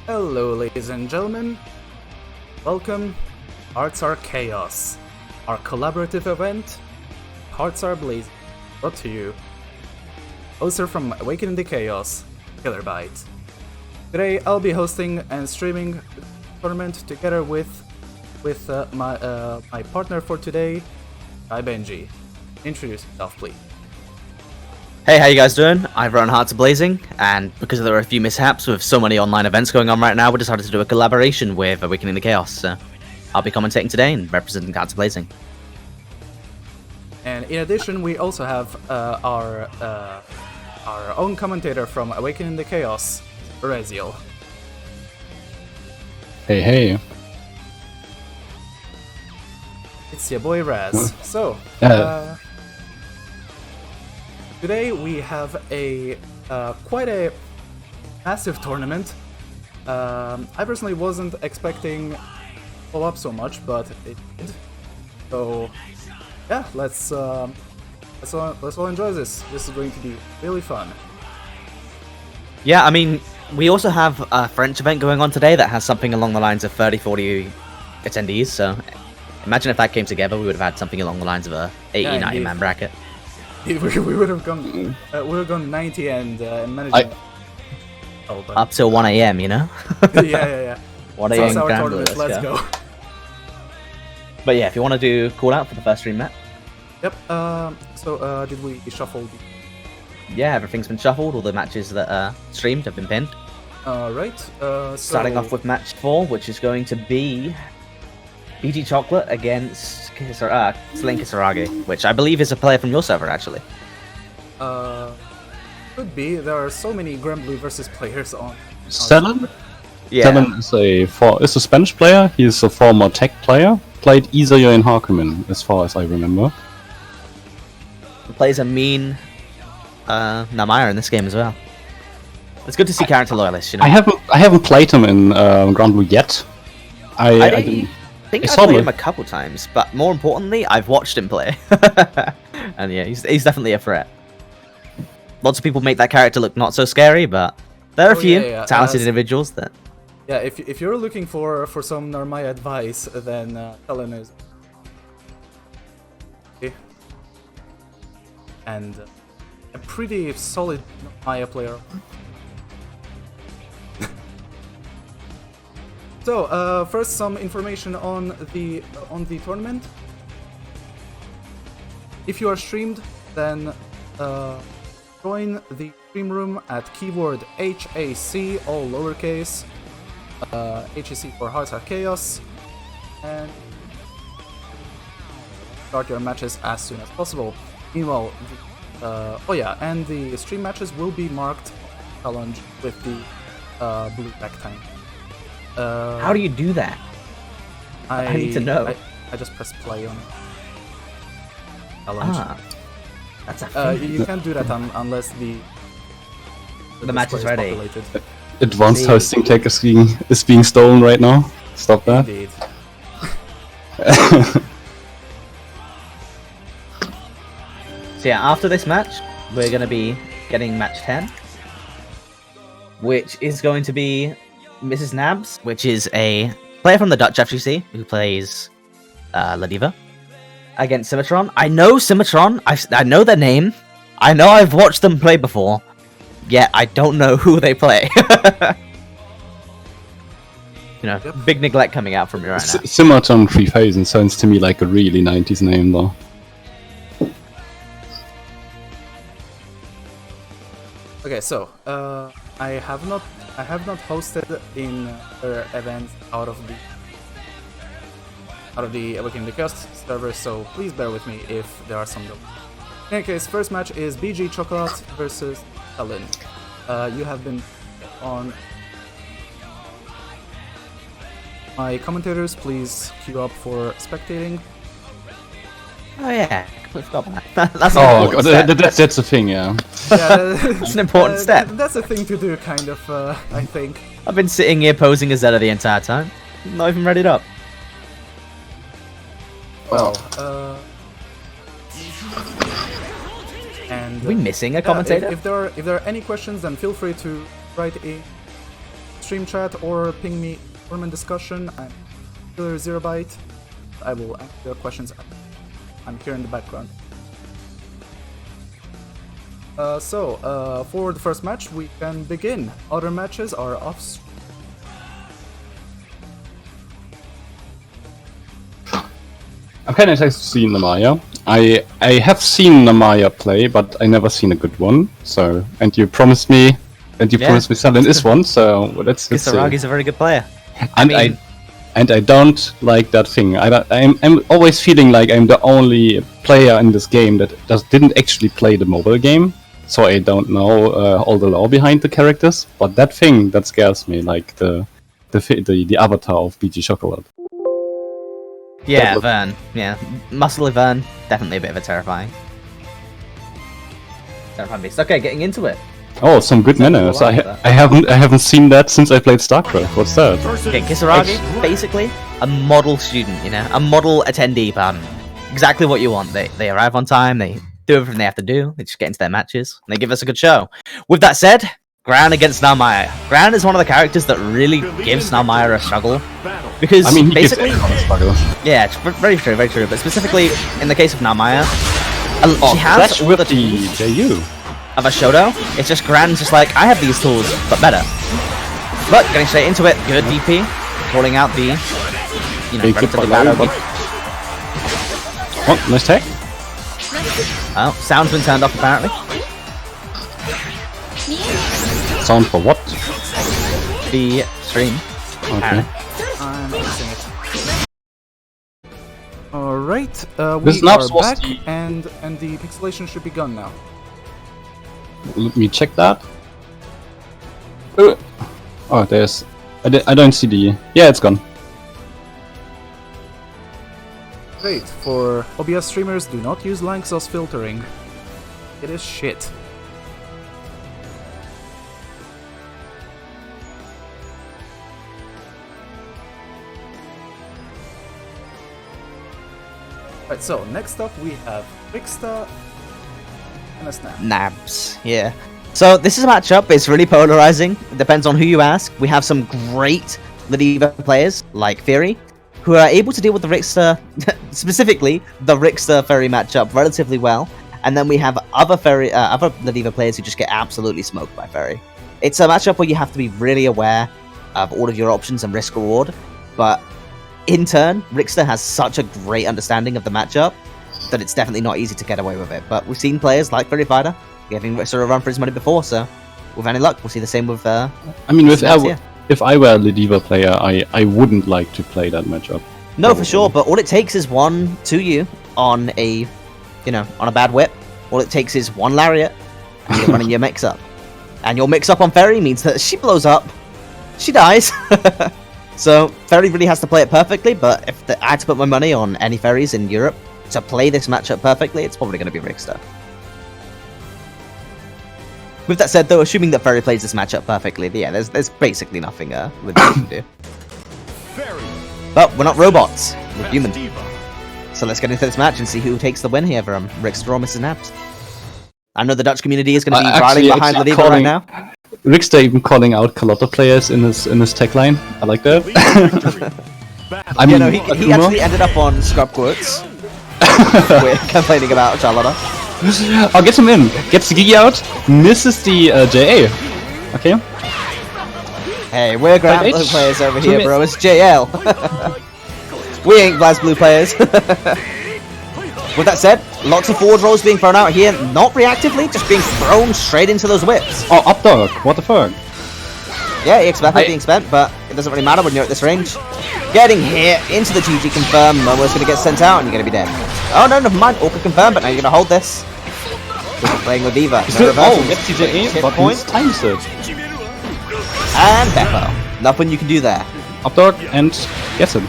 Hello, ladies and gentlemen. Welcome. Hearts Are Chaos, our collaborative event. Hearts Are Blazing. Brought to you. Hosted from Awakening the Chaos, Killerbyte. Today, I'll be hosting and streaming the tournament together with my partner for today, Benji. Introduce yourself, please. Hey, how you guys doing? I've run Hearts Are Blazing, and because there are a few mishaps with so many online events going on right now, we decided to do a collaboration with Awakening the Chaos, so I'll be commentating today and representing Hearts Are Blazing. And in addition, we also have our own commentator from Awakening the Chaos, Reziel. Hey, hey. It's your boy Raz. So, today we have a quite a massive tournament. I personally wasn't expecting pull up so much, but it did. So yeah, let's all enjoy this. This is going to be really fun. Yeah, I mean, we also have a French event going on today that has something along the lines of 30-40 attendees, so imagine if that came together, we would have had something along the lines of a 80-90 man bracket. We would have gone 90 and managed up till 1 AM, you know? yeah. 1 AM That's our Grand tournament. Blue, Let's go. But yeah, if you want to do call out for the first stream match. Yep. So did we shuffle the... Yeah, everything's been shuffled. All the matches that are streamed have been pinned. Right. Starting off with match 4, which is going to be BG Chocolate against Sling Kisaragi, which I believe is a player from your server, actually. Could be. There are so many Granblue versus players on. Selen? Yeah. Selen is a Spanish player. He's a former tech player. Played Izayo in Hakumen, as far as I remember. Plays a mean Namaya in this game as well. It's good to see character loyalists, you know. I haven't played him in Grand Blue yet. I think I've played him a couple times, but more importantly, I've watched him play. And yeah, he's definitely a threat. Lots of people make that character look not so scary, but there are a few talented individuals that... Yeah, if you're looking for some Narmaya advice, then Selen is... Okay. And a pretty solid Narmaya player. So, first some information on the tournament. If you are streamed, then join the stream room at keyword HAC, all lowercase, HAC for Hearts Are Chaos, and start your matches as soon as possible. Meanwhile, and the stream matches will be marked challenge with the blue back time. How do you do that? I need to know. I just press play on challenge. That's a thing. You can't do that unless the match is ready. Populated. Advanced hosting tech is being stolen right now. Stop that. Indeed. So yeah, after this match, we're going to be getting match 10, which is going to be Mrs. Nabs, which is a player from the Dutch FGC who plays La Diva, against Symmetron. I know Symmetron, I know their name, I know I've watched them play before, yet I don't know who they play. You know, big neglect coming out from me right now. Symmetron 3000 sounds to me like a really 90s name, though. Okay, so I have not hosted in their events out of the Awakening the Chaos server, so please bear with me if there are some delays. In any case, first match is BG Chocolate versus Selen. You have been on. My commentators, please queue up for spectating. Oh yeah, I forgot that. That's that's a thing, yeah. That's an important step. That's a thing to do, kind of, I think. I've been sitting here posing as Zeta the entire time. Not even ready up. Well, and are we missing a commentator? If there are any questions, then feel free to write in stream chat or ping me tournament discussion. I'm Killer Zero Byte. I will answer your questions. I'm here in the background. For the first match, we can begin. Other matches are off. I'm kind of excited to see Namaya. I have seen Namaya play, but I never seen a good one. So, and you promised me Selen is one. So let's see. Kisaragi's a very good player. And I don't like that thing. I'm always feeling like I'm the only player in this game that didn't actually play the mobile game, so I don't know all the lore behind the characters. But that thing that scares me, like the avatar of BG Chocolate. Yeah, Vern. Yeah, muscly Vern. Definitely a bit of a terrifying beast. Okay, getting into it. Oh, some good manners. I haven't seen that since I played StarCraft. What's that? Okay, Kisaragi, basically a model student, a model attendee, pardon. Exactly what you want. They arrive on time, they do everything they have to do, they just get into their matches, and they give us a good show. With that said, Gran against Narmaya. Gran is one of the characters that really gives Narmaya a struggle. Because he basically... gives a struggle. Yeah, it's very true, very true. But specifically, in the case of Narmaya, she has all the tools JU of a Shoto. It's just Gran's just like, I have these tools, but better. But getting straight into it, good DP, calling out the, relatively bad OP. Oh, nice tech. Oh, sound's been turned off apparently. Sound for what? The stream. Okay. I'm fixing it. Alright, This we are Naps was back, and the pixelation should be gone now. Let me check that. Oh, there's... I don't see the... Yeah, it's gone. Great, for OBS streamers, do not use Lanxos filtering. It is shit. Right, so next up we have Rixta and a Snap. Nabs, yeah. So this is a matchup, it's really polarizing. It depends on who you ask. We have some great Ladiva players, like Fury, who are able to deal with the Rixta, specifically the Rixta Fairy matchup, relatively well. And then we have other Ladiva players who just get absolutely smoked by Fairy. It's a matchup where you have to be really aware of all of your options and risk reward, but in turn, Rixta has such a great understanding of the matchup that it's definitely not easy to get away with it. But we've seen players like Fairy Fighter giving Rixta a run for his money before, so with any luck, we'll see the same with I mean, if I were a Ladiva player, I wouldn't like to play that matchup. No, for sure, but all it takes is one 2U on a, on a bad whip. All it takes is one Lariat, and you're running your mix-up. And your mix-up on Fairy means that she blows up, she dies. So, Fairy really has to play it perfectly, but if I had to put my money on any Fairies in Europe to play this matchup perfectly, it's probably going to be Rixta. With that said, though, assuming that Fairy plays this matchup perfectly, yeah, there's basically nothing Ladiva can do. But we're not robots, we're human. So let's get into this match and see who takes the win here from Rixta or Mrs. Naps. I know the Dutch community is going to be riding behind Ladiva right now. Rixta even calling out Carlotta players in his tech line. I like that. I mean, he actually ended up on Scrub Quotes. We're complaining about Charlotta. Oh, get him in. Gets the Gigi out. Misses the JA. Okay. Hey, we're Grand Blue players over here, bro. It's JL. We ain't BlazBlue players. With that said, lots of forward rolls being thrown out here, not reactively, just being thrown straight into those whips. Oh, up dog, what the fuck? Yeah, EX Battle being spent, but it doesn't really matter when you're at this range. Getting hit into the GG confirm, Momo's gonna get sent out and you're gonna be dead. Oh no, never mind, Orca confirm, but now you're gonna hold this. We're playing with Diva. Oh, gets TJA, but times it. And Beppo. Nothing you can do there. Up dog and gets him.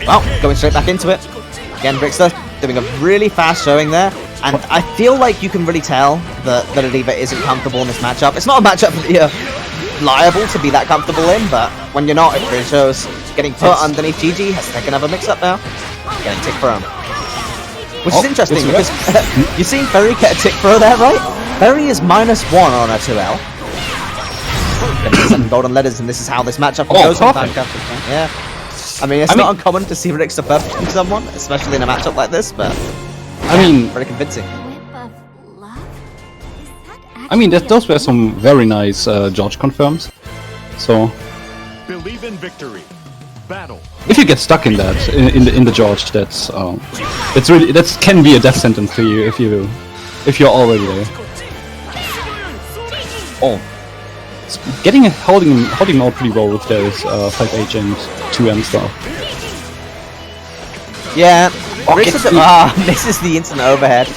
Well, going straight back into it. Again, Rixta doing a really fast showing there. And I feel like you can really tell that Ladiva isn't comfortable in this matchup. It's not a matchup that you're liable to be that comfortable in, but when you're not, it really shows. Getting put underneath GG has taken another mix-up now. Getting tick thrown. Which is interesting, because you've seen Fairy get a tick throw there, right? Ferry is -1 on a 2L. Getting 7 golden letters, and this is how this matchup goes sometimes. Yeah. I mean, it's not uncommon to see Richter buffing someone, especially in a matchup like this, but I mean, very convincing. Those were some very nice George confirms. So, Believe in victory. Battle. if you get stuck in that, in the George, that's really, that can be a death sentence for you if you're already there. Oh, holding out pretty well with those 5H and 2M stuff. Yeah, misses the instant overhead,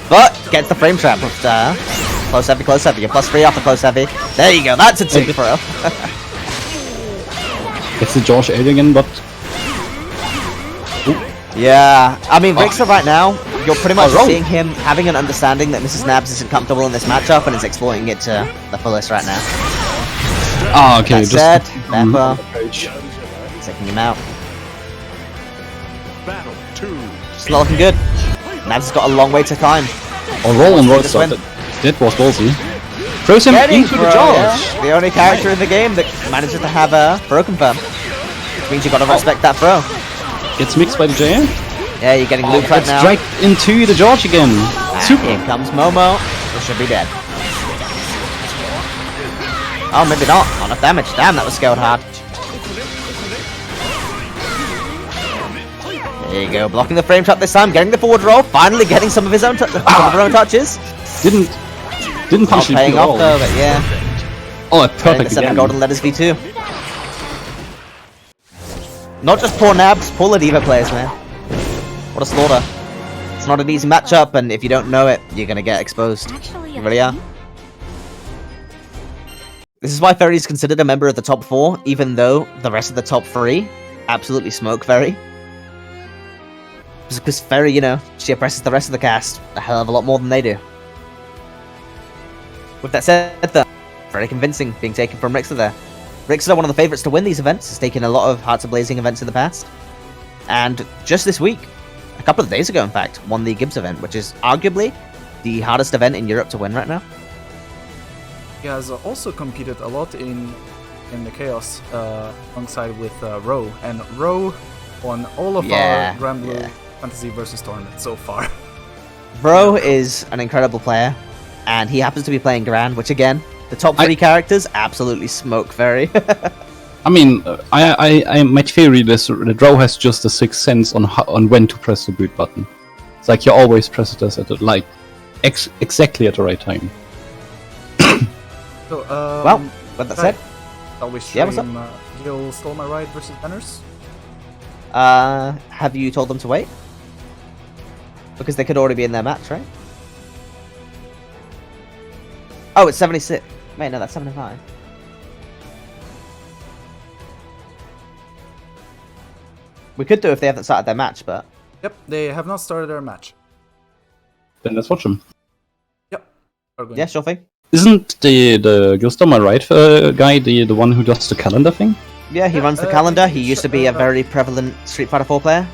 but gets the frame trap with close heavy. You're +3 off the close heavy. There you go, that's a 2 pro. It's the George alien, but yeah, I mean, Richter right now, you're pretty much seeing him having an understanding that Mrs. Nabs isn't comfortable in this matchup and is exploiting it to the fullest right now. okay, That said, Pepper taking him out. Battle 2. It's not looking good. Nabs has got a long way to climb. roll on road stuff. That was ballsy. Throws him into the George. Yeah. The only character in the game that manages to have a throw confirm. Which means you gotta respect that throw. Gets mixed by the JM. Yeah, you're getting looped right now. Dragged into the George again. And here comes Momo. This should be dead. Oh, maybe not. Not enough damage. Damn, that was scaled hard. There you go, blocking the frame trap this time, getting the forward roll, finally getting some of his own touches. Didn't punish it paying at off all. though, but yeah. Oh, Getting perfect the 7 again. golden letters V2. Not just poor Nabs, poor Ladiva players, man. What a slaughter. It's not an easy matchup, and if you don't know it, you're gonna get exposed. You really are. This is why Ferry is considered a member of the top 4, even though the rest of the top 3 absolutely smoke Ferry. Because Ferry, you know, she oppresses the rest of the cast a hell of a lot more than they do. With that said, though, very convincing being taken from Richter there. Richter, one of the favourites to win these events, has taken a lot of Hearts of Blazing events in the past. And just this week, a couple of days ago in fact, won the Gibbs event, which is arguably the hardest event in Europe to win right now. He has also competed a lot in the Chaos alongside with Ro, and Ro won all of our Grand Blue Fantasy versus tournament so far. Bro is an incredible player, and he happens to be playing Grand, which again, the top 3 characters absolutely smoke Ferry. I mean, my theory is that Ro has just a sixth sense on when to press the boot button. It's like you always press it at the, exactly at the right time. So, well, with that said, shall we stream what's up? Gil Stole My Ride versus Banners? have you told them to wait? Because they could already be in their match, right? Oh, it's 76. Wait, no, that's 75. We could do if they haven't started their match, but... Yep, they have not started their match. Then let's watch them. Yep. Yeah, sure thing. Isn't the Gilstomar right guy the one who does the calendar thing? Yeah, he runs the calendar. He used to be a very prevalent Street Fighter 4 player.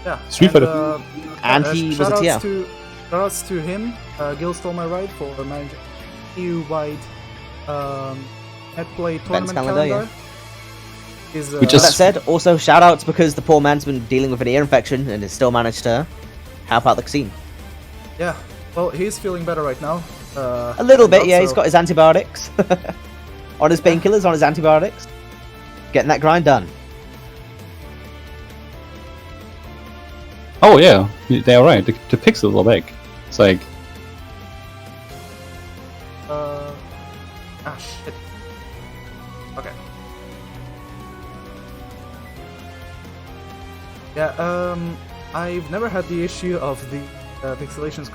Yeah. Street Fighter. And he was a TR. Shoutouts to him, Gil Stole My Ride, for managing EU-wide Netplay tournament calendar. Yeah. Which that said, also shoutouts because the poor man's been dealing with an ear infection and has still managed to help out the scene. Yeah, well, he's feeling better right now. A little bit, yeah. He's got his antibiotics. On his painkillers, on his antibiotics. Getting that grind done. Oh yeah, they are right. The pixels are back. It's like... shit. Okay. Yeah, I've never had the issue of the pixelations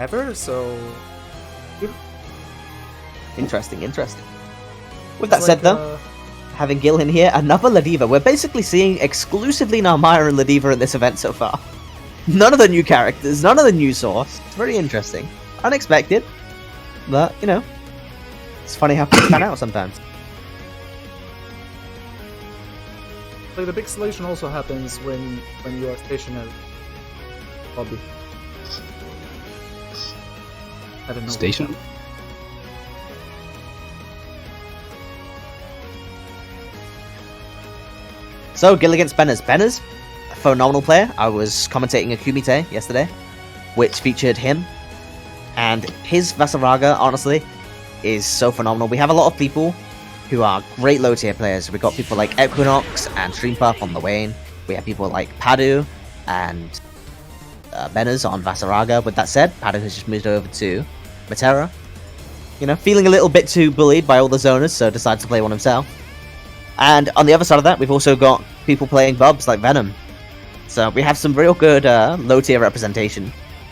ever, so... Interesting. With that said, though, having Gil in here, another Ladiva. We're basically seeing exclusively Narmaya and Ladiva in this event so far. None of the new characters, none of the new source. It's very interesting. Unexpected. But, you know, it's funny how things pan out sometimes. Like, the pixelation also happens when you are stationary. Lobby. I don't know. Station? So, Gil against Benners. Benners, a phenomenal player. I was commentating a Kumite yesterday, which featured him. And his Vasaraga, honestly, is so phenomenal. We have a lot of people who are great low tier players. We've got people like Equinox and Streampuff on the Wane. We have people like Padu and Benners on Vasaraga. With that said, Padu has just moved over to Matera. You know, feeling a little bit too bullied by all the zoners, so decides to play one himself. And on the other side of that, we've also got people playing Bubs like Venom. So we have some real good low tier representation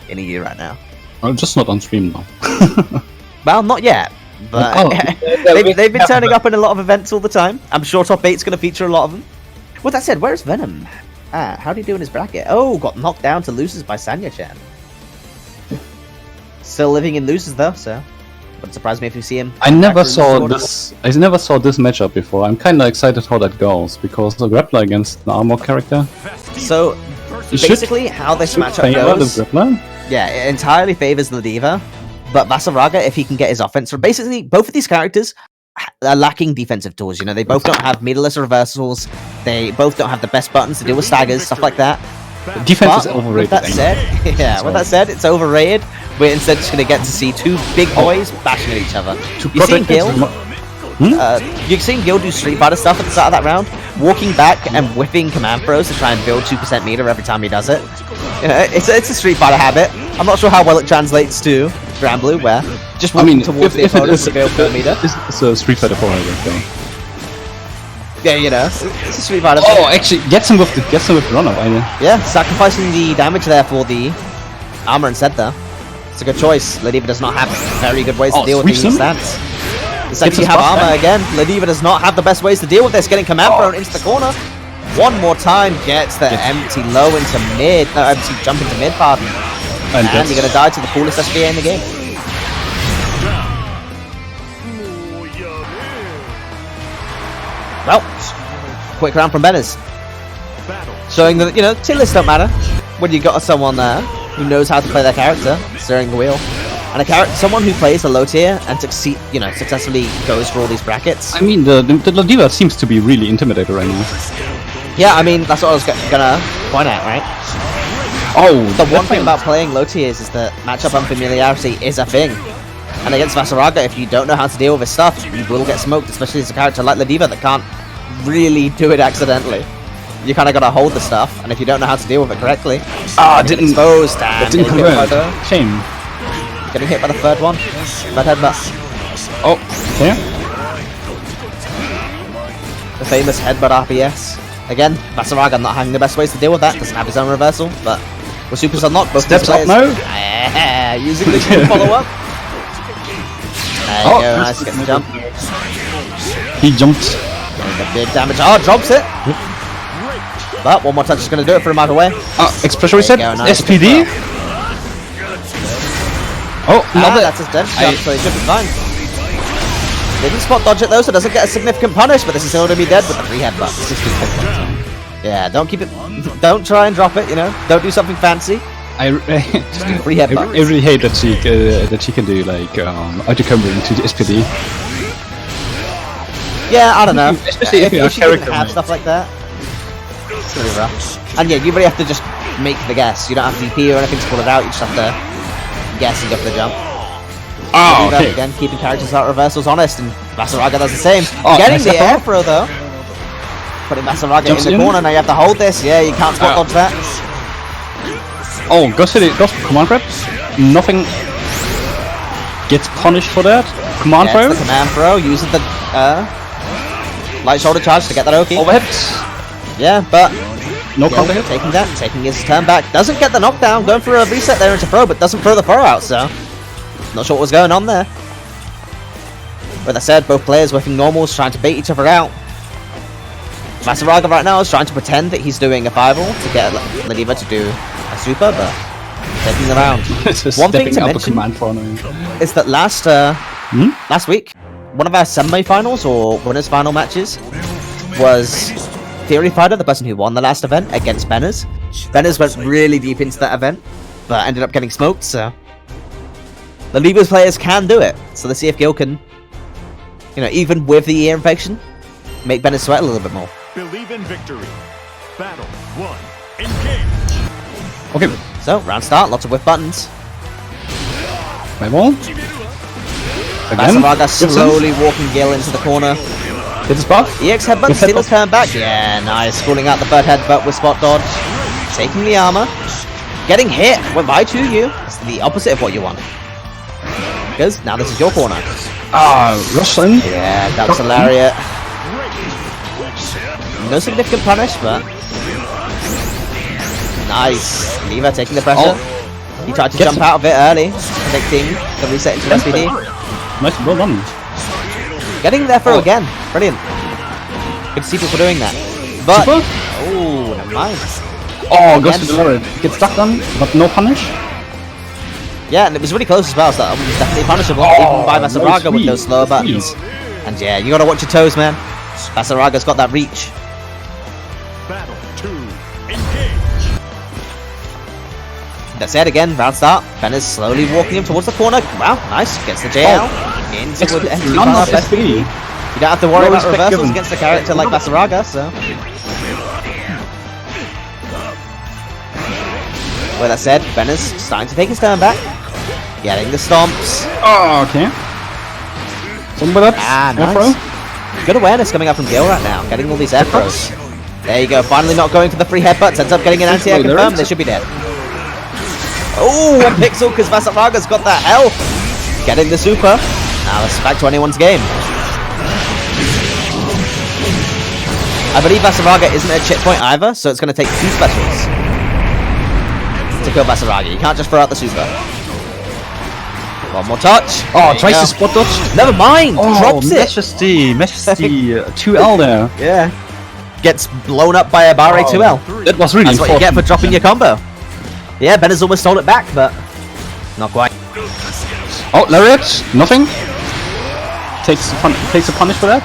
in EU right now. I'm just not on stream now. Well, not yet. But they've been turning up in a lot of events all the time. I'm sure top 8's going to feature a lot of them. With that said, where's Venom? How do you do in his bracket? Oh, got knocked down to losers by Sonia Chen. Still living in losers though, so wouldn't surprise me if you see him. I never saw this matchup before. I'm kind of excited how that goes because the grappler against an armor character. So basically, how this matchup goes, yeah, it entirely favors Ladiva. But Vasaraga, if he can get his offense, basically both of these characters are lacking defensive tools. You know, they both don't have meterless reversals. They both don't have the best buttons to deal with staggers, stuff like that. Defense is overrated. With that said, yeah, with that said, it's overrated. We're instead just going to get to see two big boys bashing at each other. You've seen Gil? You've seen Gil do Street Fighter stuff at the start of that round, walking back and whipping command throws to try and build 2% meter every time he does it. You know, it's a Street Fighter habit. I'm not sure how well it translates to Grand Blue, where just walking towards the opponent to build 4 meter. It's a Street Fighter 4 thing. Yeah, you know, it's a Street Fighter. Oh, actually, get some with the run-up. Yeah, sacrificing the damage there for the armor instead there. It's a good choice. Ladiva does not have very good ways to deal with the stance. Instead, you have armor again. Ladiva does not have the best ways to deal with this. Getting command thrown into the corner. One more time, gets the empty low into mid. No, empty jump into mid, pardon. And you're going to die to the coolest SBA in the game. Well, quick round from Benners. Showing that, you know, tier lists don't matter when you got someone there who knows how to play their character, steering the wheel. And someone who plays a low tier and successfully goes for all these brackets. I mean, the Ladiva seems to be really intimidating right now. Yeah, I mean, that's what I was gonna point out, right? Oh, the one thing about playing low tiers is that matchup unfamiliarity is a thing. And against Vasaraga, if you don't know how to deal with his stuff, you will get smoked, especially as a character like Ladiva that can't really do it accidentally. You kind of gotta hold the stuff, and if you don't know how to deal with it correctly, didn't exposed and didn't convert. Shame. Getting hit by the third one. Bad headbutt. Oh, yeah. The famous headbutt RPS. Again, Vasaraga not having the best ways to deal with that. Doesn't have his own reversal, but with supers unlocked, both steps up now. Yeah, using the follow up. There you go, nice get the jump. He jumped. Getting the big damage. Oh, drops it. But one more touch is going to do it for him either way. Expression reset. Nice SPD. Oh, that's his dead jump, so he should be fine. Didn't spot dodge it though, so doesn't get a significant punish, but this is still going to be dead with the 3 headbutts. Yeah, don't keep it. Don't try and drop it. You know, don't do something fancy. Just do 3 headbutts. I really hate that she can do like auto combo into the SPD. Yeah, I don't know. Especially if she didn't have stuff like that, it's gonna be rough. And yeah, you really have to just make the guess. You don't have DP or anything to pull it out. You just have to guess and go for the jump. Oh, okay. Again, keeping characters out reversals honest, and Vasaraga does the same. Getting the air throw though. Putting Vasaraga in the corner, now you have to hold this. Yeah, you can't spot dodge that. Oh, goes for command grab. Nothing gets punished for that. Command throw. The command throw, uses the light shoulder charge to get that Oki. Overhead. Yeah, but no counter hit. Taking his turn back. Doesn't get the knockdown, going for a reset there into throw, but doesn't throw the throw out, so not sure what was going on there. But that said, both players whiffing normals, trying to bait each other out. Vasaraga right now is trying to pretend that he's doing a 5-all to get Ladiva to do a super, but taking the round. One thing to mention is that last week, one of our semi-finals or winners final matches was Theory Fighter, the person who won the last event, against Benners. Benners went really deep into that event, but ended up getting smoked, so The Libras players can do it. So let's see if Gil can, you know, even with the ear infection, make Bennett sweat a little bit more. Believe in victory. Battle 1. Engage. Okay. So, round start, lots of whiff buttons. My ball. Again. Basaraga slowly walking Gil into the corner. Hit his buff. EX headbutt, With steal his headbutt. turn back. Yeah, nice. Schooling out the third headbutt with spot dodge. Taking the armor. Getting hit went by 2U. It's the opposite of what you want. Because now this is your corner. Rush in. Yeah, that was a lariat. No significant punish, but nice. Lever taking the pressure. He tried to Get jump him. out of it early, predicting the reset into SPD. Nice, well done. Getting there throw again. Brilliant. Good to see people doing that. But Super? oh, never mind. Oh, goes to the lariat. Gets stuck on, but no punish. Yeah, and it was really close as well, so that one was definitely punishable, even by Basaraga with those slower buttons. And yeah, you gotta watch your toes, man. Basaraga's got that reach. Battle 2. Engage. That's it again, round start. Ben is slowly walking him towards the corner. Wow, nice. Gets the JL. Into with empty None power of best. SPD. You don't have to worry No about respect reversals given. against a character like Basaraga, so. With that said, Ben is starting to take his turn back. Getting the stomps. Oh, okay. Something with that. Nice. Afro. Good awareness coming up from Gil right now, getting all these air throws. There you go, finally not going for the free headbutts, ends up getting an anti-air there confirmed, is. they should be dead. Oh, a pixel because Basaraga's got that health. Getting the super. Now it's back to anyone's game. I believe Basaraga isn't at chip point either, so it's going to take 2 specials to kill Basaraga. You can't just throw out the super. One more touch. Oh, There you tries go. to spot dodge. Never mind. Drops it. Majesty, 2L there. Yeah. Gets blown up by a Barre 2L. That was really That's what you get important. for dropping your combo. Yeah, Ben has almost stole it back, but not quite. Oh, lariat, nothing. Takes a punish for that.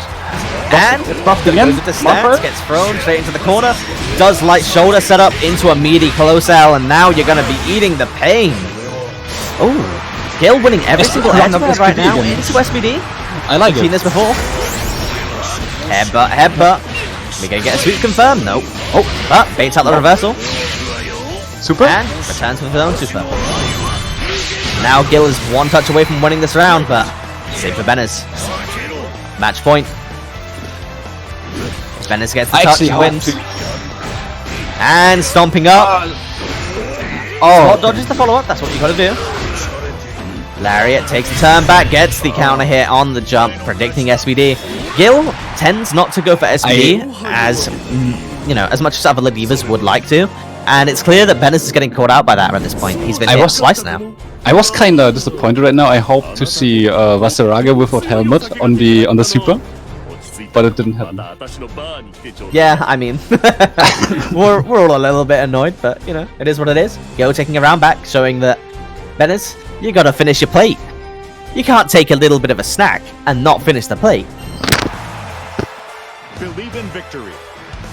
And It's buffed again. goes with the stance, Buffer. gets thrown straight into the corner. Does light shoulder setup into a meaty close L, and now you're going to be eating the pain. Oh, Gil winning every single run edge up guard right SPD now again. into SPD. I like We've seen it. this before. Headbutt, headbutt. We gonna get a sweep confirmed? Nope. Oh, but baits out the reversal. Super. And returns with his own super. Now Gil is 1 touch away from winning this round, but save for Benes. Match point. Benes gets the touch, he wins. And stomping up. Spot dodges the follow-up, that's what you gotta do. Lariat takes the turn back, gets the counter hit on the jump, predicting SPD. Gil tends not to go for SPD as, you know, as much as other Ladivas would like to. And it's clear that Benes is getting caught out by that at this point. He's been hit twice now. I was kinda disappointed right now. I hope to see Basaraga without helmet on the super, but it didn't happen. Yeah, I mean, we're all a little bit annoyed, but, you know, it is what it is. Gil taking a round back, showing that, Benes, you gotta finish your plate. You can't take a little bit of a snack and not finish the plate. Believe in victory.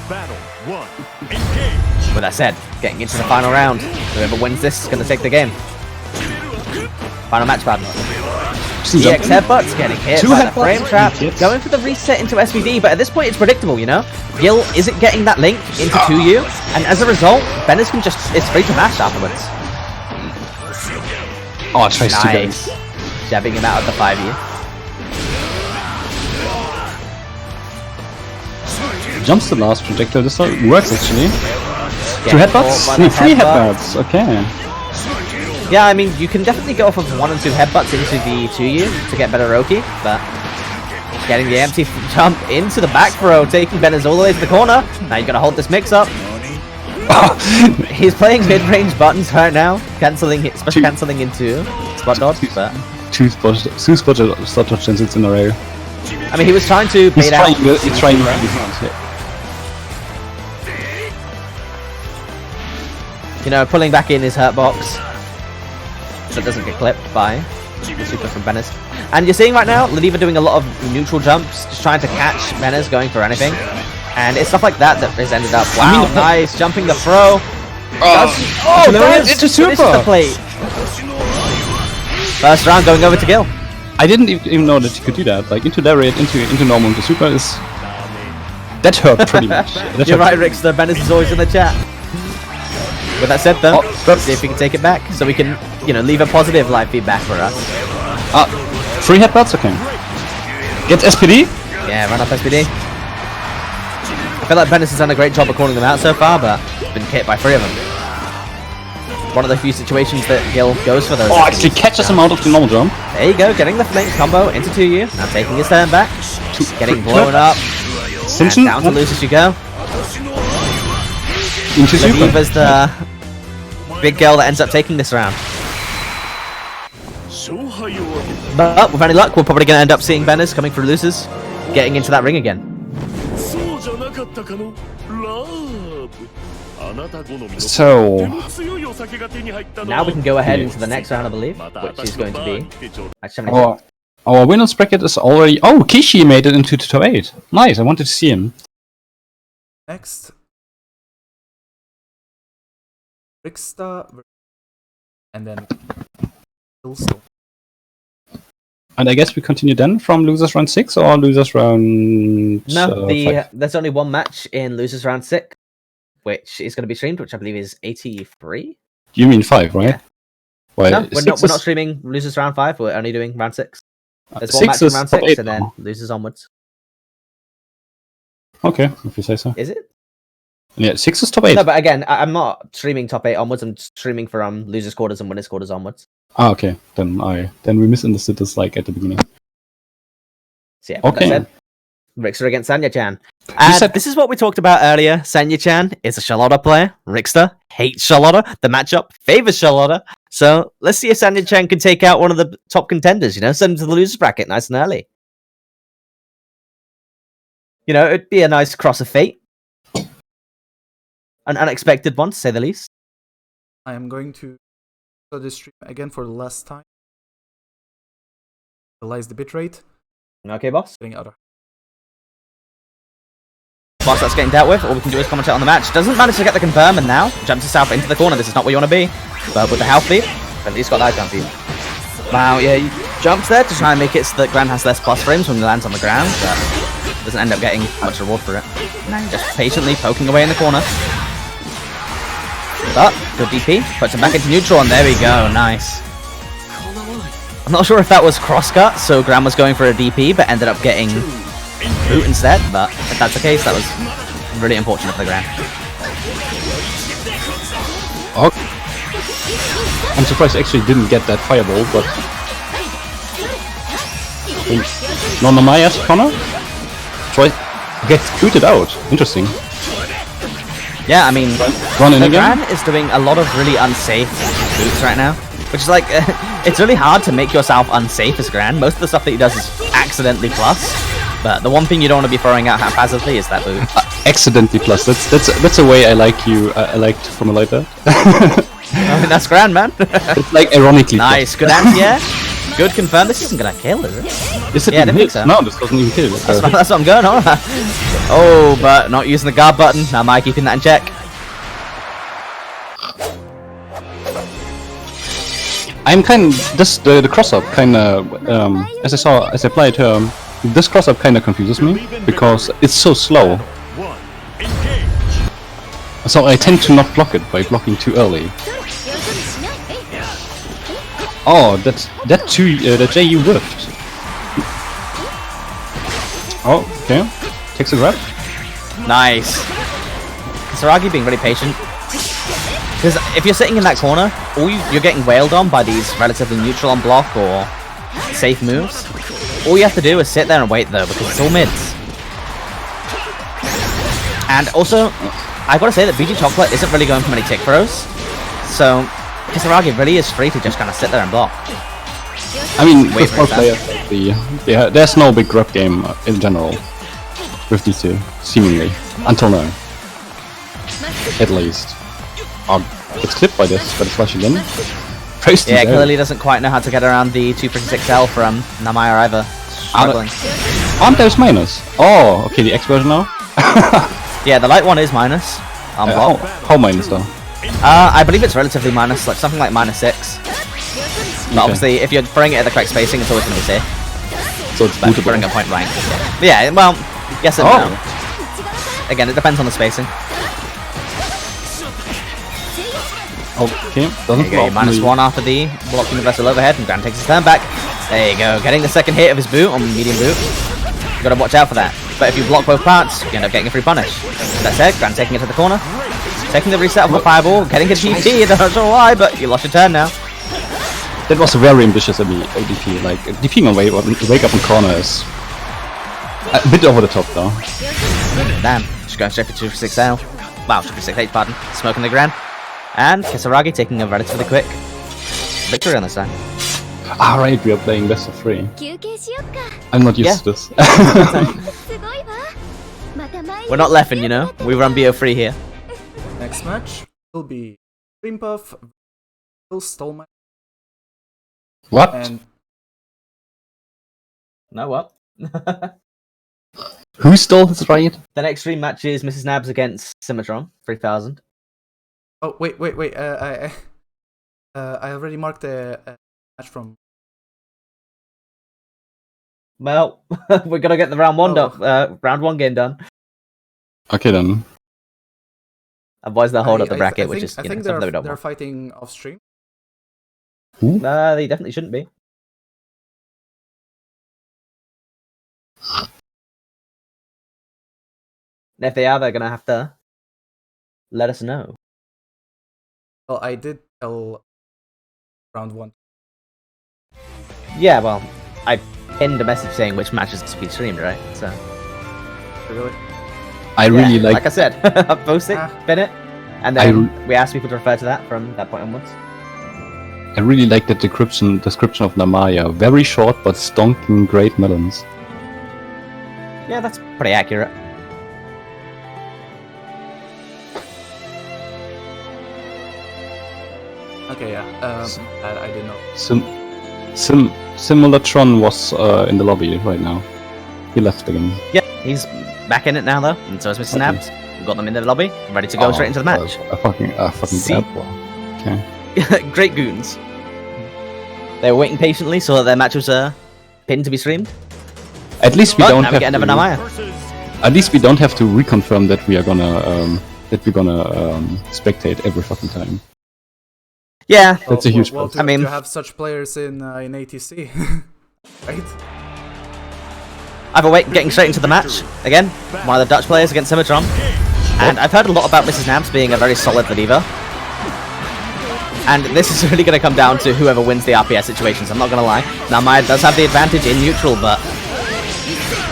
Battle 1. Engage. With that said, getting into the final round. Whoever wins this is going to take the game. Final match pattern. EX headbutts getting hit Two by the headbutts, frame trap. hits. Going for the reset into SPD, but at this point it's predictable, you know? Gil isn't getting that link into 2U, and as a result, Benes can just, it's free to mash afterwards. Oh, tries to get Nice. Jabbing him out of the 5U. jumps the last projectile. This one works actually. Getting 2 caught by headbutts? the 3 headbutt. headbutts. Okay. Yeah, I mean, you can definitely go off of 1 and 2 headbutts into the 2U to get better Roki, but getting the empty jump into the back throw, taking Benes all the way to the corner. Now you gotta hold this mix up. He's playing mid-range buttons right now, cancelling, especially cancelling into spot dodge, but 2 spot dodges in a row. I mean, he was trying to He's bait out. trying really hard. You know, pulling back in his hurt box, so it doesn't get clipped by the super from Benes. And you're seeing right now, Ladiva doing a lot of neutral jumps, just trying to catch Benes going for anything. And it's stuff like that that has ended up. Wow, nice, jumping the throw. Oh, Oh, lariat Benes into finishes super. the plate. First round going over to Gil. I didn't even know that you could do that. Like into Lariat, into normal, into super is... That hurt pretty much. That You're hurt. right, Rickster. Bennis is always in the chat. With that said, though, Oh, see if we can take it back, so we can, leave a positive live feedback for us. 3 headbutts? Okay. Get SPD? Yeah, run up SPD. I feel like Bennis has done a great job of calling them out so far, but been hit by 3 of them. One of the few situations that Gil goes for those. Oh, actually catches him out of the normal jump. There you go, getting the flank combo into 2U. Now taking his turn back. Getting blown up. Simpson? Down to lose as you go. Into super. Ladiva's the big girl that ends up taking this round. But with any luck, we're probably going to end up seeing Bennis coming for losers, getting into that ring again. So... Now we can go ahead into the next round, I believe, which is going to be... Our winners bracket is already... Oh, Kishi made it into top 8. Nice, I wanted to see him. Next, Rickster, and then Ilso. And I guess we continue then from losers round 6 or losers round... No, 5? there's only one match in losers round 6, which is going to be streamed, which I believe is 83. You mean 5, right? Yeah. Well, No, we're not streaming losers round 5, we're only doing round 6. There's one match in round 6 and then losers onwards. Okay, if you say so. Is it? Yeah, 6 is top 8. No, but again, I'm not streaming top 8 onwards, I'm streaming from losers quarters and winners quarters onwards. Ah, okay. Then we misunderstood this like at the beginning. So yeah, Okay. that said, Rickster against Sonia Chen. And this is what we talked about earlier. Sonia Chen is a Charlotta player. Rickster hates Charlotta. The matchup favors Charlotta. So let's see if Sonia Chen can take out one of the top contenders, send him to the losers bracket nice and early. It'd be a nice cross of fate. An unexpected one, to say the least. I am going to start this stream again for the last time. Realize the bitrate. Okay, boss. Getting out of. Boss that's getting dealt with, all we can do is commentate on the match. Doesn't manage to get the confirm, and now jumps himself into the corner. This is not where you want to be. But with the health lead, at least got that jump lead. Now, yeah, he jumps there to try and make it so that Gran has less plus frames when he lands on the ground, but doesn't end up getting much reward for it. Now just patiently poking away in the corner. But, good DP, puts him back into neutral, and there we go, nice. I'm not sure if that was crosscut, so Gran was going for a DP, but ended up getting boot instead, but if that's the case, that was really unfortunate for Gran. Okay. I'm surprised I actually didn't get that fireball, but... Nonamaya's corner? Gets booted out. Interesting. Yeah, I mean, Run in again? Gran is doing a lot of really unsafe boots right now, which is like, it's really hard to make yourself unsafe as Gran. Most of the stuff that he does is accidentally plus, but the one thing you don't want to be throwing out haphazardly is that boot. Accidentally plus. That's a way I like you. I like to formulate that. I mean, that's Gran, man. It's like ironically. Nice, good anti-air. Good confirm. This isn't gonna kill, is it? Is it? Yeah, I didn't think so. No, this doesn't even kill. That's what I'm going on. Oh, but not using the guard button. Now Mike keeping that in check. I'm kind of the cross up kind of as I played this cross up kind of confuses me because it's so slow. So I tend to not block it by blocking too early. Oh, that JU whiffed. Oh, okay. Takes a grab. Nice. Saragi being really patient. Because if you're sitting in that corner, you're getting wailed on by these relatively neutral on block or safe moves. All you have to do is sit there and wait though, because it's all mids. And also, I've got to say that BG Chocolate isn't really going for many tick throws. So, Kisaragi really is free to just kind of sit there and block. I mean, with more players, there's no big grab game in general with these two, seemingly, until now. At least. It's clipped by this, but it's flash again. Yeah, clearly doesn't quite know how to get around the 236L from Namaya either. Struggling. Aren't those minus? Oh, okay, the X version now? Yeah, the light one is minus. How minus though? I believe it's relatively minus, like something like -6. But obviously, if you're throwing it at the correct spacing, it's always going to be safe. So it's But if you're throwing bootable. at point blank. Yeah, well, yes and no. Again, it depends on the spacing. Okay, There doesn't you go, block me. -1 after the block universal overhead, and Gran takes his turn back. There you go, getting the second hit of his boot on medium boot. You gotta watch out for that. But if you block both parts, you end up getting a free punish. That said, Gran taking it to the corner. Taking the reset of the fireball, getting a DP, I'm not sure why, but you lost your turn now. That was a very ambitious ADP. Like DPing on wake up on corner is a bit over the top though. Damn, just going straight for 2-6L. Wow, 2-6H, pardon. Smoking the Gran. And Kisaragi taking a relatively quick victory on this side. Alright, we are playing best of 3. I'm not used to this. We're not laughing, you know? We run BO3 here. Next match will be Dream Puff Will Stole My What? and No, what? Who stole his ride? The next 3 matches Mrs. Nabs against Symmetron, 3000. oh wait. I already marked a match from. Well, we're gonna get the round 1 Oh. done, round 1 game done. Okay then. Otherwise they'll hold up the I bracket, think, which is I you know, think something that we don't they're want. fighting off stream. They definitely shouldn't be. And if they are, they're gonna have to let us know. Well, I did tell round 1. Yeah, well, I pinned a message saying which matches to be streamed, right? So Really? I really like I said, post it, Ah. pin it, and then we asked people to refer to that from that point onwards. I really like the description of Namaya. Very short but stonking great melons. Yeah, that's pretty accurate. Okay, yeah. I didn't know. Simulatron was in the lobby right now. He left again. Yeah, he's back in it now though, and so is Mr. Nabs. We've got them in the lobby, ready to go straight into the match. A fucking See? bad one. Okay. Great goons. They were waiting patiently so that their match was pinned to be streamed. At least we But don't now we have get another to. Namaya. At least we don't have to reconfirm that we are gonna spectate every fucking time. Yeah, That's a huge well, plus. to, I mean- to have such players in ATC, right? either way, getting straight into the match. Again, one of the Dutch players against Symmetron. And I've heard a lot about Mrs. Nabs being a very solid Ladiva. And this is really going to come down to whoever wins the RPS situations, I'm not going to lie. Now Maya does have the advantage in neutral, but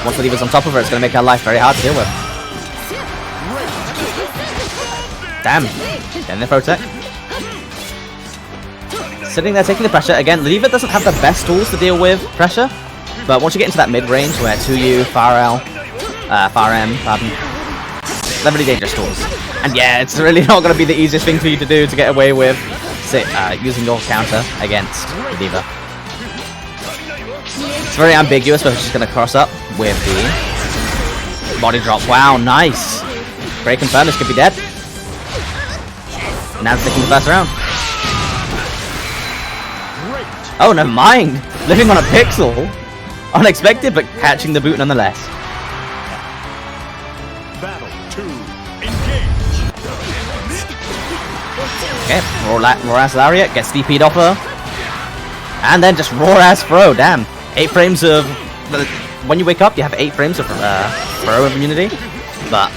once Ladiva's on top of her, it's going to make her life very hard to deal with. Damn. Getting the protect. Sitting there taking the pressure. Again, Ladiva doesn't have the best tools to deal with pressure, but once you get into that mid-range where 2U, Far M, pardon, they're really dangerous tools. And yeah, it's really not going to be the easiest thing for you to do to get away with using your counter against Ladiva. It's very ambiguous, but she's going to cross up with the body drop. Wow, nice. Break confirmed, this could be dead. Now taking the first round. Oh, never mind. Living on a pixel. Unexpected, but catching the boot nonetheless. Battle 2. Engage. Okay, raw ass Lariat gets DP'd off her. And then just raw ass throw, damn. 8 frames of... When you wake up, you have 8 frames of throw immunity. But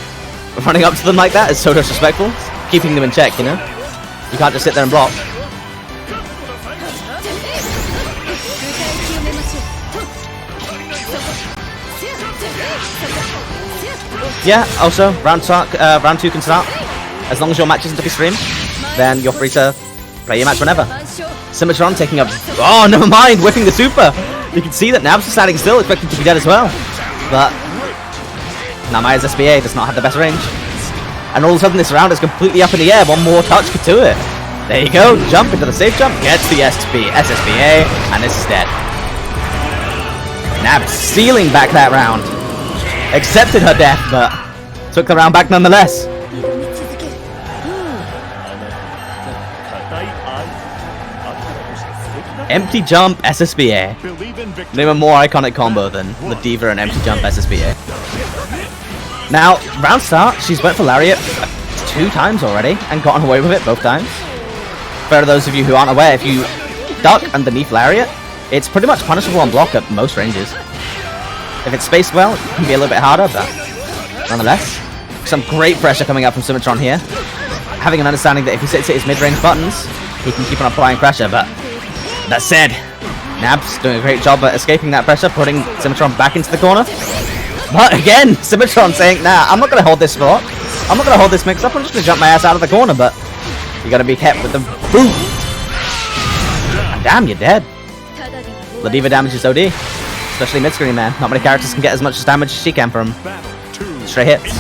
running up to them like that is so disrespectful. Keeping them in check, you know? You can't just sit there and block. Yeah, also, round 2 can start. As long as your match isn't to be streamed, then you're free to play your match whenever. Symmetron taking up... Oh, never mind! Whipping the super! You can see that Nabs is standing still, expecting to be dead as well. But... Namaya's SBA does not have the best range. And all of a sudden this round is completely up in the air. One more touch could do it. There you go. Jump into the safe jump. Gets the SSBA. And this is dead. Nabs sealing back that round. Accepted her death, but took the round back nonetheless. Empty jump SSBA. Believe in victory. Name a more iconic combo than the Diva and empty jump SSBA. Now, round start, she's went for Lariat 2 times already and gotten away with it both times. For those of you who aren't aware, if you duck underneath Lariat, it's pretty much punishable on block at most ranges. If it's spaced well, it can be a little bit harder, but nonetheless, some great pressure coming out from Symmetron here. Having an understanding that if he sits at his mid-range buttons, he can keep on applying pressure, but that said, Nabs doing a great job at escaping that pressure, putting Symmetron back into the corner. But again, Symmetron saying, nah, I'm not going to hold this spot. I'm not going to hold this mix-up, I'm just going to jump my ass out of the corner, but you got to be kept with the boom. And damn, you're dead. La Diva damage is OD, especially mid-screen, man. Not many characters can get as much damage as she can from straight hits.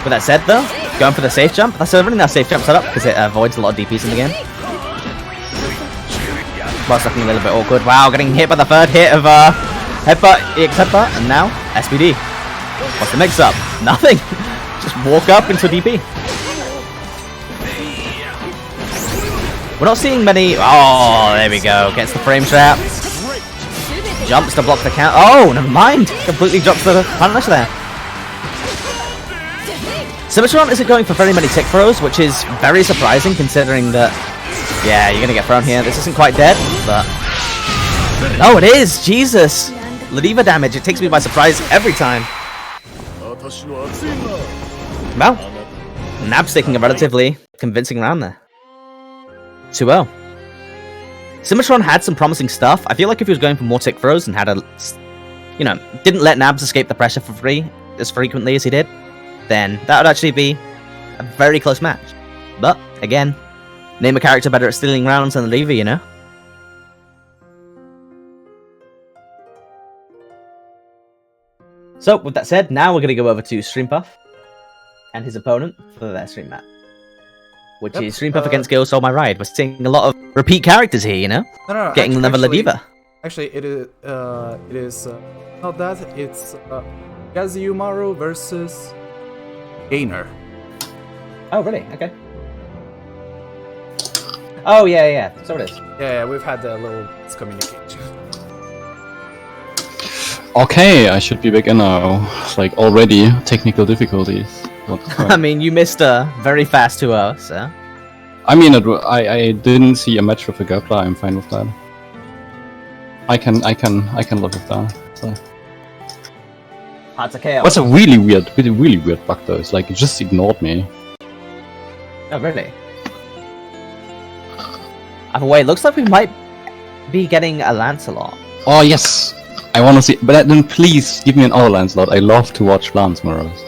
With that said, though, going for the safe jump. That's a really nice safe jump setup because it avoids a lot of DPs in the game. Whilst looking a little bit awkward. Wow, getting hit by the third hit of headbutt, EX headbutt, and now SPD. What's the mix-up? Nothing. Just walk up into DP. We're not seeing many. Oh, there we go. Gets the frame trap. Jumps to block the count. Oh, never mind. Completely drops the punish there. Symmetron isn't going for very many tick throws, which is very surprising considering that, yeah, you're going to get thrown here. This isn't quite dead, but... Oh, it is! Jesus! La Diva damage, it takes me by surprise every time. Well, Nab's taking a relatively convincing round there. 2-0. Symmetron had some promising stuff. I feel like if he was going for more tick throws and had a... You know, didn't let Nabs escape the pressure for free as frequently as he did, then that would actually be a very close match. But, again, name a character better at stealing rounds than the Diva, you know? So, with that said, now we're going to go over to Streampuff and his opponent for their stream match. Which is Streampuff against Gale Soul My Ride. We're seeing a lot of repeat characters here, you know? No, getting another La Diva. Actually, it is not that, it's Kazumaru versus Gainer. Oh, really? Okay. Oh, yeah, so it is. Yeah, we've had a little miscommunication. Okay, I should be back in now. Like, already technical difficulties. I mean, you missed a very fast 2-0, so... I mean, I didn't see a match with a Gapla, I'm fine with that. I can live with that, so... Hearts of Chaos. What's a really weird bug though, it's like it just ignored me. Oh, really? Either way, it looks like we might be getting a Lancelot. Oh yes! I wanna see, but then please give me an other Lancelot, I love to watch Lance Morose.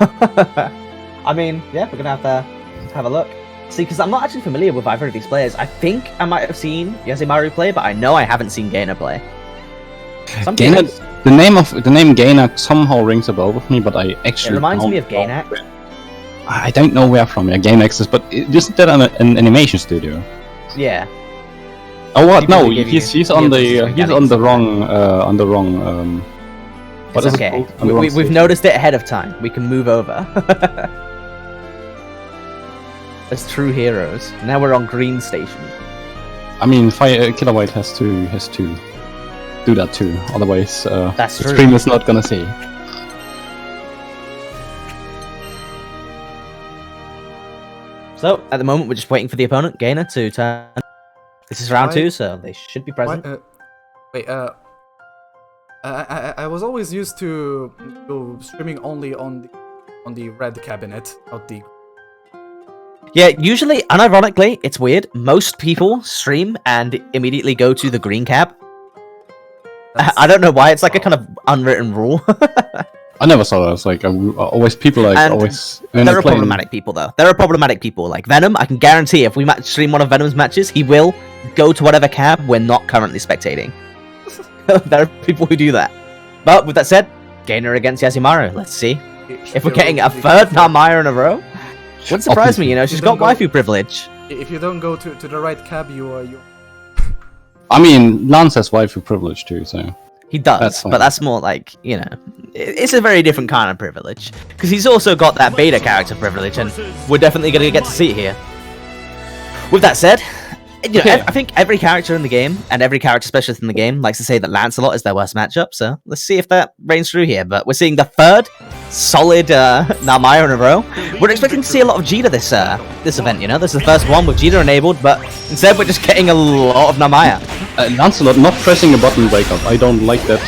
I mean, yeah, we're gonna have to have a look. See, because I'm not actually familiar with either of these players. I think I might have seen Yazimaru play, but I know I haven't seen Gainer play. Gainer, the name Gainer somehow rings a bell with me, but I actually it reminds me of Gainax. I don't know where from. Yeah, Gainax is, but isn't that an animation studio? Yeah. Oh what? No, he's on the wrong. What is okay. it called? We've noticed it ahead of time. We can move over. As true heroes. Now we're on Green Station. I mean, Killer White has to do that too. Otherwise, that's the true. stream is not gonna see. So at the moment, we're just waiting for the opponent, Gainer, to turn. This is round 2, so they should be present. I was always used to streaming only on the red cabinet, not the. Yeah, usually, unironically, it's weird. Most people stream and immediately go to the green cab. I don't know why. It's like a kind of unwritten rule. I never saw that. It's like always people like and always. There are problematic people though. There are problematic people like Venom. I can guarantee if we stream one of Venom's matches, he will go to whatever cab we're not currently spectating. There are people who do that. But with that said, Gainer against Yazimaru. Let's see if we're getting a third Narmaya in a row. Wouldn't surprise me, you know. She's got waifu privilege. If you don't go to the right cab, you. I mean, Lance has waifu privilege too, so. He does, That's fine. but that's more like, you know, it's a very different kind of privilege. Because he's also got that beta character privilege, and we're definitely going to get to see it here. With that said, you know, I think every character in the game, and every character specialist in the game, likes to say that Lancelot is their worst matchup, so let's see if that reigns true here. But we're seeing the third solid Narmaya in a row. We're expecting to see a lot of Jita this event, you know? This is the first one with Jita enabled, but instead we're just getting a lot of Narmaya. Lancelot not pressing a button wake up. I don't like that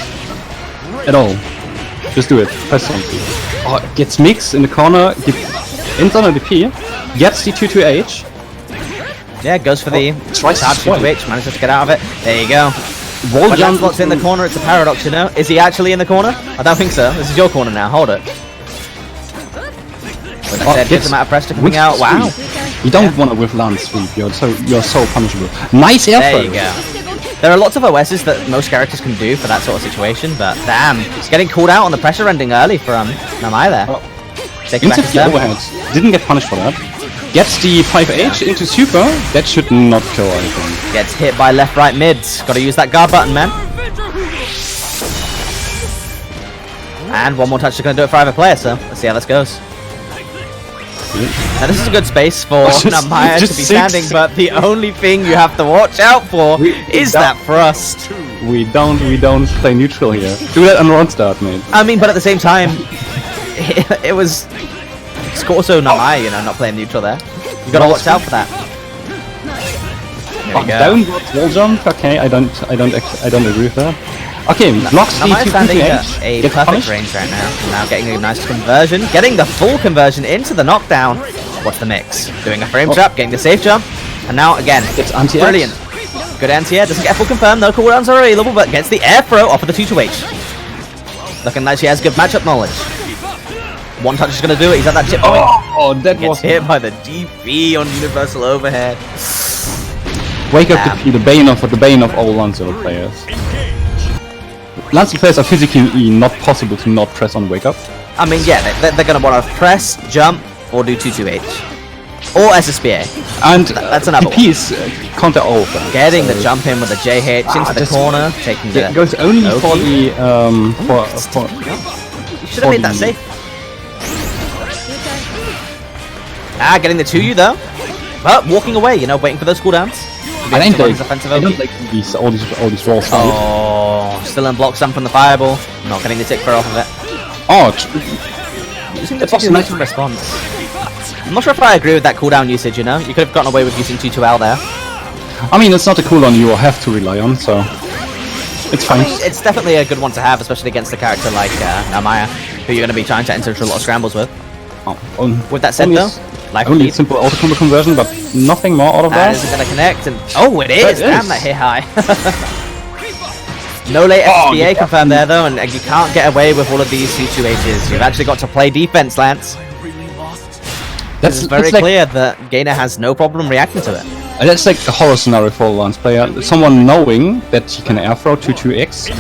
at all. Just do it. Press something. Oh, gets Mix in the corner, ends on a DP, gets the 2-2H. Yeah, goes for the tries to swipe. manages to get out of it. There you go. Wall When jump. Lancelot's in the corner, it's a paradox, you know? Is he actually in the corner? I don't think so. This is your corner now. Hold it. Like I said, gives him out of pressure coming out. Wow. You don't want to whiff Lance sweep. You're so punishable. Nice air There throw. you go. There are lots of OSs that most characters can do for that sort of situation, but damn, he's getting called out on the pressure ending early from Namai there. Take it back Into a the step. overhead. Didn't get punished for that. Gets the 5H into super. That should not kill anything. Gets hit by left, right, mids. Gotta use that guard button, man. And one more touch is gonna do it for either player, so let's see how this goes. Now this is a good space for Namaya to be standing, but the only thing you have to watch out for is that thrust. We don't play neutral here. Do that on run start, mate. I mean, but at the same time, it was also Namaya, you know, not playing neutral there. You gotta watch out for that. There we go. Downward wall jump. Okay, I don't agree with that. Okay, blocks the Namaya's standing at 2-2H. a Gets perfect punished. range right now. Now getting a nice conversion, getting the full conversion into the knockdown. What's the mix? Doing a frame trap, getting the safe jump, and now again, Gets anti-X. brilliant. Good anti-air, doesn't get full confirm, no cooldowns are available, but gets the air throw off of the 2-2H. Looking like she has good matchup knowledge. One touch is gonna do it, he's at that chip point. Oh, that Gets was hit by the DP on universal overhead. wake up the bane of all Lancelot players. Lancelot players are physically not possible to not press on wake up. I mean, yeah, they're gonna want to press, jump, or do 2-2H. Or SSBA. And That's another one. DPs counter all of them. Getting the jump in with the JH into the corner, taking the... It goes only Loki. for the You should have made that safe. Getting the 2U though. But walking away, you know, waiting for those cooldowns. I don't Offensive like all these rolls. Oh, still unblock some from the fireball. Not getting the tick for off of it. Oh, Using the 2-2 response. I'm not sure if I agree with that cooldown usage, you know? You could have gotten away with using 2-2L there. I mean, it's not a cooldown you will have to rely on, so it's fine. I mean, it's definitely a good one to have, especially against a character like Namaya, who you're going to be trying to enter into a lot of scrambles with. With that said, only though, life only a lead. simple auto combo conversion, but nothing more out of And that. is it going to connect? And oh, it is! It Damn, is. that hit high. No late SBA confirmed there, though, and you can't get away with all of these C2Hs. You've actually got to play defense, Lance. It's very clear that Gainer has no problem reacting to it. That's like a horror scenario for a Lance player. Someone knowing that he can air throw 2-2X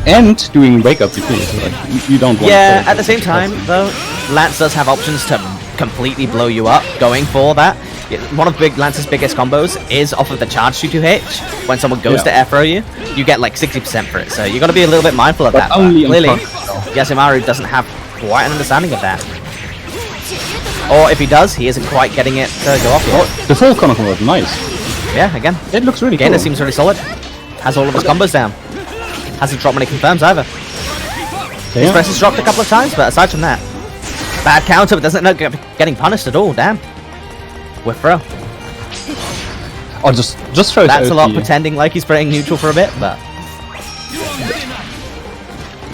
and doing wake up DP. So like, you don't want Yeah, to at the same time, though, Lance does have options to completely blow you up going for that. One of Lance's biggest combos is off of the charge 2-2H. When someone goes to air throw you, you get like 60% for it. So you got to be a little bit mindful of that. only in Clearly, front, Yasumaru doesn't have quite an understanding of that. Or if he does, he isn't quite getting it to go off yet. The full corner conversion, nice. Yeah, again. It looks really Gainer cool. seems really solid. Has all of his combos down. Hasn't dropped many confirms either. His press has dropped a couple of times, but aside from that, bad counter, but doesn't end up getting punished at all. Damn. With throw. Oh, just throw That's it a lot OT. pretending like he's playing neutral for a bit, but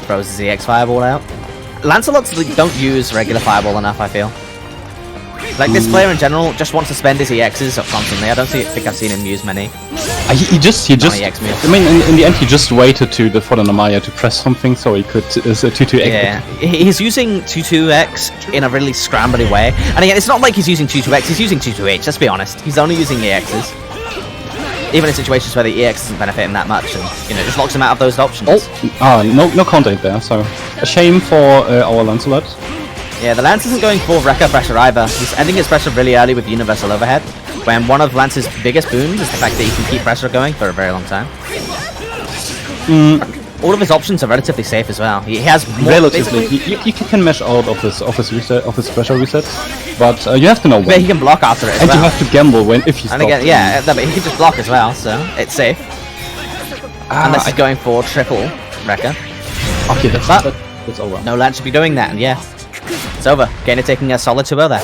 throws the ZX fireball out. Lancelots don't use regular fireball enough, I feel. Like, this player in general just wants to spend his EXs constantly. I don't think I've seen him use many. He just. Non-EX moves. I mean, in the end, he just waited for the Namaya to press something so he could 2-2X. Yeah, he's using 2-2X in a really scrambly way. And again, it's not like he's using 2-2X, he's using 2-2H, let's be honest. He's only using EXs. Even in situations where the EX isn't benefiting that much, and, you know, just locks him out of those options. No contact there, so a shame for our Lancelot. Yeah, the Lance isn't going for Wrecker pressure either. He's ending his pressure really early with Universal Overhead, when one of Lance's biggest boons is the fact that he can keep pressure going for a very long time. all of his options are relatively safe as well. He has more, Relatively, you can mesh out of his special resets, but you have to know but when. he can block after it as And well. you have to gamble when if he stops. And again, yeah, but he can just block as well, so it's safe. Unless he's going for triple wrecker. Okay, But- that's over. No lad should be doing that, and yeah, it's over. Gainer taking a solid 2-0 there.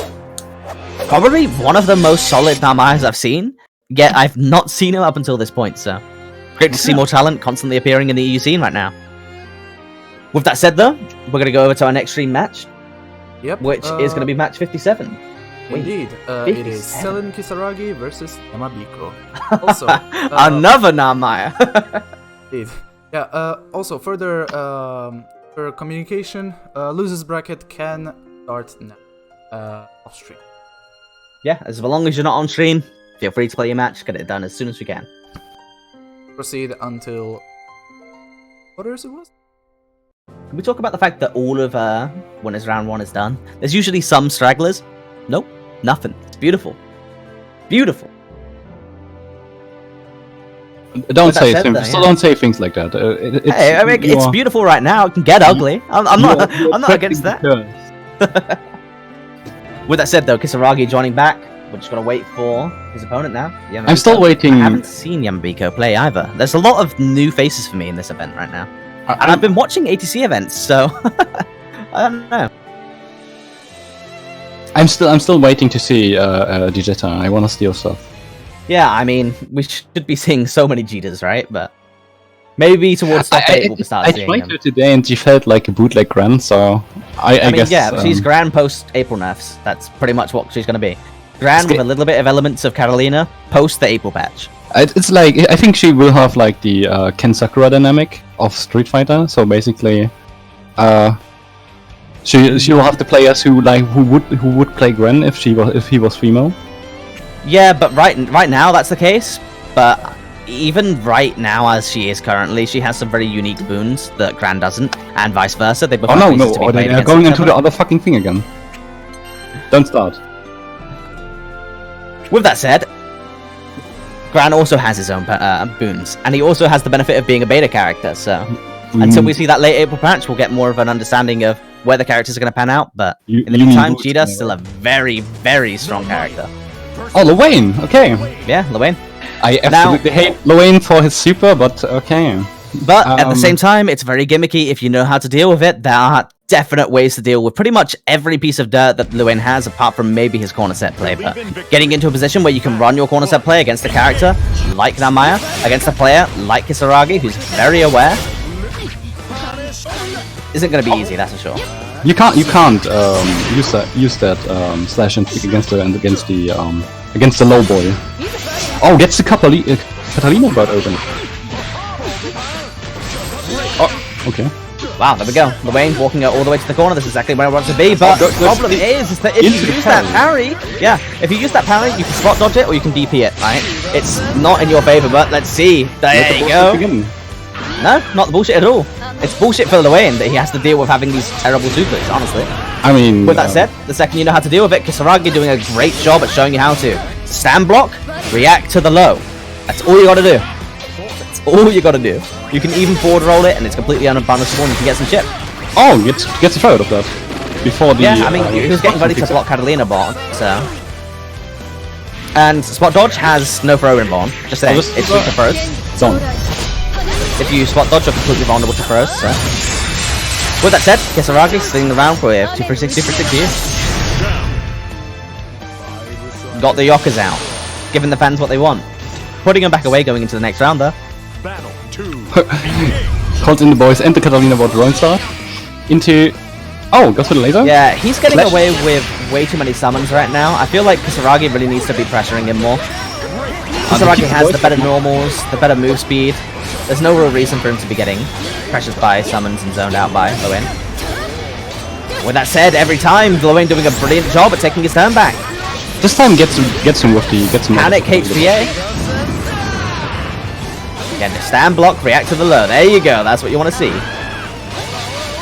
Probably one of the most solid Narmayas I've seen, yet I've not seen him up until this point, so great to see more talent constantly appearing in the EU scene right now. With that said though, we're going to go over to our next stream match, Yep. which is going to be match 57. Indeed. It is 57. Selen Kisaragi versus Yamabiko. Also, Another Narmaya. indeed. Yeah, also, further for communication, losers bracket can start now, off stream. Yeah, as long as you're not on stream, feel free to play your match, get it done as soon as we can. Proceed until... What else it was? Can we talk about the fact that all of winners round 1 is done? There's usually some stragglers. Nope, nothing. It's beautiful. Beautiful. Don't say said, things. though, yeah. Don't say things like that. Hey, I mean, it's beautiful right now. It can get ugly. I'm not against that. With that said, though, Kisaragi joining back. We're just gonna wait for his opponent now. I'm still waiting. I haven't seen Yamabiko play either. There's a lot of new faces for me in this event right now, and I've been watching ATC events, so I don't know. I'm still waiting to see Digita. I want to steal stuff. Yeah, I mean, we should be seeing so many Jitas, right? But maybe towards top 8 we'll start I seeing tried them. her today and she felt like a bootleg Gran, so I I mean, guess... yeah, she's Gran post April nerfs. That's pretty much what she's going to be. Gran with a little bit of elements of Carolina post the April patch. It's like, I think she will have like the Ken Sakura dynamic of Street Fighter, so basically... She will have the players who would play Gren if he was female. Yeah, but right now that's the case. But even right now, as she is currently, she has some very unique boons that Gran doesn't, and vice versa. They both Oh have no, reasons to be or played they are against going each into other. the other fucking thing again. Don't start. With that said, Gran also has his own boons, and he also has the benefit of being a beta character. So until we see that late April patch, we'll get more of an understanding of where the characters are going to pan out. But in the meantime, Cheetah's still a very, very strong character. Oh, Luane, okay. Yeah, Luane. I absolutely hate Luane for his super, but okay. But at the same time, it's very gimmicky if you know how to deal with it. There are definite ways to deal with pretty much every piece of dirt that Luane has, apart from maybe his corner set play. But getting into a position where you can run your corner set play against a character like Namaya, against a player like Kisaragi, who's very aware, isn't going to be easy, that's for sure. You can't use that slash and kick against the low boy. Oh, gets the Catalina bird open. Oh, okay. Wow, there we go. Luane walking all the way to the corner. This is exactly where I want to be. But the problem is that if you use that parry, if you use that parry, you can spot dodge it or you can DP it. Right? It's not in your favor, but let's see. There you go. No, not the bullshit at all. It's bullshit for Luane that he has to deal with having these terrible supers, honestly. I mean... With that said, the second you know how to deal with it, Kisaragi doing a great job at showing you how to. Stand block, react to the low. That's all you gotta do. That's all you gotta do. You can even forward roll it and it's completely unpunishable and you can get some chip. Oh, gets a throw out of that. Before the... Yeah, I mean, he was getting ready to block Catalina bot, so... And spot dodge has no throw in bomb. Just saying, it's weak to throws. Zone. If you spot dodge, you're completely vulnerable to throws, so... With that said, Kisaragi sitting the round for you. 2 for 6 for you. Got the Yokas out, giving the fans what they want. Putting them back away going into the next round, though. Battle 2. Called in the boys and the Catalina bot drone start. Into... Oh, goes for the laser? Yeah, he's getting Flash. away with way too many summons right now. I feel like Kisaragi really needs to be pressuring him more. Kisaragi has the better normals, the better move speed. There's no real reason for him to be getting pressured by summons and zoned out by Luane. With that said, every time Luane doing a brilliant job at taking his turn back. This time gets him with the... Panic HPA. Again, just stand block, react to the low. There you go, that's what you want to see.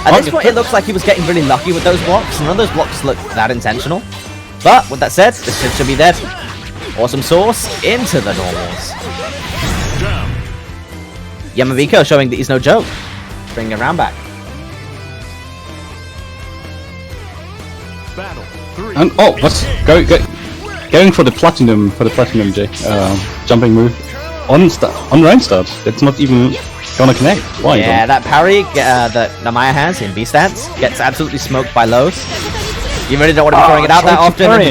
At this point, it looks like he was getting really lucky with those blocks. None of those blocks look that intentional. But, with that said, this shit should be dead. Awesome source into the normals. Yamabiko showing that he's no joke. bring your round back. Battle 3. And what's going for the platinum J jumping move on round start. That's not even gonna connect. Why? Yeah, that parry that Namaya has in B stance gets absolutely smoked by lows. You really don't want to be throwing it out that often.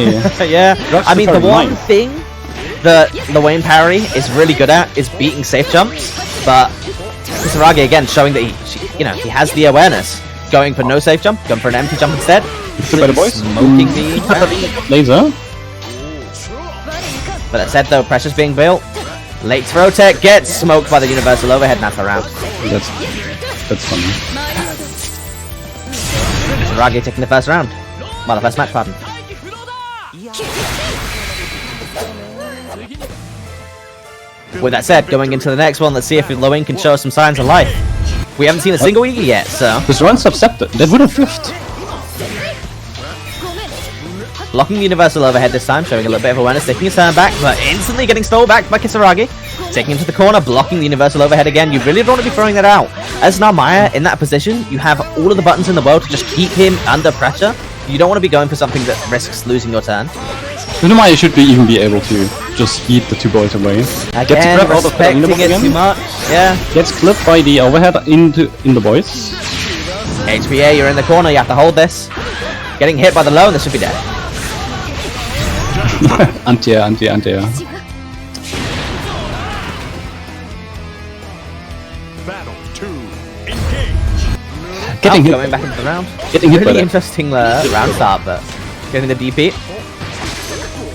Yeah, I mean the one thing that the Wayne parry is really good at is beating safe jumps, but Kisaragi again showing that he has the awareness, going for no safe jump, going for an empty jump instead. Better boys. Smoking the parry. Laser. But that said though, pressure's being built. Late throw tech gets smoked by the universal overhead, and that's the round. That's funny. Kisaragi taking the first round. Well, the first match, pardon. With that said, going into the next one, let's see if Loin can show us some signs of life. We haven't seen a single Iggy yet, so... This run subcepted. That would have drift. Blocking the universal overhead this time, showing a little bit of awareness, taking his turn back, but instantly getting stole back by Kisaragi. Taking him to the corner, blocking the universal overhead again. You really don't want to be throwing that out. As Narmaya, in that position, you have all of the buttons in the world to just keep him under pressure. You don't want to be going for something that risks losing your turn. Unamaya should even be able to just eat the two boys away. Again, respecting it too much. Yeah. Gets clipped by the overhead in the boys. HBA, you're in the corner, you have to hold this. Getting hit by the low, and this should be dead. Anti-air. Battle 2. Engage. Getting hit. Going back into the round. Getting hit by Really that. interesting round start, but getting the DP.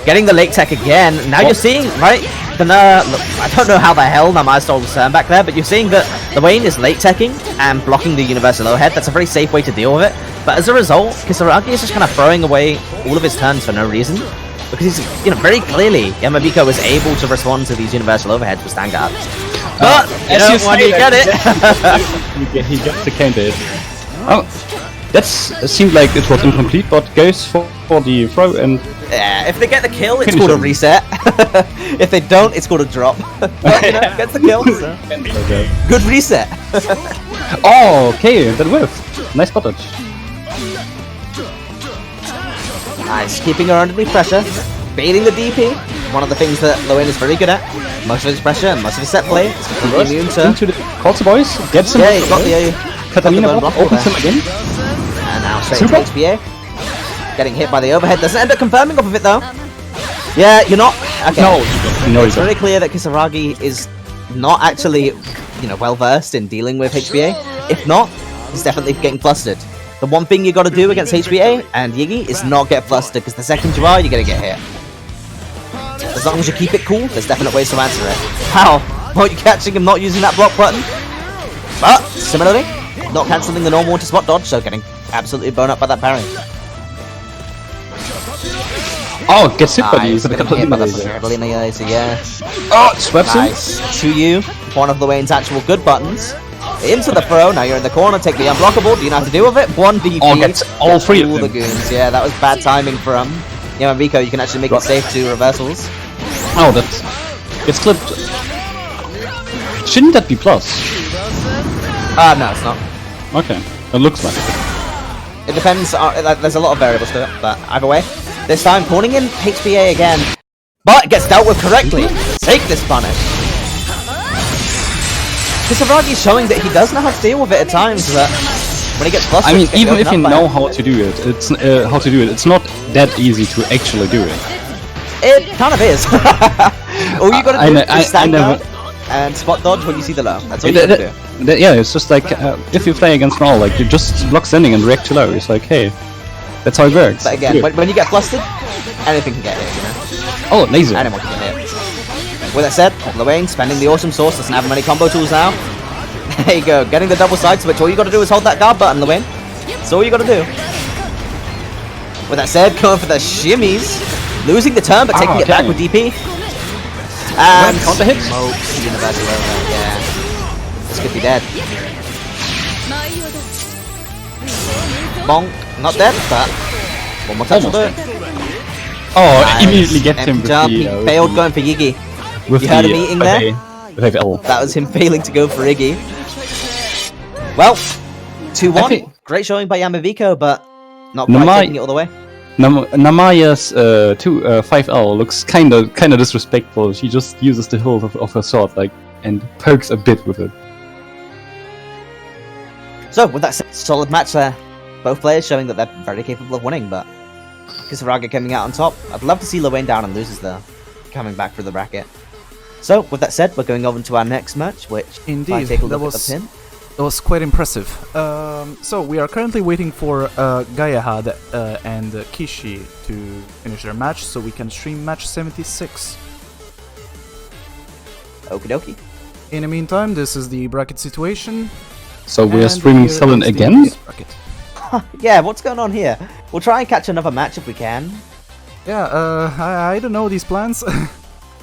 Getting the late tech again. Now you're seeing, right? Look, I don't know how the hell Namai stole the turn back there, but you're seeing that the Wayne is late teching and blocking the universal overhead. That's a very safe way to deal with it. But as a result, Kisaragi is just kind of throwing away all of his turns for no reason. Because he's, very clearly, Yamabiko was able to respond to these universal overheads with stand guards. But, when you get it... he gets to counter it. Oh, that seemed like it was incomplete, but goes for the throw and... Yeah, if they get the kill, it's called a reset. If they don't, it's called a drop. But, gets the kill, so... Good reset. Oh, okay, that whiffed. Nice spottage. Nice, keeping her under the pressure, baiting the DP, one of the things that Loin is very good at. Most of his pressure and most of his set play is completely immune to... Into the Cults boys, gets him. Yeah, he's got the Katamina block, opens him again. And now straight into HBA. Getting hit by the overhead, doesn't end up confirming off of it though. Yeah, you're not... Okay. No, it's very clear that Kisaragi is not actually, well versed in dealing with HBA. If not, he's definitely getting flustered. The one thing you got to do against HBA and Yiggy is not get flustered, because the second you are, you're going to get hit. As long as you keep it cool, there's definite ways to answer it. How? Weren't you catching him not using that block button? But, similarly, not cancelling the normal into spot dodge, so getting absolutely blown up by that parry. Oh, gets hit by Nice, the Catalina laser, yeah. Oh, sweeps him. Nice. To you, one of Wayne's actual good buttons. Into the throw, now you're in the corner, take the unblockable, do you know how to deal with it? One DP, Oh, gets all three of the them. goons. Yeah, that was bad timing from Yamabiko. You can actually make it safe to reversals. Oh, that gets clipped. Shouldn't that be plus? No, it's not. Okay, it looks like it. It depends, there's a lot of variables to it, but either way. This time, pawning in HBA again, but it gets dealt with correctly. Take this punish. Kisaragi's showing that he does know how to deal with it at times, but when he gets flustered... I mean, even if you know how to do it, it's not that easy to actually do it. It kind of is. All you gotta do is stand up and spot dodge when you see the low. That's all you gotta do. Yeah, it's just like, if you play against Raw, like, you just block standing and react to low. It's like, hey, that's how it works. But again, when you get flustered, anything can get hit, Oh, laser. Anyone can get hit. With that said, Lowain spending the awesome sauce, doesn't have many combo tools now. There you go, getting the double side switch. All you gotta do is hold that guard button, Lowain. That's all you gotta do. With that said, going for the shimmies. Losing the turn, but taking it back with DP. And counter hit? Smokes the universal over, yeah. This could be dead. Bonk. Not dead, but one more touch will do it. Oh, Nice. immediately gets him Empty with jump. the... He failed going for Yiggy. with You heard the, him eating there? With L. That was him failing to go for Iggy. Well, I 2-1. think- Great showing by Yamabiko, but not No, quite taking it all the way. Namaya's 5L looks kind of disrespectful. She just uses the hilt of her sword, like, and pokes a bit with it. So, with that said, solid match there. Both players showing that they're very capable of winning, but Kisaraga coming out on top. I'd love to see Lil Wayne down and loses there, coming back through the bracket. So, with that said, we're going over to our next match, which, Indeed, if I take a that look was at the pin. It was quite impressive. So we are currently waiting for Gayahad and Kishi to finish their match, so we can stream match 76. Okie dokie. In the meantime, this is the bracket situation. So we are and streaming here Sullen is the again? next bracket. Yeah, what's going on here? We'll try and catch another match if we can. Yeah, I don't know these plans.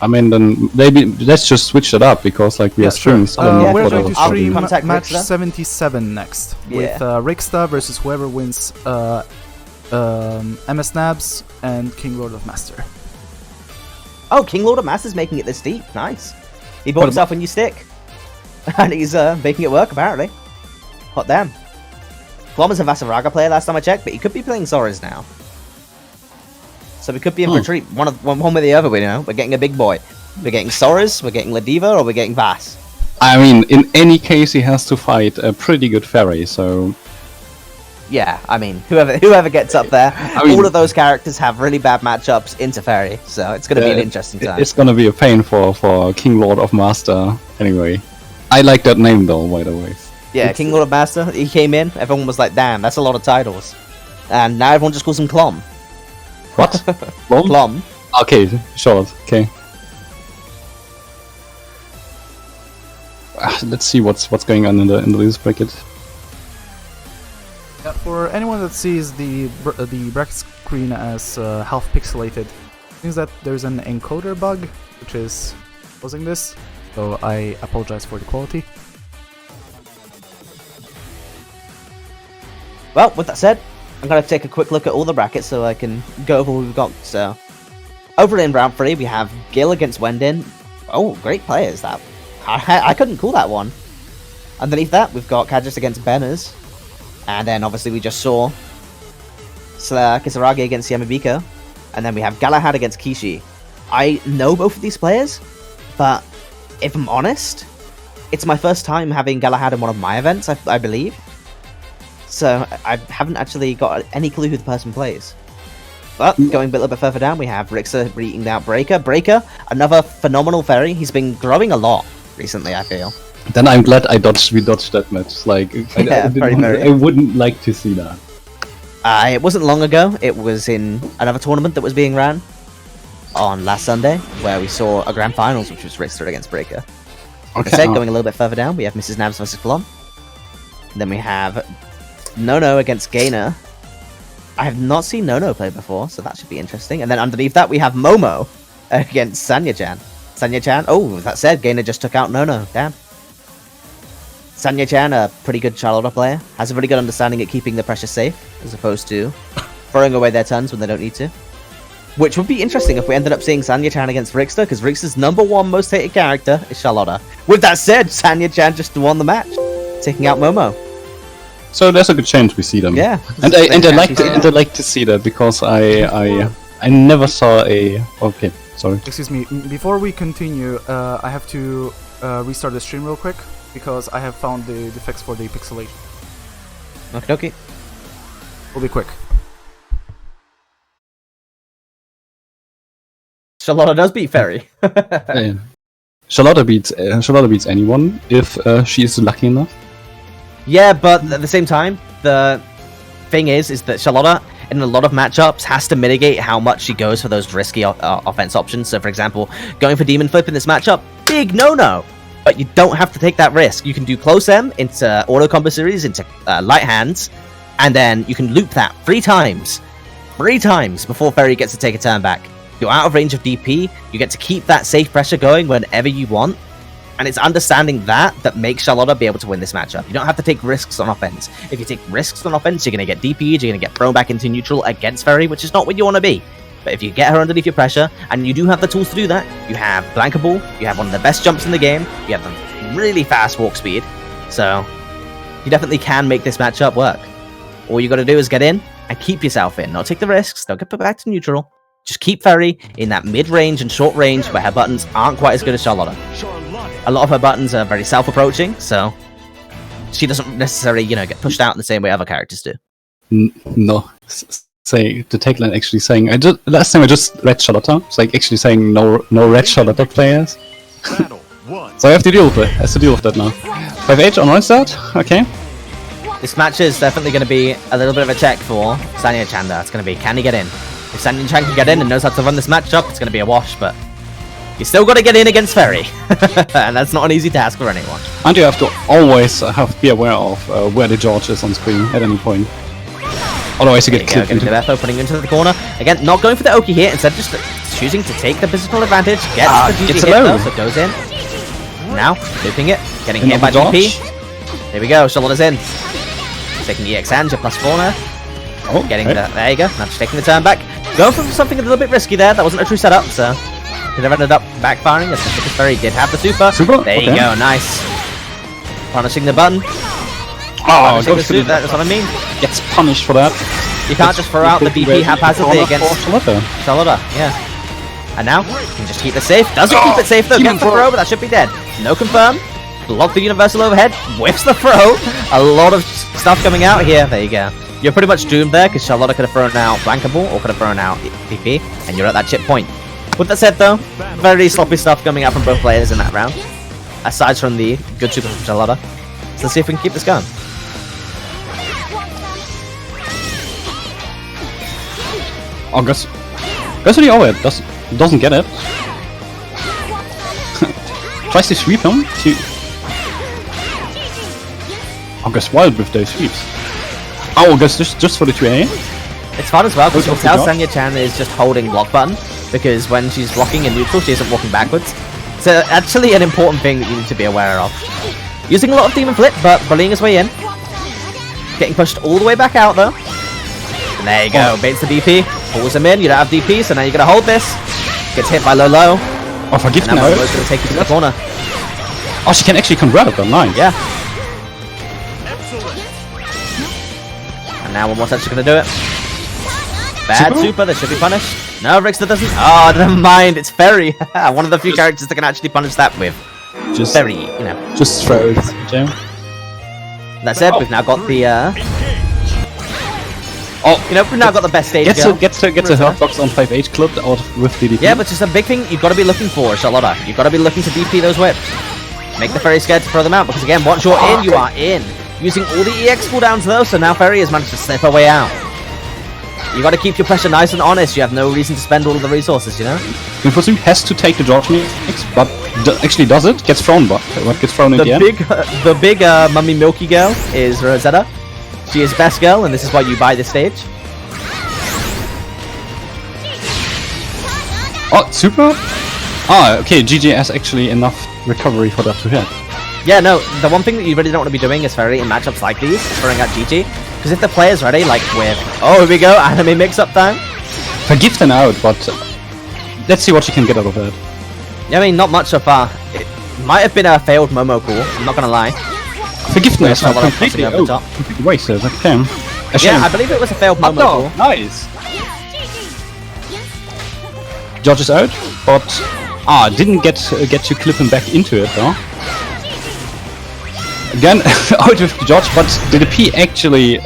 I mean, then maybe let's just switch it up because, like, we Yeah, are streaming sure. Sullen. Yeah, We're sure. going to I'll stream contact match Rickster. 77 next, with Yeah. Ricksta versus whoever wins MS Nabs and King Lord of Master. Oh, King Lord of Master's making it this deep. Nice. He bought What himself a new stick. And he's making it work, apparently. Hot damn. Plum is a Vasaraga player last time I checked, but he could be playing Soras now. So we could be in for a treat. One way or the other, we know. We're getting a big boy. We're getting Soras, we're getting Ladiva, or we're getting Vass. I mean, in any case, he has to fight a pretty good fairy, so... Yeah, I mean, whoever gets up there, mean- all of those characters have really bad matchups into Fairy, so it's going to be an interesting time. It's gonna be a pain for King Lord of Master, anyway. I like that name, though, by the way. Yeah, King Lord of Master, he came in, everyone was like, damn, that's a lot of titles. And now everyone just calls him Clom. What? Lol? Clom. Okay, short, okay. Let's see what's going on in the loose bracket. Yeah, for anyone that sees the bracket screen as half pixelated, it means that there's an encoder bug, which is causing this, so I apologize for the quality. Well, with that said, I'm going to take a quick look at all the brackets so I can go over what we've got. So, over in round 3, we have Gil against Wendin. Oh, great players, that. I couldn't call that one. Underneath that, we've got Kadjus against Benners. And then, obviously, we just saw Kisaragi against Yamabiko. And then we have Galahad against Kishi. I know both of these players, but if I'm honest, it's my first time having Galahad in one of my events, I believe. So I haven't actually got any clue who the person plays. But going a little bit further down, we have Rixa beating out Breaker. Breaker, another phenomenal fairy. He's been growing a lot recently, I feel. Then I'm glad we dodged that match. Like, Yeah, I wouldn't like to see that. It wasn't long ago. It was in another tournament that was being ran on last Sunday, where we saw a grand finals, which was Rixa against Breaker. Like I said, going a little bit further down, we have Mrs. Nabs versus Plum. Then we have Nono against Gainer. I have not seen Nono play before, so that should be interesting. And then underneath that, we have Momo against Sonia Chen. Sonia Chen, oh, that said, Gainer just took out Nono. Damn. Sonia Chen, a pretty good Charlotte player, has a really good understanding at keeping the pressure safe, as opposed to throwing away their turns when they don't need to. Which would be interesting if we ended up seeing Sonia Chen against Rickster, because Rickster's #1 most hated character is Charlotte. With that said, Sonia Chen just won the match, taking out Momo. So there's a good chance we see them. Yeah, and I like to see that because I never saw a. Okay, sorry. Excuse me, before we continue, I have to restart the stream real quick, because I have found the fix for the pixelation. Okay. We'll be quick. Charlotte does beat Fairy. Charlotte beats anyone if she is lucky enough. Yeah, but at the same time, the thing is that Charlotte, in a lot of matchups, has to mitigate how much she goes for those risky offense options. So, for example, going for Demon Flip in this matchup, big no-no. But you don't have to take that risk. You can do Close M into Auto Combo Series, into Light Hands, and then you can loop that 3 times. 3 times before Fairy gets to take a turn back. You're out of range of DP, you get to keep that safe pressure going whenever you want. And it's understanding that makes Charlotte be able to win this matchup. You don't have to take risks on offense. If you take risks on offense, you're going to get DP'd, you're going to get thrown back into neutral against Fairy, which is not what you want to be. But if you get her underneath your pressure, and you do have the tools to do that, you have Blankable, you have one of the best jumps in the game, you have the really fast walk speed, so you definitely can make this matchup work. All you got to do is get in and keep yourself in. Not take the risks. Don't get put back to neutral. Just keep Ferry in that mid-range and short range where her buttons aren't quite as good as Charlotta. A lot of her buttons are very self-approaching, so she doesn't necessarily, get pushed out in the same way other characters do. No. Say the tagline actually saying last time I just read Charlotta. It's like actually saying no red Charlotta players. Battle 1. So I have to deal with it. I have to deal with that now. 5H on one start. Okay. This match is definitely going to be a little bit of a check for Sonia Chen. It's going to be, can he get in? If Sonia Chen can get in and knows how to run this matchup, it's going to be a wash, but you still got to get in against Ferry. And that's not an easy task for anyone. And you have to always be aware of where the George is on screen at any point. Otherwise you get clipped into the putting him into the corner. Again, not going for the Oki here, instead just choosing to take the positional advantage. Gets the GG hit though, so goes in. Now, looping it, getting hit by DP. There we go, Charlotta's in. Taking the EX hand, you're +4 now. Oh, getting the, there you go, now just taking the turn back. Going for something a little bit risky there, that wasn't a true setup, so could have ended up backfiring, as the Ferry did have the super. There you go, nice. Punishing the button. Oh, that's what I mean. Gets punished for that. You can't just throw out the BP haphazardly against Charlotta. Yeah. And now, you can just keep it safe. Doesn't keep it safe though. Gets the throw, but that should be dead. No confirm. Block the universal overhead. Whiffs the throw. A lot of stuff coming out here. There you go. You're pretty much doomed there because Charlotta could have thrown out Blankable or could have thrown out BP, and you're at that chip point. With that said though, very sloppy stuff coming out from both players in that round. Aside from the good super from Charlotta. So let's see if we can keep this going. Oh, goes to the overhead. Doesn't get it. Tries to sweep him. Oh, goes wild with those sweeps. Oh, goes just for the 2A. It's fun as well because you'll tell Sonia Chen is just holding block button because when she's blocking in neutral, she isn't walking backwards. So actually an important thing that you need to be aware of. Using a lot of Demon Flip, but bullying his way in. Getting pushed all the way back out though. And there you go, baits the DP, pulls him in, you don't have DP, so now you're going to hold this. Gets hit by low. Oh, forgive me. Now Momo's going to take you to the corner. Oh, she can actually convert it, though, nice. Yeah. And now one more touch is going to do it. Bad super, that should be punished. No, Rixter doesn't. Oh, never mind, it's Ferry. One of the few characters that can actually punish that with. Just Ferry, Just throw it. That said, we've now got the we've now got the best stage. Gets a hurtbox on 5H clipped out with DDP. Yeah, but just a big thing you've got to be looking for, Charlotta. You've got to be looking to DP those whips. Make the Ferry scared to throw them out, because again, once you're in, you are in. Using all the EX cooldowns though, so now Ferry has managed to slip her way out. You got to keep your pressure nice and honest. You have no reason to spend all of the resources, Infosync has to take the George mix, but actually does it? Gets thrown, but what gets thrown in the end? The big mummy milky girl is Rosetta. She is best girl, and this is why you buy this stage. Oh, super? Ah, okay, GG has actually enough recovery for that to hit. Yeah, no, the one thing that you really don't want to be doing is Ferry in matchups like these, throwing out GG. Because if the player's ready, like with, oh, here we go, anime mix-up time. Forgive them out, but let's see what she can get out of that. Yeah, I mean, not much so far. It might have been a failed Momo call, I'm not gonna lie. Forgiveness, completely wasted, okay. Yeah, I believe it was a failed Momo call. Nice! George is out, but didn't get to clip him back into it though. Again, out with George, but the DP actually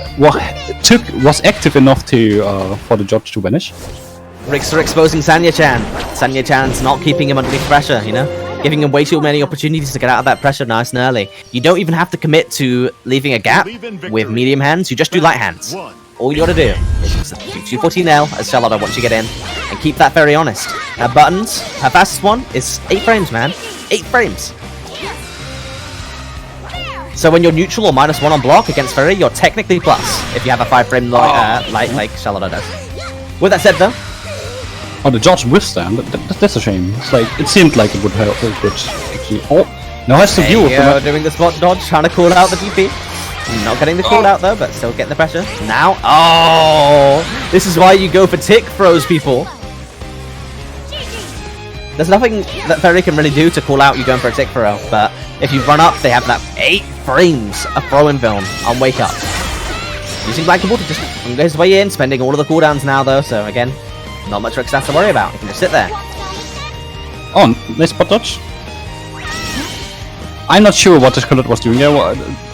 was active enough to for the George to vanish. Rixter exposing Sonia Chen. Sonia Chan's not keeping him underneath pressure, giving him way too many opportunities to get out of that pressure nice and early. You don't even have to commit to leaving a gap with medium hands, you just do light hands. All you gotta do is just do 214L as Charlotta once you get in, and keep that very honest. Her buttons, her fastest one is 8 frames, man. 8 frames. So when you're neutral or -1 on block against Ferry, you're technically plus, if you have a 5 frame light like Charlotta does. With that said though, oh, the George withstand. That's a shame. It's like it seemed like it would help. Actually, now has to deal with it. Doing the spot dodge, trying to call out the DP. Not getting the call out though, but still getting the pressure. Now, this is why you go for tick throws, people. There's nothing that Ferry can really do to call out you going for a tick throw, but if you run up, they have that 8 frames of throwing film on Wake Up. Using Blankable to just go his way in, spending all of the cooldowns now though, so again, not much Rick has to worry about. He can just sit there. Oh, nice spot dodge. I'm not sure what this Colette was doing there.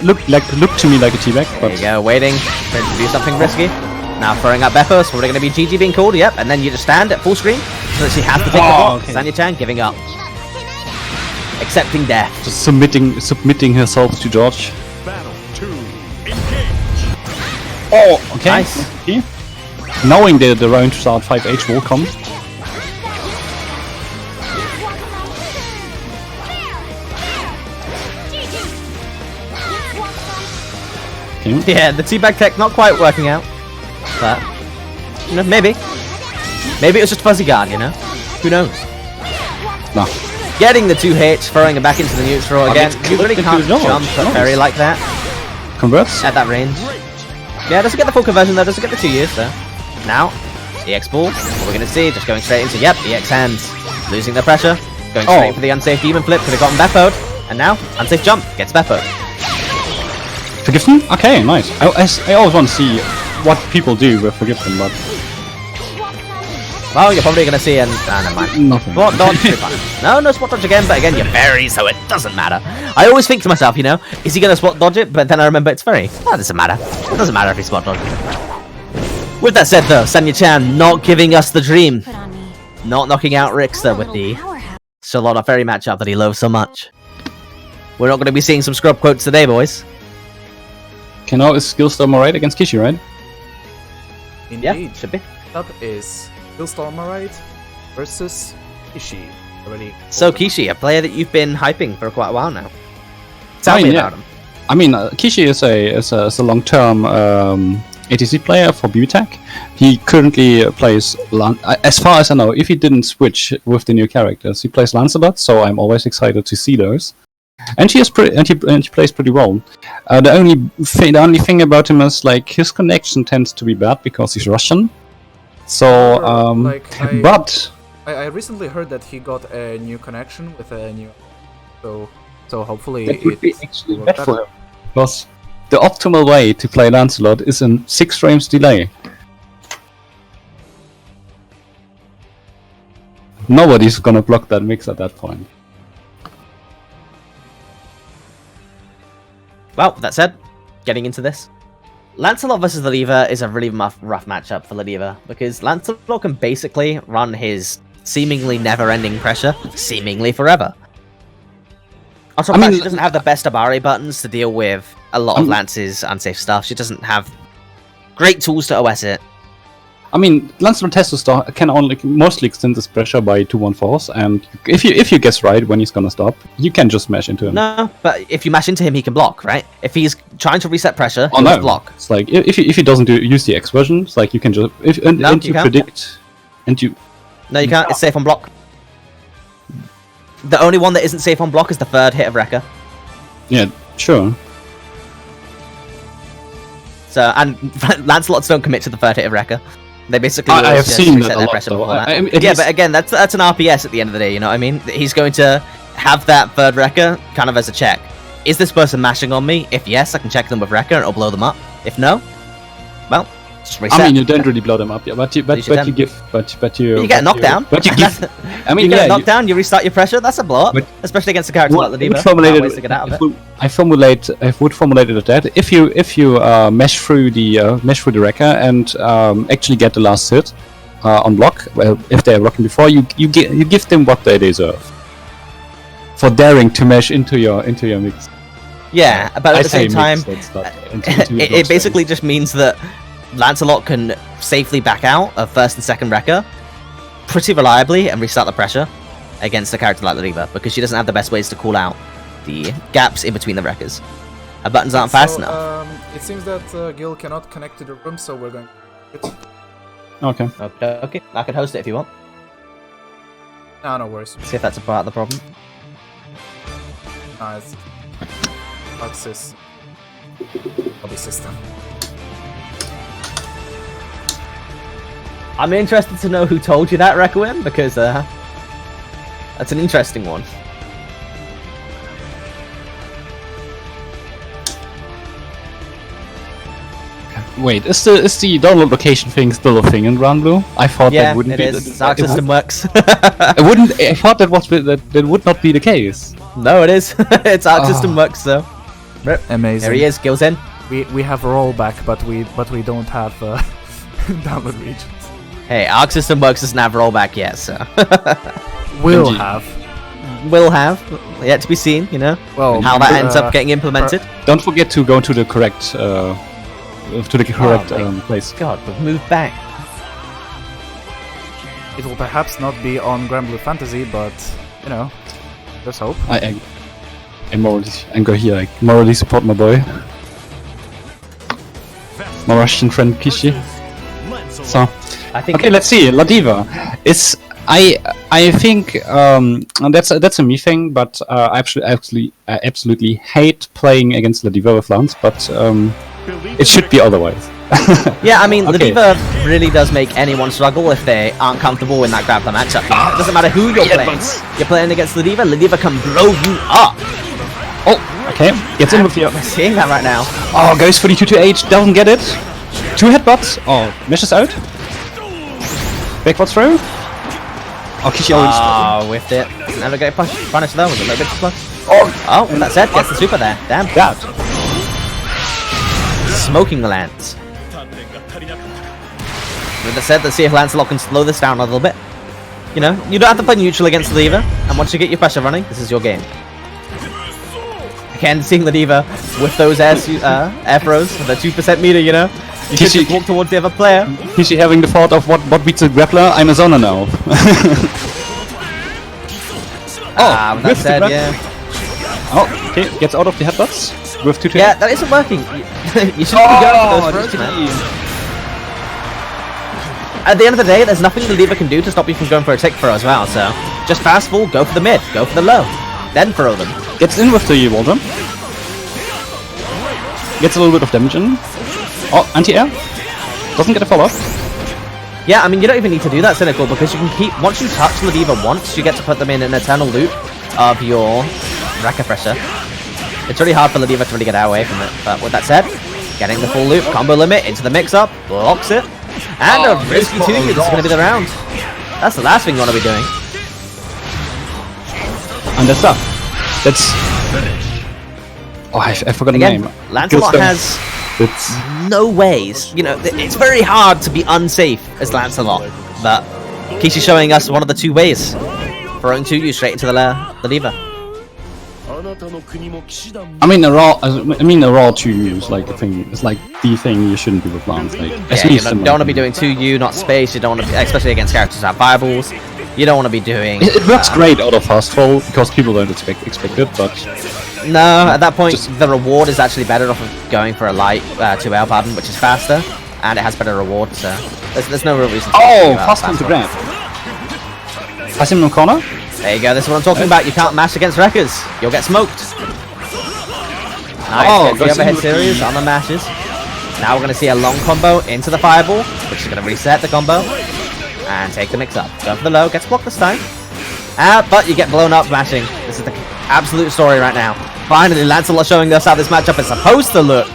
Looked to me like a teabag. There you go, waiting for him to do something risky. Now throwing up Beppo, so probably going to be GG being called, yep, and then you just stand at full screen, so that she has to take the block. Okay. Sonia Chen giving up. Accepting death. Just submitting herself to George. Battle 2. Engage. Oh, okay. Nice. Okay. Knowing the round start 5H will come. Okay. Yeah, the teabag tech not quite working out, but you know, maybe it was just fuzzy guard, you know? Who knows? No. Getting the 2 hits, throwing it back into the neutral again. it's You really clipped can't into his nose. jump at Ferry like that Converts. at that range. Yeah, doesn't get the full conversion though, doesn't get the 2 years though. Now, EX ball, what we're gonna see, just going straight into, yep, EX hands. Losing the pressure, going straight for the unsafe demon flip, could have gotten Beppoed, and now, unsafe jump, gets Beppoed. Forgiven? Okay, nice. I always want to see what people do with Forgiven, but Well, you're probably gonna see an... never mind. nothing. Spot dodge, you're fine. No spot dodge again, but again, you're Ferry, so it doesn't matter. I always think to myself, you know, is he gonna spot dodge it? But then I remember it's Ferry. Oh, it doesn't matter. It doesn't matter if he spot dodges it. With that said though, Sonia Chen not giving us the dream. Not knocking out Rickster with the Charlotte Ferry matchup that he loves so much. We're not going to be seeing some scrub quotes today, boys. Kano is Skillstorm alright against Kishi, right? Indeed. Yeah, should be. Up is Skillstorm versus Kishi. Already. So Kishi, a player that you've been hyping for quite a while now. Tell me about him. I mean, Kishi is a long-term ATC player for BBTech. He currently plays, as far as I know, if he didn't switch with the new characters, he plays Lancelot. So I'm always excited to see those. And he plays pretty well. The only thing about him is like his connection tends to be bad because he's Russian. So, I recently heard that he got a new connection with a new, so hopefully it would be actually will bad for him, because the optimal way to play Lancelot is in 6 frames delay. Nobody's gonna block that mix at that point. Well, that said, getting into this. Lancelot versus Ladiva is a really rough matchup for Ladiva, because Lancelot can basically run his seemingly never-ending pressure, seemingly forever. On top of that, she doesn't have the best Abari buttons to deal with a lot of Lance's unsafe stuff. She doesn't have great tools to OS it. I mean, Lancelot Testo can only mostly extend this pressure by 2-1-4s, and if you guess right when he's gonna stop, you can just smash into him. No, but if you mash into him, he can block, right? If he's trying to reset pressure, oh, he'll no. block. It's like if he doesn't use the X version, it's like you can just and you predict and you. No, you can't. It's safe on block. The only one that isn't safe on block is the 3rd hit of Rekka. Yeah, sure. So, and Lancelots don't commit to the 3rd hit of Rekka. They basically I have just seen reset that a their lot, pressure though. before that. I mean, Yeah, but again, that's an RPS at the end of the day, you know what I mean? He's going to have that 3rd Rekka kind of as a check. Is this person mashing on me? If yes, I can check them with Rekka and it'll blow them up. If no, well, just reset. I mean, you don't really blow them up, yeah, but you get a knockdown. But you give. I mean, you get a knockdown, you restart your pressure. That's a blow up, especially against a character like Ladiva. I would formulate it as that if you mesh through the Rekka and actually get the last hit on block, well, if they're blocking before, you give them what they deserve for daring to mesh into your mix. Yeah, but at the same time, it basically just means that Lancelot can safely back out of 1st and 2nd Rekka pretty reliably and restart the pressure against a character like Ladiva, because she doesn't have the best ways to call out the gaps in between the Rekkas. Her buttons aren't fast enough. It seems that Gil cannot connect to the room, so we're going to... Okay. Okay, I can host it if you want. No worries. See if that's a part of the problem. No, it's... Access. Lobby system. I'm interested to know who told you that, Requiem, because That's an interesting one. Wait, is the download location thing still a thing in Grand Blue? I thought Yeah, that wouldn't it be. is. Its arc system works. I wouldn't. I thought that would not be the case. No, it is. Its arc system works, so. Amazing. There he is, Gills in. We have rollback, but we don't have download regions. Hey, arc system works doesn't have rollback yet, so. Will Indeed. have. Will have. Yet to be seen, you know? Well, How that ends up getting implemented. Don't forget to go to the correct my place. God, we've moved back. It will perhaps not be on Grand Blue Fantasy, but you know, there's hope. I go here. I morally support my boy, my Russian friend Kishi. So, I think. okay, let's see. La Diva. I think that's a me thing, but I absolutely hate playing against La Diva with Lance, but it should be otherwise. Yeah, I mean, Okay. Ladiva really does make anyone struggle if they aren't comfortable in that grappler matchup. You know? It doesn't matter who you're playing. You're playing against Ladiva, Ladiva can blow you up. Oh, okay. Gets in with you. We're seeing that right now. Oh, goes for the 2-2-H, doesn't get it. 2 headbutts. Oh, meshes out. Backward throw. Oh, Kishi already Whiffed it. Never get punished though, with a little bit too close. Oh, with that said, gets the super there. Damn. that. Smoking the Lance. With that said, let's see if Lancelot can slow this down a little bit. You know, you don't have to play neutral against the Diva, and once you get your pressure running, this is your game. Again, seeing the Diva with those air throws, with a 2% meter, you know? You should just walk towards the other player. Kishi having the thought of what beats a grappler? I'm a zoner now. With that said, yeah. Oh, okay, gets out of the headbutts with 2-2. Yeah, that isn't working. You shouldn't be going for those throws, man. At the end of the day, there's nothing the Diva can do to stop you from going for a tick throw as well, so just fast fall, go for the mid, go for the low, then throw them. Gets in with the wall jump. Gets a little bit of damage in. Oh, anti-air. Doesn't get a follow-up. Yeah, I mean, you don't even need to do that, Cynical, because you can keep... Once you touch the Diva once, you get to put them in an eternal loop of your Raka pressure. It's really hard for the Diva to really get away from it, but with that said, getting the full loop, combo limit, into the mix-up, blocks it, and a risky 2, this is going to be the round. That's the last thing you want to be doing. And that's up. That's... Oh, I forgot the Again, name. Lancelot has It's... no ways. You know, it's very hard to be unsafe as Lancelot, but Kishi's showing us one of the 2 ways. Throwing 2U straight into the Diva. I mean, a raw 2U is like a thing. It's like the thing you shouldn't do with Lance. Like, Yeah, you don't want to be doing 2U, not space. You don't want to, especially against characters that have fireballs. You don't want to be doing. It works great out of fast fall because people don't expect it, but No, at that point, the reward is actually better off of going for a light 2L, pardon, which is faster, and it has better reward. So there's no real reason. oh, fast into grab. Pass him in the corner. There you go. This is what I'm talking about. You can't mash against wreckers. You'll get smoked. Nice. Oh, Gets the overhead series on the mashes. Now we're going to see a long combo into the fireball, which is going to reset the combo and take the mix up. Go for the low. Gets blocked this time. But you get blown up mashing. This is the absolute story right now. Finally, Lancelot showing us how this matchup is supposed to look.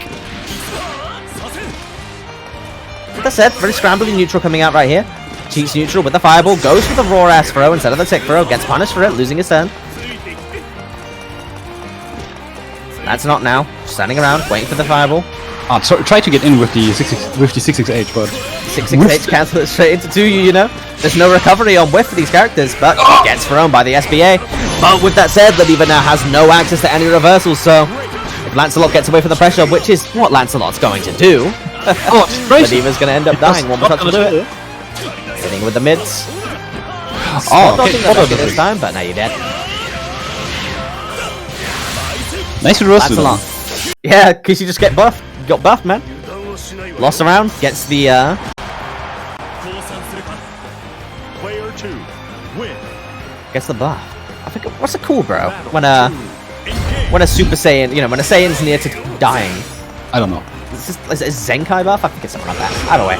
Like I said, very scrambly neutral coming out right here. Cheats neutral with the fireball, goes for the raw ass throw instead of the tick throw, gets punished for it, losing his turn. That's not now. Standing around, waiting for the fireball. Ah, try to get in with the 6-6-H, but 6-6-H cancel it straight into 2U, you know? There's no recovery on whiff for these characters, but he gets thrown by the SBA. But with that said, Ladiva now has no access to any reversals, so if Lancelot gets away from the pressure, which is what Lancelot's going to do, Ladiva's going to end up dying. One more touch will do it. Hitting with the mids. oh, Dodging the bucket this time, but now you're dead. nice reversal. Lancelot. Yeah, because you just get buffed. You got buffed, man. Lost around, gets the gets the buff. I think what's it called, bro? When a Super Saiyan, you know, when a Saiyan's near to dying. I don't know. Is it Zenkai buff? I think it's something like that. Either way.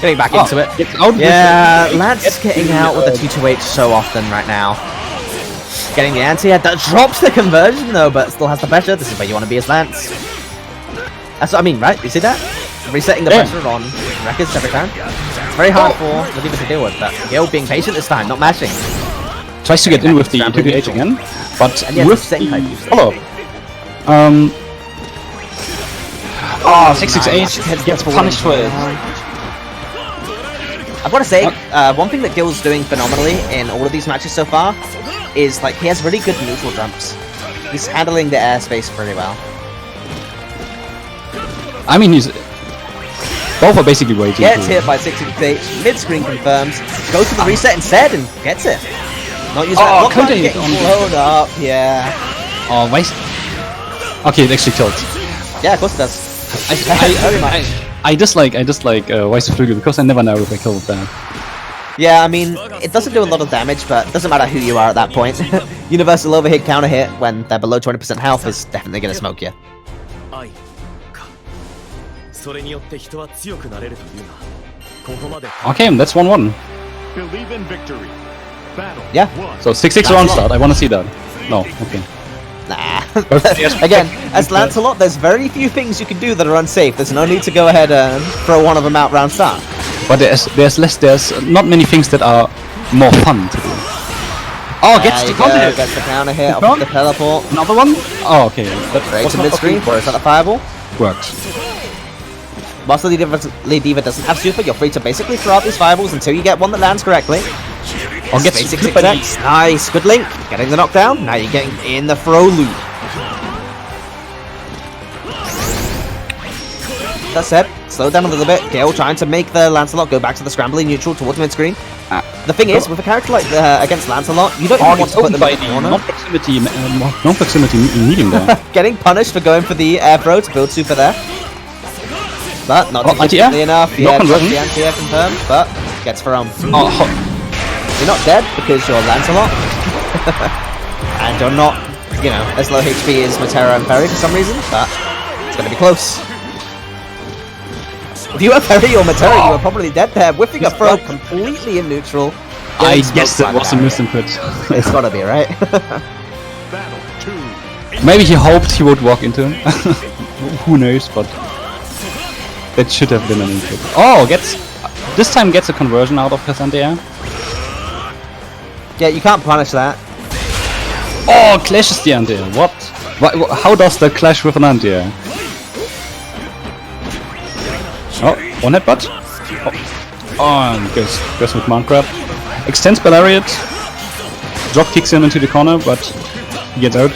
Getting back into it. Gets out Yeah, Lance is getting out with the 2-2H so often right now. Getting the anti-head. That drops the conversion though, but still has the pressure. This is where you want to be as Lance. That's what I mean, right? You see that? Resetting the pressure on records every time. It's very hard for Ladiva to deal with, but Gil being patient this time, not mashing. Tries to get in with the 2H again, but with the follow-up. 668 gets punished for it. I've got to say, one thing that Gil's doing phenomenally in all of these matches so far is like he has really good neutral jumps. He's handling the airspace pretty well. I mean, both are basically waiting. Gets hit by 668, mid-screen confirms, goes for the reset instead and gets it. Not using that block line, getting blown up, yeah. Oh, waste. Okay, it actually killed. Yeah, of course it does. I dislike Vice Flugel because I never know if I kill with that. Yeah, I mean, it doesn't do a lot of damage, but it doesn't matter who you are at that point. Universal overhit counter hit when they're below 20% health is definitely gonna smoke you. Okay, that's 1-1. Believe in victory. Battle. Yeah. So 6-6 round start. I want to see that. No, okay. Nah. Again, as Lancelot, there's very few things you can do that are unsafe. There's no need to go ahead and throw one of them out round start. But there's not many things that are more fun to do. Oh, gets the counter hit. Gets the counter hit off the teleport. Another one? Oh, okay. Straight to mid-screen, throws out the fireball. Worked. Whilst Ladiva doesn't have super, you're free to basically throw out these fireballs until you get one that lands correctly. Or gets basic 6x. Nice, good link. Getting the knockdown. Now you're getting in the throw loop. That said, slow down a little bit. Gale trying to make the Lancelot go back to the scrambling neutral towards mid-screen. The thing is, with a character like against Lancelot, you don't even want to put them in the corner. Non-proximity medium there. Getting punished for going for the air throw to build super there. But not sufficiently enough. Yeah, the anti-air confirmed, but gets thrown. You're not dead because you're Lancelot. And you're not, you know, as low HP as Matera and Ferry for some reason, but it's going to be close. If you were Ferry or Matera, you were probably dead there, whiffing a throw completely in neutral. I guess that was a misinput. It's gotta be, right? Maybe he hoped he would walk into him. Who knows, but that should have been an input. Oh, this time gets a conversion out of his anti-air. Yeah, you can't punish that. Oh, clashes the anti-air. What? How does that clash with an anti-air? Oh, one headbutt. Oh, and goes with Mount Grab. Extends Balariat. Drop kicks him into the corner, but he gets out.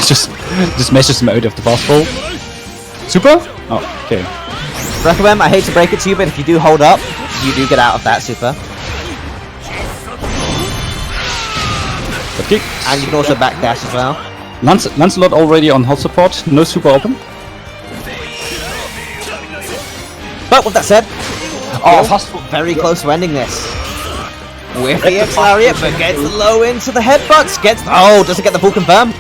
just meshes him out of the fastball. Super? Oh, okay. Recommend, I hate to break it to you, but if you do hold up, you do get out of that super. Kick. And you can also backdash as well. Lancelot already on hold support, no super open. But with that said, very close to ending this. With the X-Lariat, but gets low into the headbutts. Doesn't get the full confirm.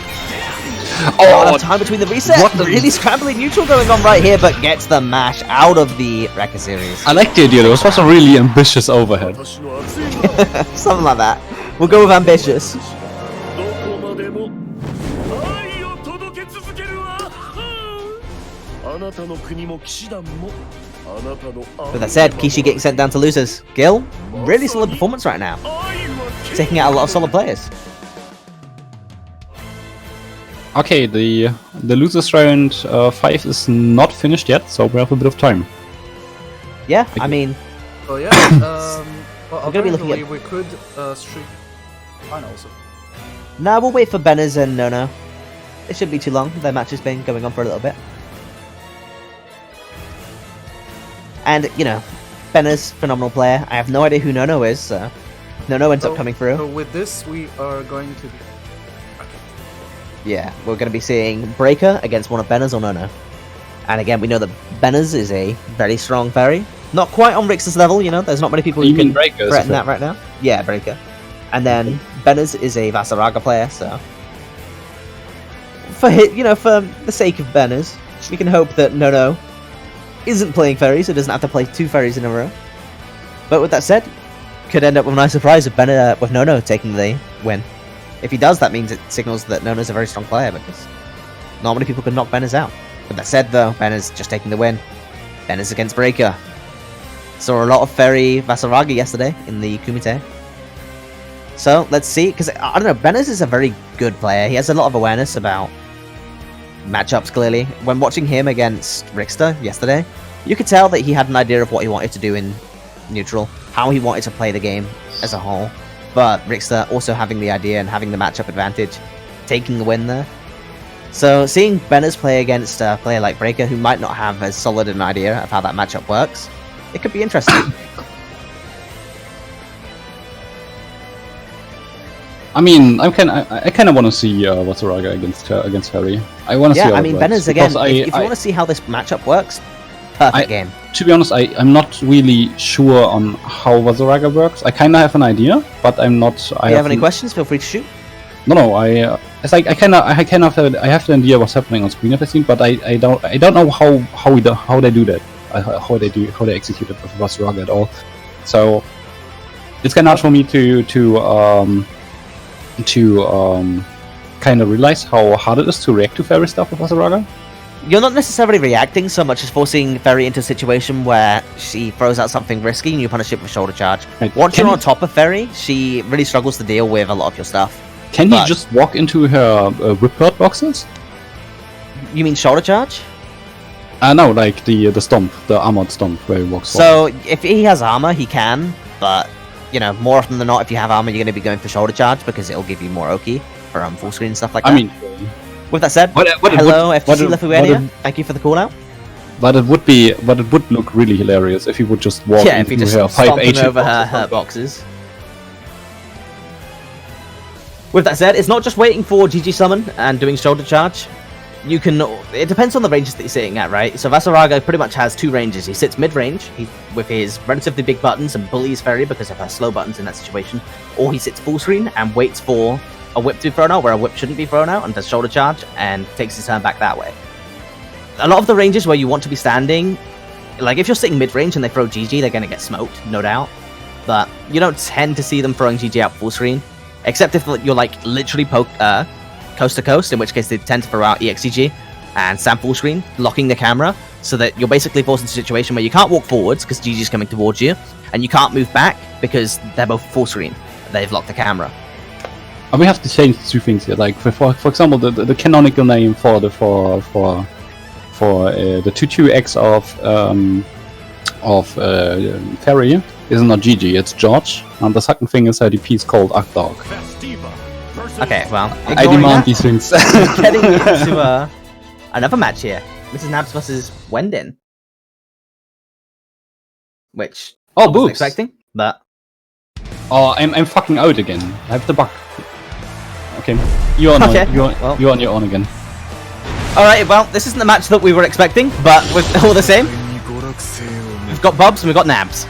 Time between the reset. Really scrambling neutral going on right here, but gets the mash out of the Rekka series. I like the idea. This was a really ambitious overhead. Something like that. We'll go with ambitious. With that said, Kishi getting sent down to losers. Gil, really solid performance right now. Taking out a lot of solid players. Okay, the losers round 5 is not finished yet, so we have a bit of time. Yeah, I mean... Oh yeah, well, we're gonna be looking at... we could stream finals. Nah, we'll wait for Benners and Nono. It shouldn't be too long. Their match has been going on for a little bit. And, you know, Benners, phenomenal player. I have no idea who Nono is, so... Nono ends up coming through. So with this, we are going to... Yeah, we're going to be seeing Breaker against one of Benners or Nono. And again, we know that Benners is a very strong fairy. Not quite on Rix's level, you know, there's not many people who can threaten that right now. Yeah, Breaker. And then Benners is a Vasaraga player, so... For the sake of Benners, we can hope that Nono isn't playing fairies, so doesn't have to play 2 fairies in a row. But with that said, could end up with a nice surprise with Nono taking the win. If he does, that means it signals that Nono's a very strong player, because not many people can knock Benners out. With that said, though, Benners just taking the win. Benners against Breaker. Saw a lot of Ferry Vasaraga yesterday in the Kumite. So, let's see, because, I don't know, Benners is a very good player. He has a lot of awareness about matchups, clearly. When watching him against Rickster yesterday, you could tell that he had an idea of what he wanted to do in neutral, how he wanted to play the game as a whole. But Rickster also having the idea and having the matchup advantage, taking the win there. So, seeing Benners play against a player like Breaker, who might not have as solid an idea of how that matchup works, it could be interesting. I mean, I kind of want to see Vasaraga against Harry. I want to see. Yeah, I mean, Benners again. If you want to see how this matchup works, perfect game. To be honest, I'm not really sure on how Vasaraga works. I kind of have an idea, but I'm not. If you have any questions, feel free to shoot. No. It's like I have the idea what's happening on screen everything, but I don't know how they do that. How they execute it with Vasaraga at all. So it's kind of hard for me to kind of realize how hard it is to react to Fairy stuff with Vasaraga. You're not necessarily reacting so much as forcing Fairy into a situation where she throws out something risky and you punish it with shoulder charge. Right. Once you're on top of Fairy, she really struggles to deal with a lot of your stuff. Can you just walk into her Ripcord boxes? You mean shoulder charge? No, like the stomp, the armored stomp where he walks So, if he has armor, he can, but, you know, more often than not, if you have armor, you're going to be going for shoulder charge because it'll give you more Oki for full screen and stuff like that. I mean, with that said, hello, FTC Lithuania, thank you for the call out. But it would look really hilarious if he would just walk if he into just her 5H over her boxes. With that said, it's not just waiting for GG summon and doing shoulder charge. You can. It depends on the ranges that you're sitting at, right? So Vasaraga pretty much has two ranges. He sits mid-range with his relatively big buttons and bullies Fairy because of her slow buttons in that situation, or he sits full screen and waits for a whip to be thrown out where a whip shouldn't be thrown out and does shoulder charge and takes his turn back that way. A lot of the ranges where you want to be standing, like if you're sitting mid-range and they throw GG, they're going to get smoked, no doubt. But you don't tend to see them throwing GG out full screen, except if you're like literally coast to coast, in which case they tend to throw out EXCG and stand full screen, locking the camera, so that you're basically forced into a situation where you can't walk forwards because GG's coming towards you, and you can't move back because they're both full screen. They've locked the camera. And we have to change two things here. Like for example, the canonical name for the 22X of Fairy is not GG, it's George, and the second thing is her DP is called Akdog. Okay, well, I demand these things. Getting into another match here. Mrs. Nabs versus Wendin. Which I wasn't expecting, but... Oh, I'm fucking out again. I have the bug. Okay, you're on, you're on your own again. Alright, well, this isn't the match that we were expecting, but with all the same, we've got Bobs and we've got Nabs.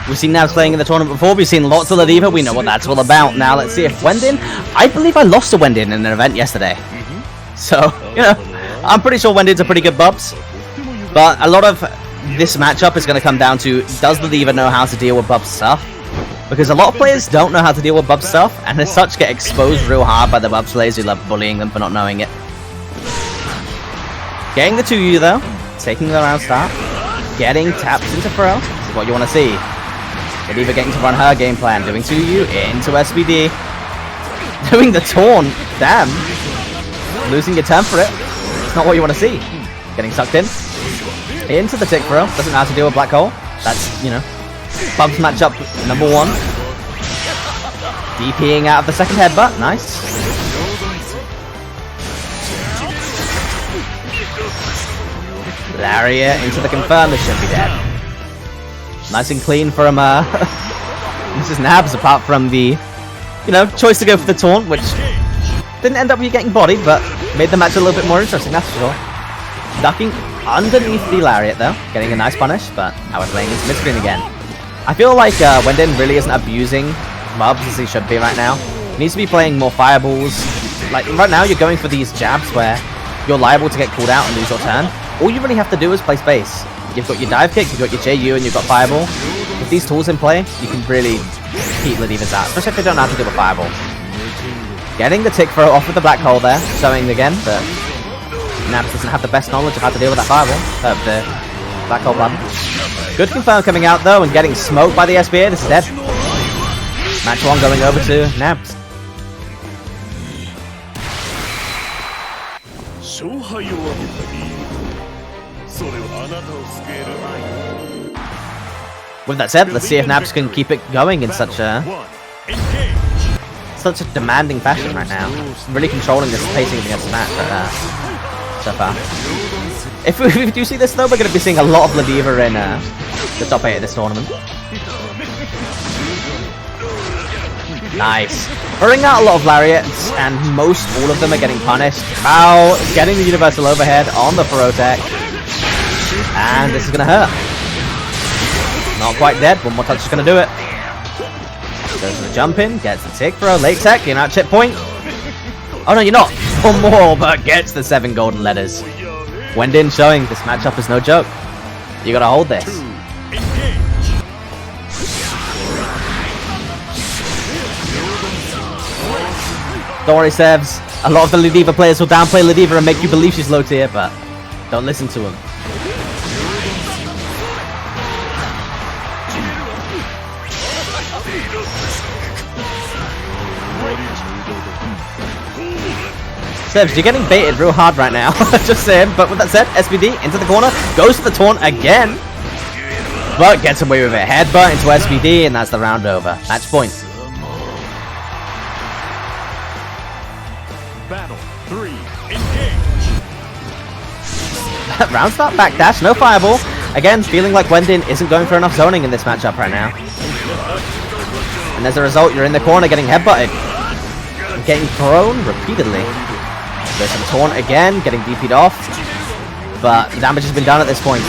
We've seen Nabs playing in the tournament before, we've seen lots of Ladiva, we know what that's all about. Now let's see if Wendin... I believe I lost to Wendin in an event yesterday. So, you know, I'm pretty sure Wendin's a pretty good Bobs. But a lot of this matchup is going to come down to, does Ladiva know how to deal with Bobs stuff? Because a lot of players don't know how to deal with Bubs stuff, and as such get exposed real hard by the Bubs players who love bullying them for not knowing it. Getting the 2U though, taking the round start, getting tapped into throw, this is what you want to see. Ladiva getting to run her game plan, doing 2U into SBD, doing the taunt, damn, losing your turn for it, it's not what you want to see. Getting sucked into the tick throw, doesn't know how to deal with Black Hole, that's, you know, Bubs matchup number 1. DPing out of the second headbutt, nice. Lariat into the confirm, this should be dead. Nice and clean from Mrs. Nabs, apart from the, you know, choice to go for the taunt, which didn't end up you getting bodied, but made the match a little bit more interesting, that's for sure. Ducking underneath the Lariat though, getting a nice punish, but now we're playing into mid-screen again. I feel like Wendin really isn't abusing Bubs as he should be right now. He needs to be playing more fireballs. Like, right now you're going for these jabs where you're liable to get called out and lose your turn. All you really have to do is play space. You've got your dive kick, you've got your JU, and you've got Fireball. With these tools in play, you can really keep Ladivas out, especially if they don't know how to do a Fireball. Getting the tick throw off with the black hole there, showing again that Nabs doesn't have the best knowledge of how to deal with that Fireball, the black hole button. Good confirm coming out though, and getting smoked by the SBA, this is dead. Match 1 going over to Nabs. With that said, let's see if Nabs can keep it going in such a demanding fashion right now. Really controlling this pacing against the match right now. So far. If we do see this though, we're going to be seeing a lot of Ladiva in the top 8 of this tournament. Nice. Throwing out a lot of lariats, and most all of them are getting punished. Wow, getting the universal overhead on the Ferotech. And this is going to hurt. Not quite dead, one more touch is going to do it. Goes for the jump in, gets the tick throw, late tech, you're not chip point. Oh no, you're not. One more, but gets the 7 golden letters. Wendin showing this matchup is no joke. You gotta hold this. Don't worry, Sevs. A lot of the Ladiva players will downplay Ladiva and make you believe she's low tier, but don't listen to them. Sevs, you're getting baited real hard right now. Just saying. But with that said, SBD into the corner, goes to the taunt again, but gets away with it. Headbutt into SBD, and that's the round over. Match point. Battle 3, engage. Round start backdash, no fireball. Again, feeling like Wendin isn't going for enough zoning in this matchup right now. And as a result, you're in the corner getting headbutted. And getting thrown repeatedly. Goes to the taunt again, getting DP'd off. But the damage has been done at this point.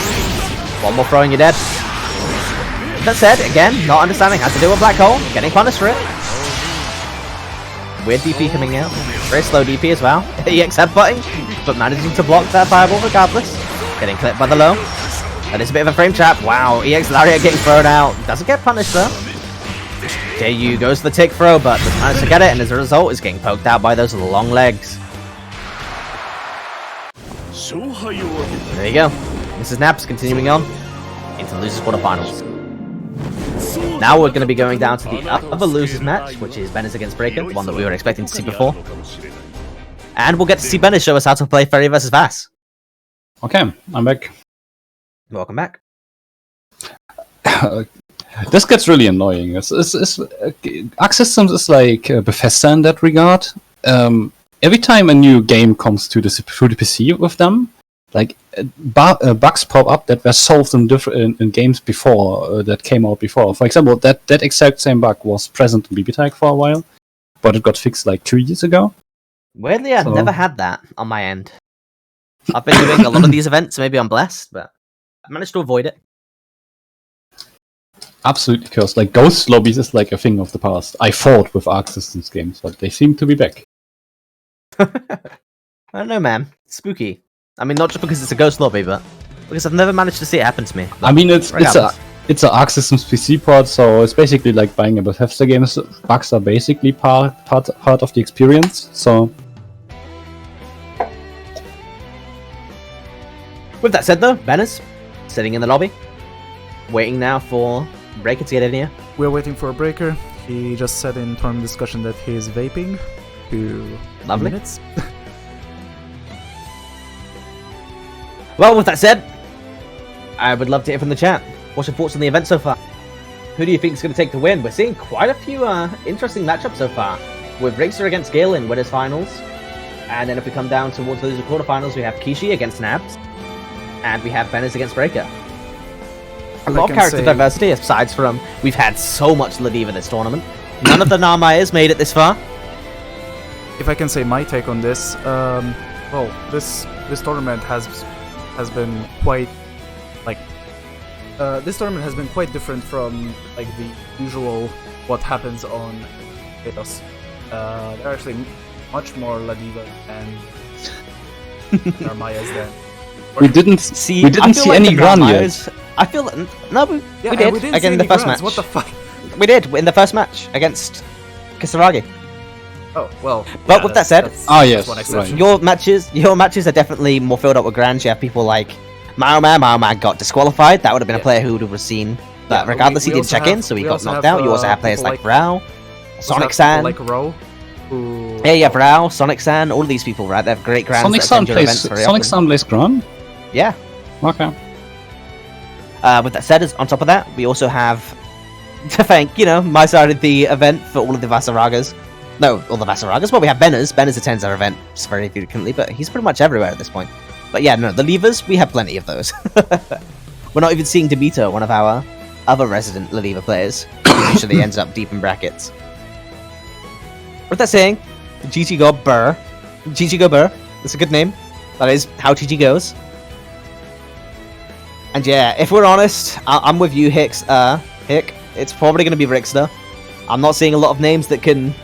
One more throw and you're dead. That said, again, not understanding how to deal with Black Hole. Getting punished for it. Weird DP coming out. Very slow DP as well. EX headbutting, but managing to block that fireball regardless. Getting clipped by the low. That is a bit of a frame trap. Wow, EX Lariat getting thrown out. Doesn't get punished though. JU goes for the tick throw, but doesn't manage to get it, and as a result is getting poked out by those long legs. There you go. This is Naps continuing on into the losers quarterfinals. Now we're going to be going down to the other losers match, which is Bennis against Breaker, the one that we were expecting to see before. And we'll get to see Bennis show us how to play Ferry vs. Vass. Okay, I'm back. Welcome back. This gets really annoying. Arc Systems is like Bethesda in that regard. Every time a new game comes to the PC with them, like bugs pop up that were solved in games before that came out before. For example, that exact same bug was present in BBTag for a while, but it got fixed like 2 years ago. Weirdly, I've never had that on my end. I've been doing a lot of these events, maybe I'm blessed, but I managed to avoid it. Absolutely cursed. Like ghost lobbies is like a thing of the past. I fought with Arc Systems games, but they seem to be back. I don't know, man. It's spooky. I mean, not just because it's a ghost lobby, but because I've never managed to see it happen to me. I mean, it's an Arc Systems PC port, so it's basically like buying a Bethesda game. Bugs are basically part of the experience. So, with that said, though, Bennis sitting in the lobby, waiting now for Breaker to get in here. We're waiting for a Breaker. He just said in tournament discussion that he is vaping. Lovely. Minutes. Well, with that said, I would love to hear from the chat. What's your thoughts on the event so far? Who do you think is going to take the win? We're seeing quite a few interesting matchups so far. With Rigster against Gale in winners finals. And then if we come down towards the loser quarterfinals, we have Kishi against Nabs. And we have Bennis against Breaker. A lot of character diversity, aside from we've had so much Ladiva this tournament. None of the Narmayas made it this far. If I can say my take on this, well, this tournament has been quite this tournament has been quite different from like the usual what happens on Chaos. There are actually much more Ladiva and Narmayas than We didn't see any run yet. I feel that no, we Yeah, did we didn't again see in the any first runs. match. What the fuck? We did in the first match against Kisaragi. Oh well. But with that said, yes, one right. exception. Your matches are definitely more filled up with grands. You have people like Mao Man got disqualified. That would have been a player who would have seen. But Yeah, regardless, we he did also check have- in, so he we got also knocked have, out. You also have players people like like- Rao, Sonic San. Like Ro, who. Yeah, Rao, Sonic San, all of these people, right? They have great grands. Sonic that Sun attend your plays events very Sonic often. Sun plays Gran? Yeah. Okay. With that said, on top of that, we also have to thank, my side of the event for all of the Vasaragas. No, all the Vasaragas. Well, we have Benners. Benners attends our event very frequently, but he's pretty much everywhere at this point. But yeah, no, the Levers, we have plenty of those. We're not even seeing Demito, one of our other resident La Liga players, who usually ends up deep in brackets. With that saying, GG Go Burr. GG Go Burr. That's a good name. That is how GG goes. And yeah, if we're honest, I'm with you, Hick. It's probably going to be Rickster. I'm not seeing a lot of names that can,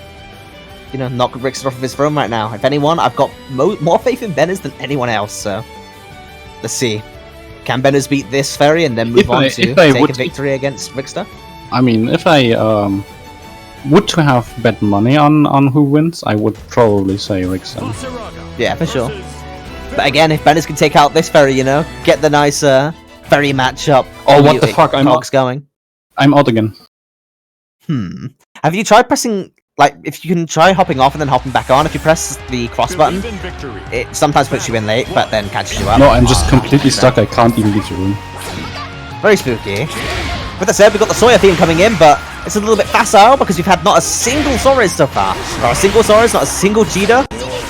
knock Rickster off of his throne right now. If anyone, I've got more faith in Benners than anyone else, so let's see. Can Benners beat this Ferry and then move on to take a victory against Rickster? I mean, if I would to have bet money on who wins, I would probably say Rickson. Yeah, for sure. But again, if Benners can take out this Ferry, get the nice Ferry matchup. Oh, what the fuck, I'm out. Going. I'm out again. Have you tried pressing, if you can try hopping off and then hopping back on, if you press the cross button, it sometimes puts you in late, but then catches you up. No, I'm just completely stuck, I can't even leave the room. Very spooky. With that said, we've got the Sawyer theme coming in, but it's a little bit facile because we've had not a single Saurus so far. Not a single Saurus, not a single Cheetah.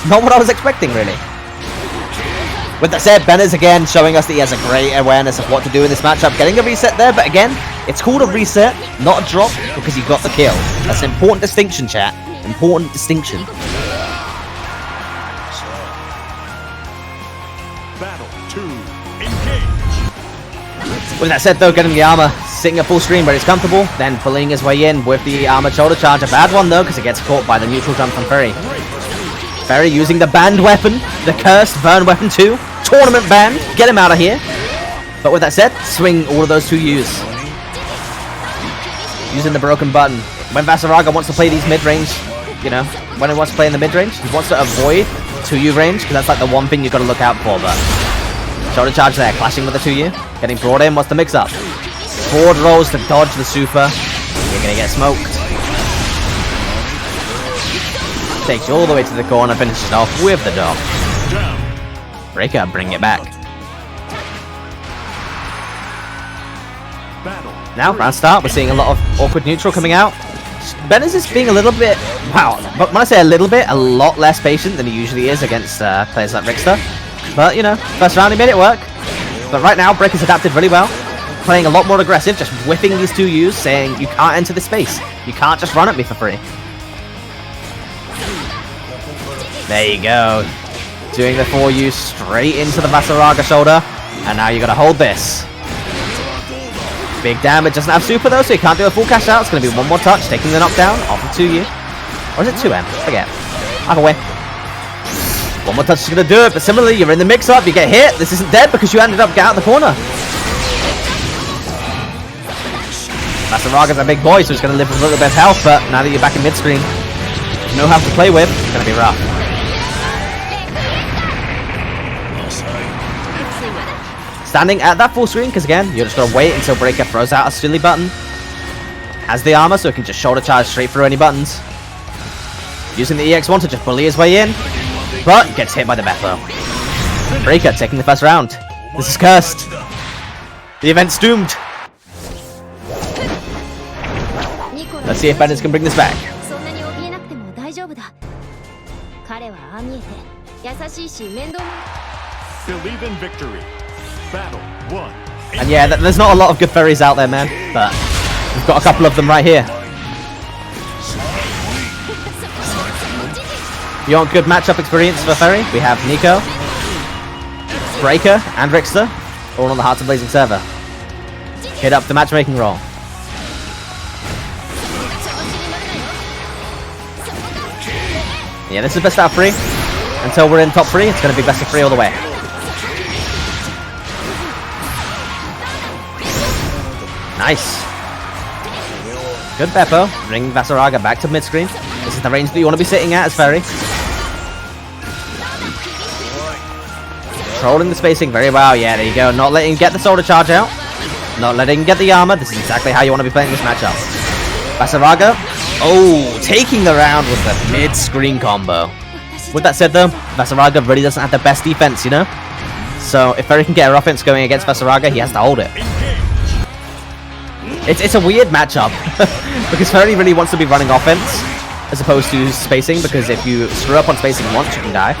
Not what I was expecting, really. With that said, Benners again showing us that he has a great awareness of what to do in this matchup. Getting a reset there, but again, it's called a reset, not a drop, because he got the kill. That's an important distinction, chat. Important distinction. Battle 2, engage. With that said though, getting the armor, sitting at full screen where he's comfortable, then pulling his way in with the armor shoulder charge. A bad one though, because it gets caught by the neutral jump from Ferry. Ferry using the banned weapon, the cursed burn weapon 2, tournament banned, get him out of here. But with that said, swing all of those 2Us. Using the broken button. When Vasaraga wants to play these mid-range, when he wants to play in the mid-range, he wants to avoid 2U range, because that's like the one thing you've got to look out for, but shoulder charge there, clashing with the 2U, getting brought in, what's the mix-up? Forward rolls to dodge the super, you're gonna get smoked. Takes you all the way to the corner, finishes off with the dog. Breaker, bring it back. Now, round start, we're seeing a lot of awkward neutral coming out. Benners is being a little bit, but when I say a lot less patient than he usually is against players like Rickster. But, first round he made it work. But right now, Breaker's adapted really well. Playing a lot more aggressive, just whipping these 2Us, saying, you can't enter this space. You can't just run at me for free. There you go. Doing the 4U straight into the Vasaraga shoulder. And now you gotta hold this. Big damage, doesn't have super though, so you can't do a full cash out. It's gonna be one more touch, taking the knockdown off of 2U. Or is it 2M? Forget. Either way. One more touch is gonna do it, but similarly, you're in the mix-up, you get hit. This isn't dead because you ended up getting out of the corner. Vasaraga's a big boy, so he's gonna live with a little bit of health, but now that you're back in mid-screen, no health to play with, it's gonna be rough. Standing at that full screen, because again, you're just going to wait until Breaker throws out a silly button. Has the armor, so he can just shoulder charge straight through any buttons. Using the EX1 to just bully his way in, but gets hit by the Beppo. Breaker taking the first round. This is cursed. The event's doomed. Let's see if Benners can bring this back. Believe in victory. Battle 1. And yeah, there's not a lot of good ferries out there, man, but we've got a couple of them right here. You want good matchup experience for Ferry? We have Nico, Breaker, and Rickster, all on the Hearts of Blazing server. Hit up the matchmaking roll. Yeah, this is best out of 3. Until we're in top 3, it's going to be best of 3 all the way. Nice. Good Beppo. Bring Vasaraga back to mid-screen. This is the range that you want to be sitting at as Ferry. Controlling the spacing very well. Yeah, there you go. Not letting him get the shoulder charge out. Not letting him get the armor. This is exactly how you want to be playing this matchup. Vasaraga. Oh, taking the round with the mid-screen combo. With that said though, Vasaraga really doesn't have the best defense, you know? So if Ferry can get her offense going against Vasaraga, he has to hold it. It's a weird matchup. Because Ferry really wants to be running offense as opposed to spacing, because if you screw up on spacing once, you can die.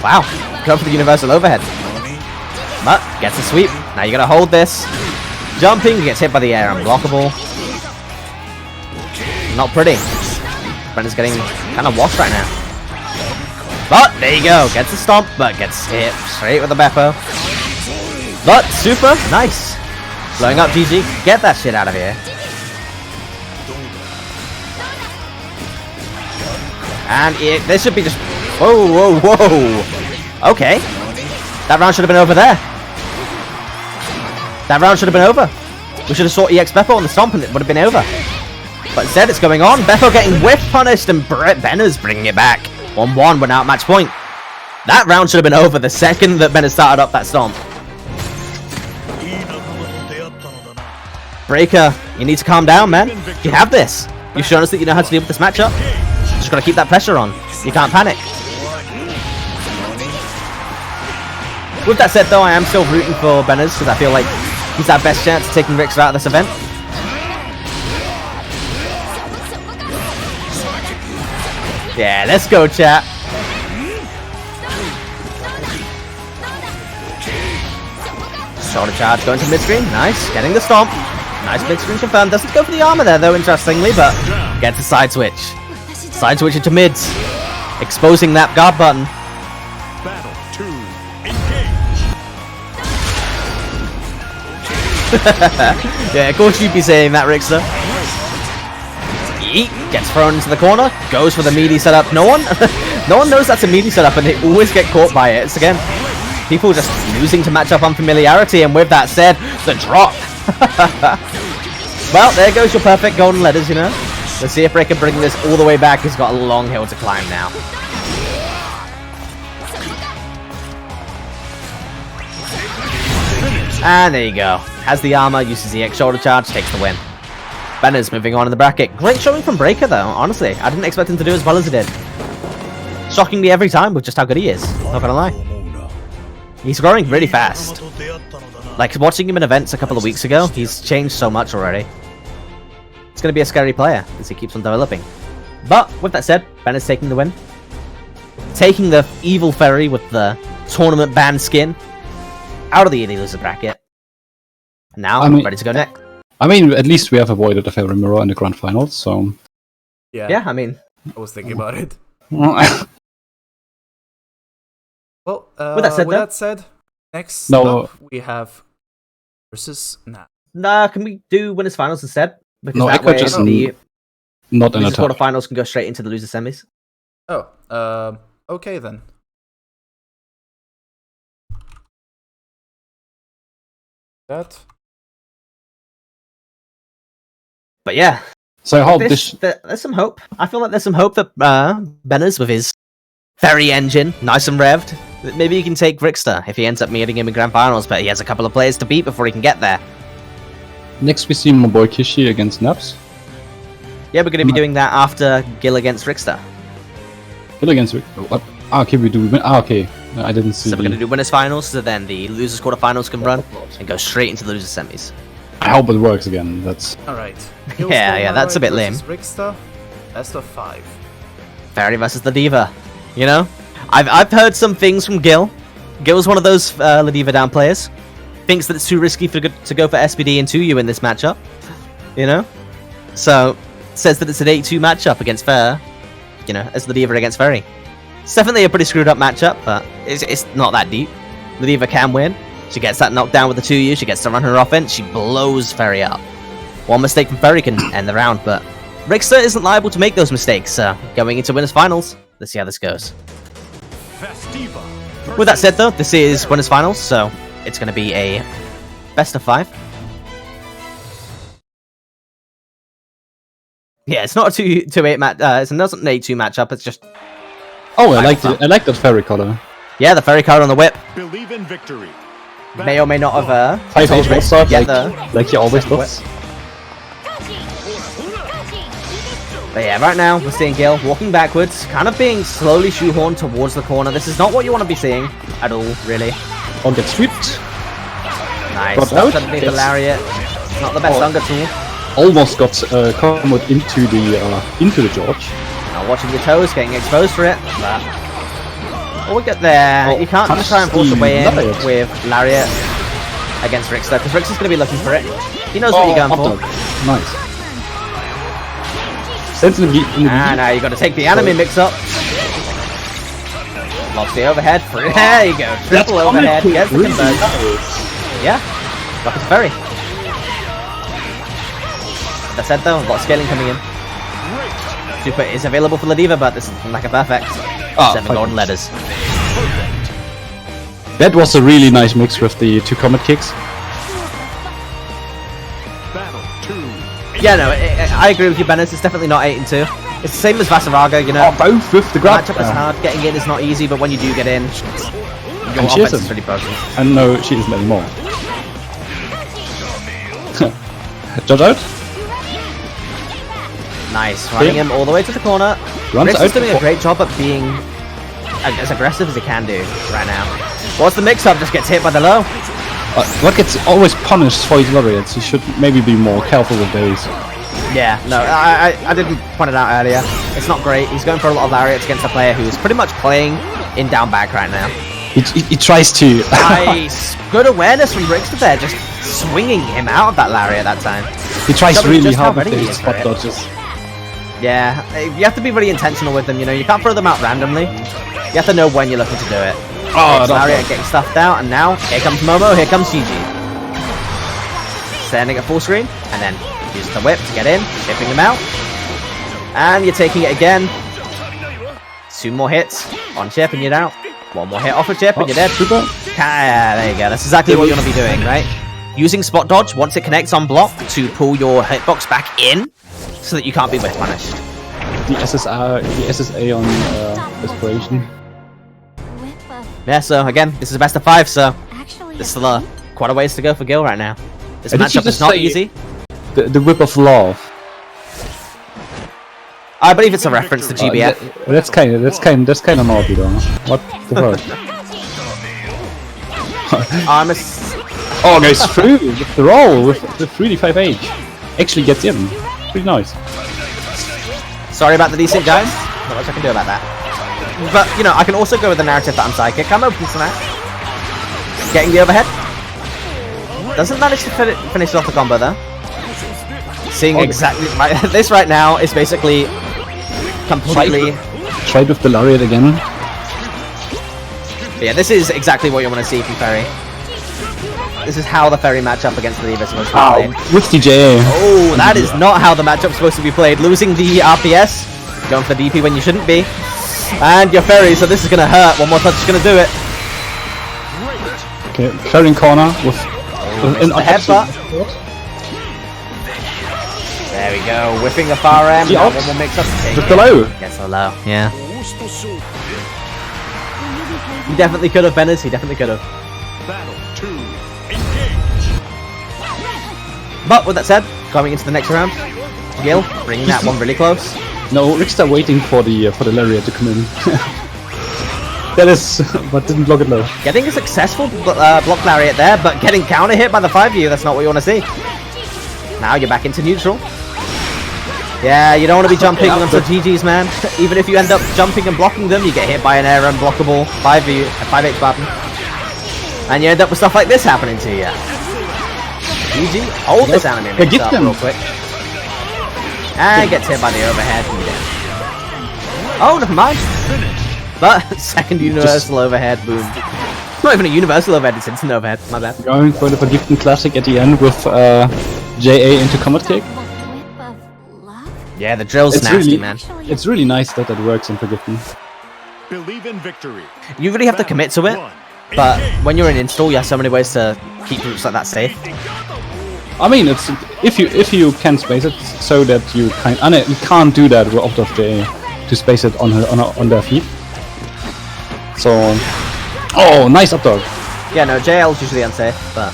Wow, go for the universal overhead. But gets a sweep. Now you gotta hold this. Jumping, gets hit by the air, unblockable. Not pretty. Brenda's getting kind of washed right now. But there you go, gets a stomp, but gets hit straight with the Beppo. But super nice. Blowing up GG. Get that shit out of here. And this should be just... Whoa, whoa, whoa. Okay. That round should have been over there. That round should have been over. We should have saw EX Beppo on the stomp and it would have been over. But instead it's going on. Beppo getting whiff punished and Benner's bringing it back. 1-1 went out match point. That round should have been over the second that Benner started up that stomp. Breaker, you need to calm down, man. You have this. You've shown us that you know how to deal with this matchup. Just gotta keep that pressure on. You can't panic. With that said, though, I am still rooting for Benners because I feel like he's our best chance of taking Richter out of this event. Yeah, let's go, chat. Shoulder charge going to mid-screen. Nice. Getting the stomp. Nice mid-screen confirmed. Doesn't go for the armor there, though, interestingly, but gets a side switch. Side switch into mids. Exposing that guard button. Battle 2, engage. Yeah, of course you'd be saying that, Richter. Yeet. Gets thrown into the corner. Goes for the meaty setup. No one knows that's a meaty setup, and they always get caught by it. It's, again, people just losing to matchup unfamiliarity, and with that said, the drop. Well, there goes your perfect golden letters, you know. Let's see if Breaker can bring this all the way back. He's got a long hill to climb now. And there you go. Has the armor, uses the EX shoulder charge, takes the win. Benner's moving on in the bracket. Great showing from Breaker, though, honestly. I didn't expect him to do as well as he did. Shockingly every time with just how good he is. Not gonna lie. He's growing really fast. Like, watching him in events a couple of weeks ago, he's changed so much already. It's going to be a scary player as he keeps on developing. But, with that said, Benner's taking the win. Taking the evil Ferry with the tournament ban skin out of the early loser bracket. And now, ready to go next. I mean, at least we have avoided a Ferry mirror in the grand finals, so... Yeah, I mean... I was thinking about it. Well, Well, with that said, next up we have versus Nah, can we do winners finals instead? Because no, that way just the not in loser quarterfinals can go straight into the loser semis. Oh, okay then. That. But yeah. So I hope there's some hope. I feel like there's some hope that Benners with his Ferry engine, nice and revved, that maybe he can take Richter if he ends up meeting him in grand finals, but he has a couple of players to beat before he can get there. Next we see my boy Kishi against Naps. Yeah, we're going to be doing that after Gil against Richter. Gil against Richter? What? Okay, we do. Okay, I didn't see. So we're going to do winners finals, so then the losers quarterfinals can run and go straight into the losers semis. I hope it works again. That's alright. Yeah, that's a bit lame. Richter, best of 5. Ferry versus the Diva. You know, I've heard some things from Gil. Gil's one of those Ladiva down players. Thinks that it's too risky to go for SPD and 2U in this matchup. You know, so says that it's an 8-2 matchup against Fer. You know, as Ladiva against Ferry. It's definitely a pretty screwed up matchup, but it's not that deep. Ladiva can win. She gets that knockdown with the 2U. She gets to run her offense. She blows Ferry up. One mistake from Ferry can end the round, but Richter isn't liable to make those mistakes. Going into winners finals. Let's see how this goes. With that said, though, this is winners finals, so it's going to be a best of 5. Yeah, it's not a 2-8 match. It's not an 8-2 matchup. It's just Oh, I like that fairy color. yeah, the fairy card on the whip. Believe in victory. May or may not have 5H wall start, get like he always does. But yeah, right now we're seeing Gil walking backwards, kind of being slowly shoehorned towards the corner. This is not what you want to be seeing at all, really. On get swept. Nice. Got out. Underneath the lariat. Not the best Unga tool. Almost got comboed into the George. Now watching your toes, getting exposed for it. But we'll get there. Oh, You can't just try and force your way in with lariat against Rickster, because Rickster's going to be looking for it. He knows what you're going for. Nice. Sense in the Now you got to take the anime mix up. Locks the overhead. There you go. Triple overhead. Gets the conversion. Yeah. Rocket's Ferry. That said though, a lot of scaling coming in. Super is available for Ladiva, but this is like a perfect. 7 golden letters. That was a really nice mix with the 2 comet kicks. Battle 2. Yeah, no, I agree with you, Bennett. It's definitely not 8 and 2. It's the same as Vasaraga, you know. Oh, both with the The grab. matchup is hard. Getting in is not easy, but when you do get in, your And she offense is isn't. really broken. And no, she isn't anymore. Judge out. Nice, running him all the way to the corner. Runs Rick's out is doing a before- great job at being as aggressive as he can do right now. What's the mix-up? Just gets hit by the low. What gets always punished for his laureates, he should maybe be more careful with those. Yeah, no, I didn't point it out earlier. It's not great. He's going for a lot of lariats against a player who's pretty much playing in down back right now. He tries to. Nice, good awareness from Rickster there, just swinging him out of that lariat that time. He tries Showing really just how hard with ready he those is for spot it. dodges. Yeah, you have to be really intentional with them, you know. You can't throw them out randomly. You have to know when you're looking to do it. Oh, Lariat getting stuffed out, and now here comes Momo, here comes Gigi. Standing at full screen, and then uses the whip to get in, chipping him out. And you're taking it again. 2 more hits on chip and you're out. 1 more hit off a chip and you're dead. Super. There you go, that's exactly what you want to be doing, right? Using spot dodge once it connects on block to pull your hitbox back in so that you can't be whiff punished. The SSA on Desperation. Yeah, so again, this is a best of 5, so there's still quite a ways to go for Gil right now. This Did you matchup is just not say- easy. The whip of love. I believe it's a reference to GBF. That's kind of naughty though. What the fuck? I'm a Oh, goes through with the roll with the 3D5H. Actually gets in. Pretty nice. Sorry about the decent, guys. Not much I can do about that. But, you know, I can also go with the narrative that I'm psychic. I'm open to that. Getting the overhead. Doesn't manage to finish off the combo, though. Seeing exactly... this right now is basically completely... Tried with the lariat again. Yeah, this is exactly what you want to see from Ferry. This is how the Ferry matchup against the Lever is supposed to be played. With DJ. Oh, that is not how the matchup's supposed to be played. Losing the RPS, going for the DP when you shouldn't be. And your Ferry, so this is going to hurt. 1 more touch is going to do it. Okay, clearing corner with an the headbutt. There we go, whipping the far end. Yeah, 1 more mix up to take with it. the low. Gets the low, yeah. He definitely could have, Bennett. He definitely could have. Battle 2. Engage. But with that said, going into the next round, Gil bringing that one really close. No, Rickster waiting for the lariat to come in. That is, but didn't block it low. Getting a successful block lariat there, but getting counter hit by the 5U, that's not what you want to see. Now you're back into neutral. Yeah, you don't want to be jumping onto GG's, man. Even if you end up jumping and blocking them, you get hit by an air unblockable 5H button. And you end up with stuff like this happening to you. GG, hold this anime mix up real quick. And gets hit by the overhead. Oh, never mind. But second universal overhead, boom. It's not even a universal overhead, it's instant overhead, my bad. Going for the Forgiften Classic at the end with JA into Comet Kick. Yeah, the drill's It's nasty, really- man. It's really nice that that works in Forgiften. Believe in victory. You really have to commit to it. But when you're in install, you have so many ways to keep groups like that safe. I mean, it's if you can space it so that you can't do that out of the to space it on their feet. So, oh, nice up dog. Yeah, no, JL is usually unsafe, but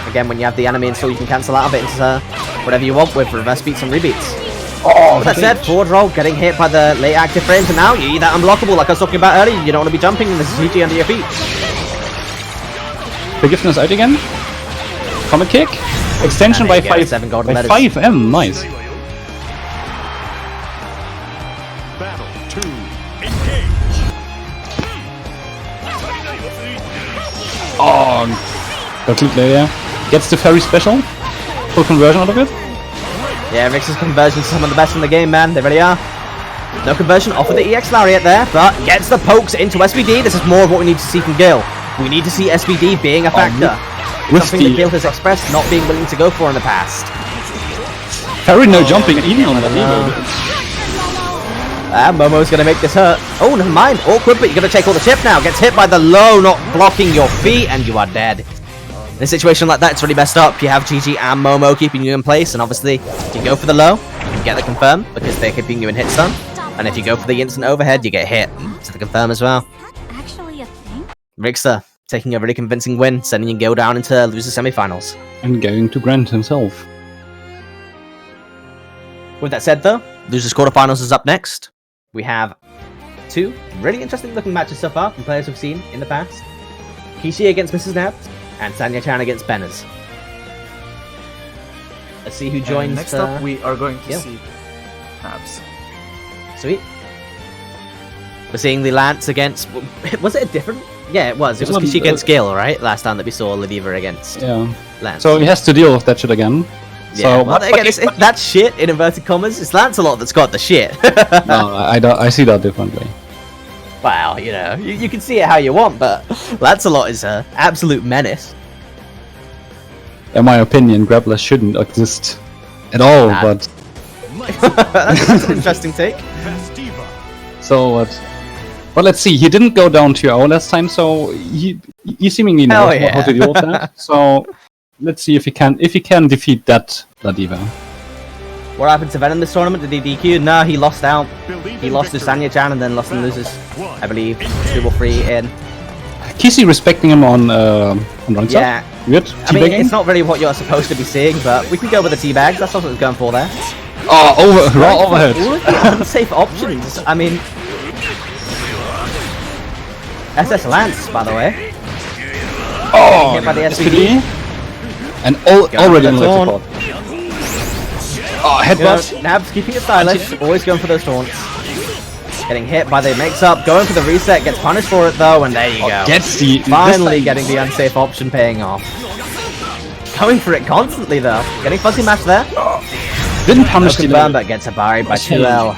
again, when you have the enemy install, you can cancel out of it into whatever you want with reverse beats and rebeats. Oh, With that said, forward roll, getting hit by the late active frames, and now you're that unblockable like I was talking about earlier. You don't want to be jumping, and there's a CG under your feet. Forgiveness out again. Comet kick. Extension by 5. 7 golden By letters. 5M, nice. Battle 2. Engage. Oh, got clipped there. Gets the fairy special. Full conversion out of it. Yeah, Rix's conversions are some of the best in the game, man. They really are. No conversion off of the EX Lariat there, but gets the pokes into SBD. This is more of what we need to see from Gil. We need to see SBD being a factor. Something that Gil has expressed not being willing to go for in the past. Fairy no jumping even on that And Momo's gonna make this hurt. Oh, never mind. Awkward, but you're gonna take all the chip now. Gets hit by the low, not blocking your feet, and you are dead. In a situation like that, it's really messed up. You have GG and Momo keeping you in place, and obviously, if you go for the low, you get the confirm, because they're keeping you in hit stun. And if you go for the instant overhead, you get hit. So the confirm as well. Actually a thing? Rixter taking a really convincing win, sending Gil down into loser semifinals. and going to Grant himself. With that said, though, losers quarterfinals is up next. We have two really interesting looking matches so far from players we've seen in the past. Kishi against Mrs. Nabs, and Sonia Chen against Benners. Let's see who joins. And next up, we are going to yeah. see Nabs. Sweet. We're seeing the Lance against. Was it a different? Yeah, it was. It was Kishi against Gil, right? Last time that we saw Ladiva against Lance. So he has to deal with that shit again. Yeah, So, well, again, it's that shit in inverted commas. It's Lancelot that's got the shit. no, I see that differently. Well, you know, you can see it how you want, but Lancelot is an absolute menace. In my opinion, grapplers shouldn't exist at all. Nah. But That's an interesting take. so what? But let's see. He didn't go down 2-0 last time, so he seemingly knows Hell yeah. how to deal with that. So let's see if he can defeat that Ladiva. What happened to Venom this tournament? Did he DQ? No, he lost out. He lost to Sonia Chen and then lost in losers. I believe 2 or 3 in. Kishi respecting him on run Yeah. Good. I mean, Teabagging? it's not really what you're supposed to be seeing, but we can go with the teabags. That's what I was going for there. Oh, raw overhead. All of the unsafe options. I mean, SS Lance, by the way. Oh, Hit by the SVD. And Going already for on the life taunt. support. Oh, headbutt. Nabs keeping it stylish, always going for those taunts. Getting hit by the mix-up, going for the reset, gets punished for it though, and there you go. Gets the Finally getting the unsafe option paying off. Going for it constantly though. Getting fuzzy match there. Didn't No punish the confirm, but gets a buried by 2L.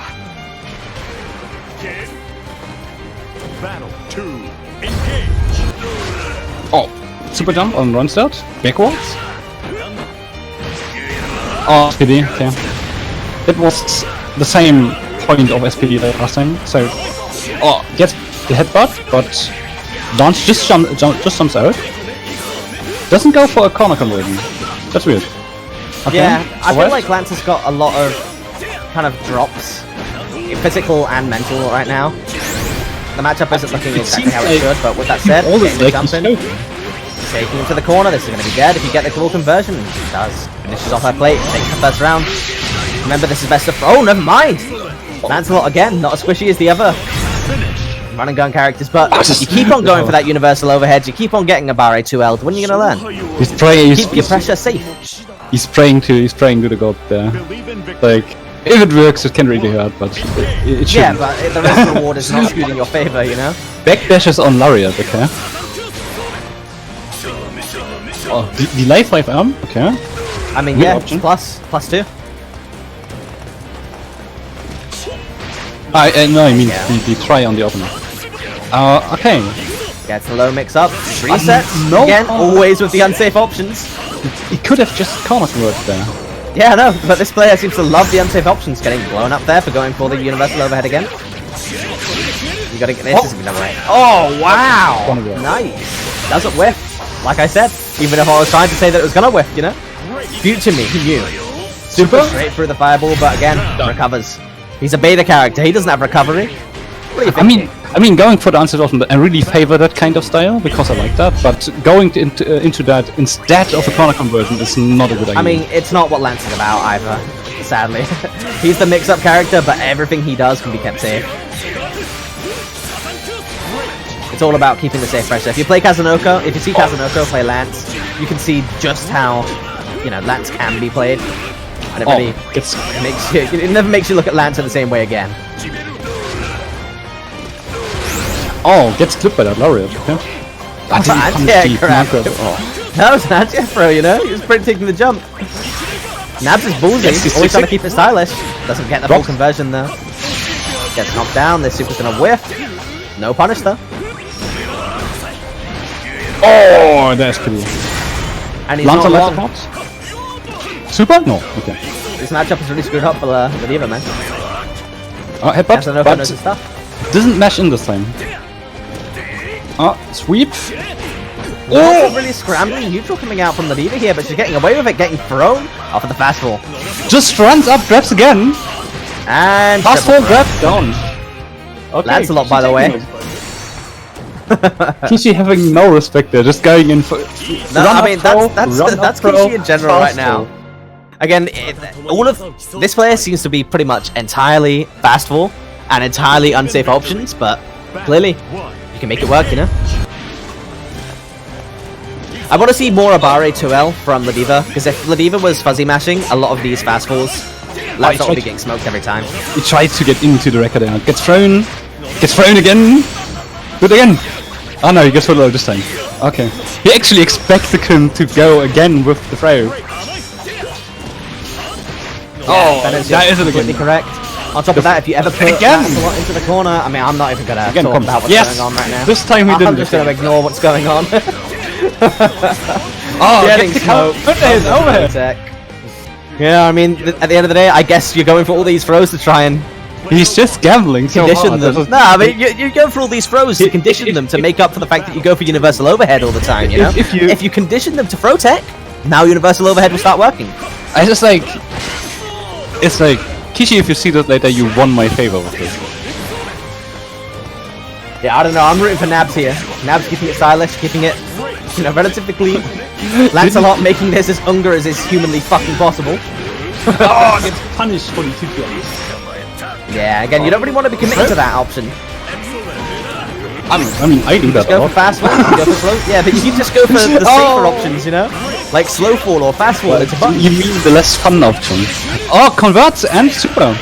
Battle 2. Engage. Oh, super jump on run start. Backwards. Oh, SPD, okay. It was the same point of SPD like last time, so... Oh, gets the headbutt, but... Launch just jumps out. Doesn't go for a corner conversion. That's weird. Okay. Yeah, I feel alright. like Lance has got a lot of kind of drops, physical and mental right now. The matchup isn't looking It exactly seems how it like should, but with that said, all the getting the jump he's in, choking. taking him to the corner, this is going to be dead if you get the cool conversion. He does. Finishes off her plate, takes the first round. Remember, this is best of... Oh, never mind! Lancelot again, not as squishy as the other run and gun characters, but you keep on going for that universal overhead, you keep on getting a barre 2L. When are you going to learn? He's praying. Keep your pressure safe. He's praying to the god there. Like, if it works, it can really hurt, but it Yeah, shouldn't. but the rest of the reward is not skewed in your favor, you know? Backdashes on Lariat, okay. Oh, delay 5 arm, okay. I mean, Good yeah, option. plus 2. No, I mean Yeah. the try on the opener. Okay. Gets the low mix up, resets, no. again, always with the unsafe options. He could have just corner converted there. Yeah, I know, but this player seems to love the unsafe options, getting blown up there for going for the universal overhead again. You gotta get this, is gonna be right. Oh, wow! Wanna go. Nice! Doesn't whiff. Like I said, even if I was trying to say that it was gonna whiff, you know? Future me, he knew. Super straight through the fireball, but again, recovers. He's a beta character, he doesn't have recovery. What do you think? I mean, going for the Untitled Option, I really favor that kind of style because I like that. But going into that instead of a corner conversion is not a good idea. I mean, it's not what Lance is about either. Sadly, he's the mix-up character, but everything he does can be kept safe. It's all about keeping the safe pressure. If you play Kazunoko, if you see Kazunoko play Lance, you can see just how, you know, Lance can be played. And it really it never makes you look at Lance in the same way again. Oh, gets clipped by that Lariat. Okay. That was an anti-throw, you know? He was taking the jump. Nabs is ballsy, always trying to keep it stylish. Doesn't get the full conversion though. Gets knocked down, this super's gonna whiff. No punish though. Oh, that's pretty. And he's not long. Super? No, okay. This matchup is really screwed up for the Diva, man. Oh, headbutt, but knows his stuff. Doesn't mash in this time. Sweep. Oh! Really scrambling neutral coming out from the Diva here, but she's getting away with it, getting thrown off of the fastball. Just runs up, grabs again. And fastball grab down. Okay, Lancelot, by the way. Kishi having no respect there, just going in for. No, I mean that's Kishi in general right now. Again, all of this player seems to be pretty much entirely fastball and entirely unsafe options, but clearly you can make it work, you know. I want to see more Abare 2L from Ladiva, because if Ladiva was fuzzy mashing a lot of these fastballs, Lancelot would be getting smoked every time. He tries to get into the record and gets thrown again. Do it again. Oh no, he gets followed this time. Okay. He actually expected him to go again with the throw. Oh, that is it again. Correct. On top of that, if you ever put Lancelot into the corner, I mean, I'm not even gonna talk about what's going on right now. This time we didn't. I'm just gonna ignore what's going on. Getting smoked. Put his overhead. Yeah, I mean, at the end of the day, I guess you're going for all these throws to try and. He's just gambling so condition hard. them. Nah, I mean, you're going for all these throws to condition them to make up for the fact that you go for universal overhead all the time, you know? If you condition them to throw tech, now universal overhead will start working. It's like, Kishi, if you see that later, you won my favor with this. Yeah, I don't know, I'm rooting for Nabs here. Nabs keeping it stylish, keeping it, you know, relatively clean. Lancelot making this as hunger as is humanly fucking possible. Oh, gets punished for the 2 Yeah, again, you don't really want to be committed to that option. I mean, I do that. Go for fast fall, go for slow. Yeah, but you can just go for the safer options, you know, like slow fall or fast fall. It's fun. You mean the less fun option? Oh, converts and super.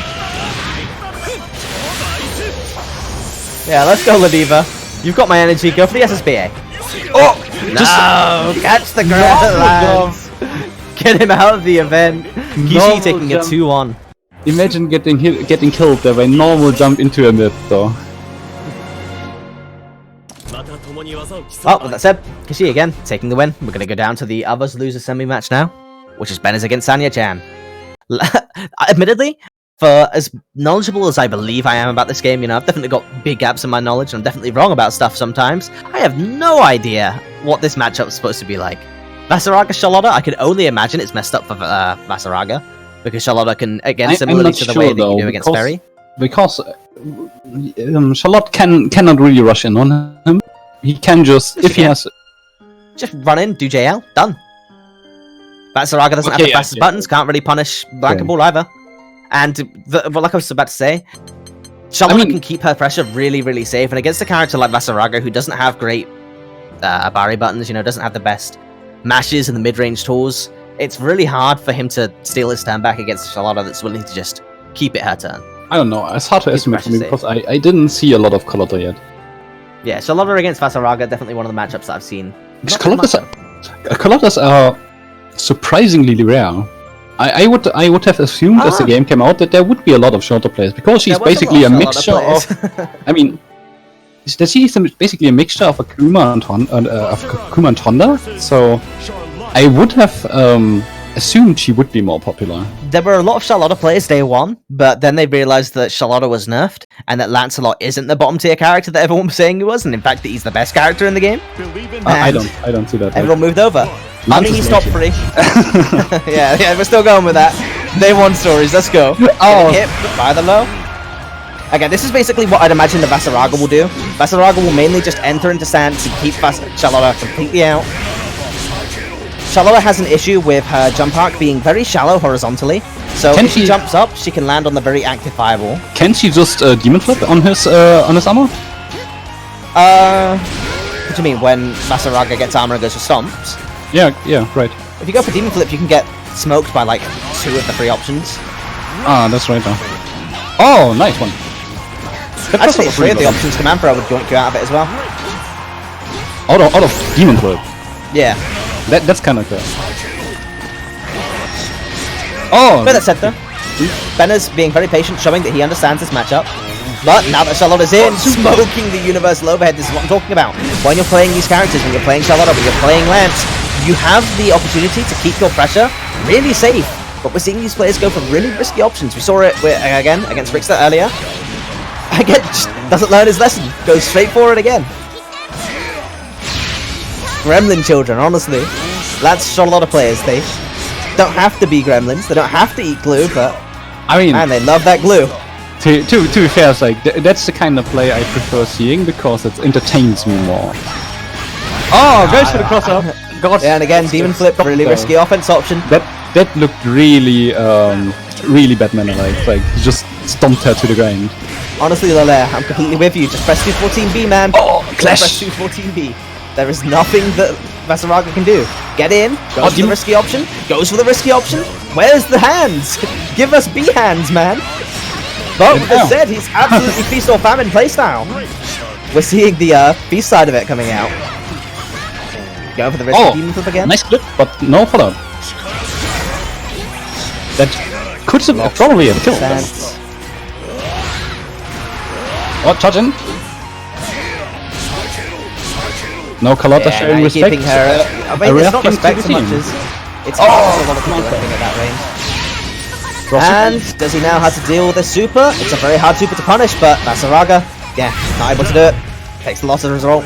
Yeah, let's go, Ladiva. You've got my energy. Go for the SSBA. Oh, no! Catch the ground. Get him out of the event. Kishi taking a 2-1. Imagine getting killed there by normal jump into a mid though. Well, with that said, Kishi again taking the win. We're going to go down to the others loser semi-match now, which is Ben's against Sonia Chen. Admittedly, for as knowledgeable as I believe I am about this game, you know, I've definitely got big gaps in my knowledge, and I'm definitely wrong about stuff sometimes. I have no idea what this matchup is supposed to be like. Vasaraga Charlotta, I can only imagine it's messed up for Vasaraga. Because Charlotte can, again, similarly to the way that you do against Ferry. Because Charlotte cannot really rush in on him. He can just, if he has... Just run in, do JL, done. Vasaraga doesn't have the fastest buttons, can't really punish Blanca Ball either. And, like I was about to say, Charlotte can keep her pressure really, really safe. And against a character like Vasaraga, who doesn't have great Abari buttons, you know, doesn't have the best mashes and the mid-range tools, it's really hard for him to steal his turn back against Charlotta that's willing to just keep it her turn. I don't know, it's hard to estimate for me because I didn't see a lot of Charlotta yet. Yeah, Charlotta against Vasaraga, definitely one of the matchups that I've seen. Charlottas are surprisingly rare. I would have assumed as the game came out that there would be a lot of Charlotta players because she's basically a mixture of... I mean, she's basically a mixture of Akuma and Honda, so... I would have assumed she would be more popular. There were a lot of Charlotta players day one, but then they realized that Charlotta was nerfed and that Lancelot isn't the bottom tier character that everyone was saying he was, and in fact that he's the best character in the game. I don't see that. Everyone moved over. I mean, he's top Lancelot. 3. yeah, we're still going with that. Day one stories, let's go. Oh. Hit by the low. Again, this is basically what I'd imagine the Vasaraga will do. Vasaraga will mainly just enter into stance and keep Charlotta completely out. Charlotta has an issue with her jump arc being very shallow horizontally, so Can if she she- jumps up, she can land on the very active fireball. Can she just demon flip on his armor? What do you mean, when Vasaraga gets armor and goes for stomps? Yeah, right. If you go for demon flip, you can get smoked by like 2 of the 3 options. Ah, that's right now. Oh, nice one. That was Actually, a 3 of the one. options command throw would yoink you out of it as well. Out of demon flip. Yeah. That's kind of cool. Oh, With that said though, Benner's being very patient, showing that he understands this matchup. But now that Charlotta's in, smoking the universal overhead, this is what I'm talking about. When you're playing these characters, when you're playing Charlotta, when you're playing Lance, you have the opportunity to keep your pressure really safe. But we're seeing these players go for really risky options. We saw it again against Rickster earlier. Again, just doesn't learn his lesson. Goes straight for it again. Gremlin children, honestly. That's Charlotta players. They don't have to be gremlins. They don't have to eat glue, but I mean, man, they love that glue. to be fair, it's like that's the kind of play I prefer seeing because it entertains me more. Oh, goes for the cross up. God. Yeah, and again, Demon Flip, really risky offense option. That looked really really Batman-like. Like he just stomped her to the ground. Honestly, Lolaire, I'm completely with you. Just press 214B, man. Oh, clash. Press 214B. There is nothing that Vasaraga can do. Get in, goes for the risky option, goes for the risky option. Where's the hands? Give us B hands, man. But with that said, he's absolutely feast or famine playstyle. We're seeing the feast side of it coming out. Go for the risky demon flip again. Nice clip, but no follow. That could have probably have killed them. Sense. Oh, charge in. No Carlotta Yeah, showing now respect. keeping her. I mean, it's not reacting to respect the so much team. as it's a lot of people doing at that range. And does he now have to deal with a super? It's a very hard super to punish, but Vasaraga, yeah, not able to do it. Takes the loss as a result.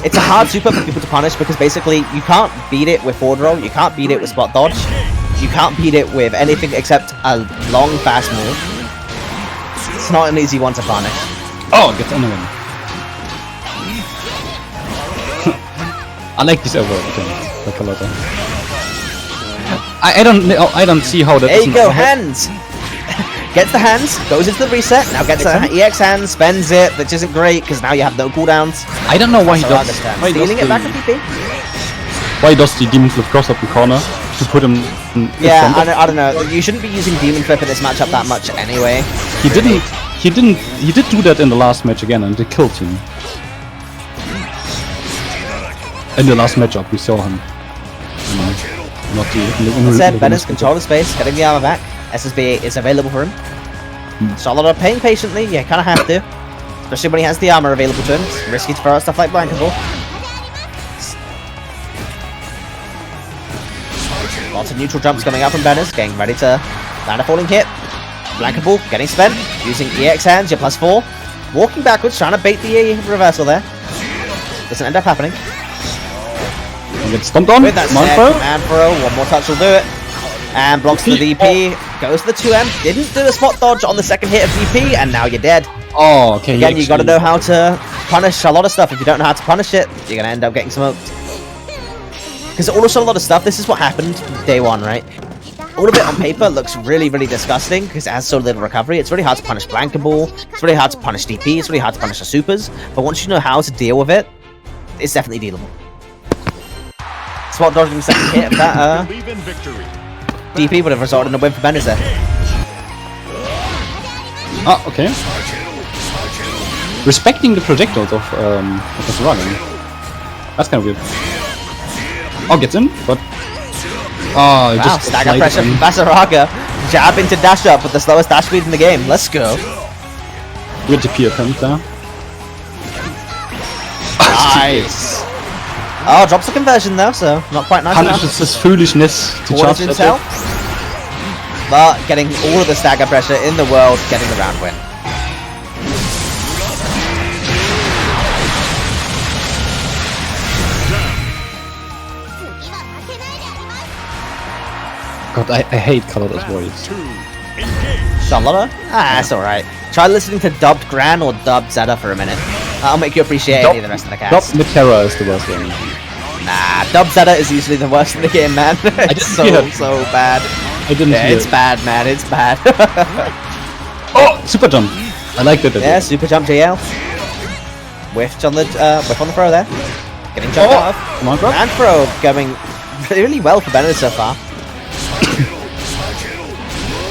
It's a hard super for people to punish because basically you can't beat it with forward roll, you can't beat it with spot dodge, you can't beat it with anything except a long, fast move. It's not an easy one to punish. Oh, gets another one. I like this overall thing, like Carlotta. I don't see how that. There you doesn't- go, hands! Gets the hands, goes into the reset, now gets the EX hands, spends it, which isn't great because now you have no cooldowns. I don't know why he does. Vasaraga's turn. Why does Stealing it back the- at PP. Why does the demon flip cross up the corner to put him? In Yeah, front of- I don't know. You shouldn't be using Demon Flip in this matchup that much anyway. He didn't. He did do that in the last match again, and they killed him. In the last matchup, we saw him. Not the. Said Bennett's control of space, getting the armor back. SSB is available for him. Charlotta paying patiently, yeah, kind of have to. Especially when he has the armor available to him. It's risky to throw out stuff like Blanket Ball. Lots of neutral jumps coming out from Bennett's, getting ready to land a falling hit. Blanket Ball getting spent, using EX hands, you're +4. Walking backwards, trying to bait the reversal there. Doesn't end up happening. Get stomped on. With that set, command throw, one more touch will do it. And blocks the DP, goes to the 2M, didn't do the spot dodge on the second hit of DP, and now you're dead. Oh, okay. Again, you gotta know how to punish a lot of stuff. If you don't know how to punish it, you're gonna end up getting smoked. Because also a lot of stuff, this is what happened day one, right? All of it on paper looks really, really disgusting because it has so little recovery. It's really hard to punish Blanket Ball, it's really hard to punish DP, it's really hard to punish the supers, but once you know how to deal with it, it's definitely dealable. Spot dodging the second hit of that Believe in victory. DP would have resulted in a win for Benders there. Ah, okay. Respecting the projectiles of Vasaraga. That's kind of weird. Oh, gets in, but Wow, just stagger slide pressure in. from Vasaraga. Jab into dash up with the slowest dash speed in the game. Let's go. Weird DP attempt there. Nice. Oh, drops the conversion though, so not quite nice enough. Punishes his foolishness to charge that himself. But getting all of the stagger pressure in the world, getting the round win. God, I hate Carlotta's voice. Charlotta? Ah, that's alright. Try listening to dubbed Gran or dubbed Zeta for a minute. That'll make you appreciate any of the rest of the cast. Dub Mitera is the worst one. Nah, dubbed Zeta is usually the worst in the game, man. It's so bad. I didn't Yeah, hear it's it. bad, man. It's bad. Oh, super jump. I like that. Yeah, super jump JL. Whiff on the throw there. Getting jumped Oh, off. come on, bro. And throw going really well for Bennett so far.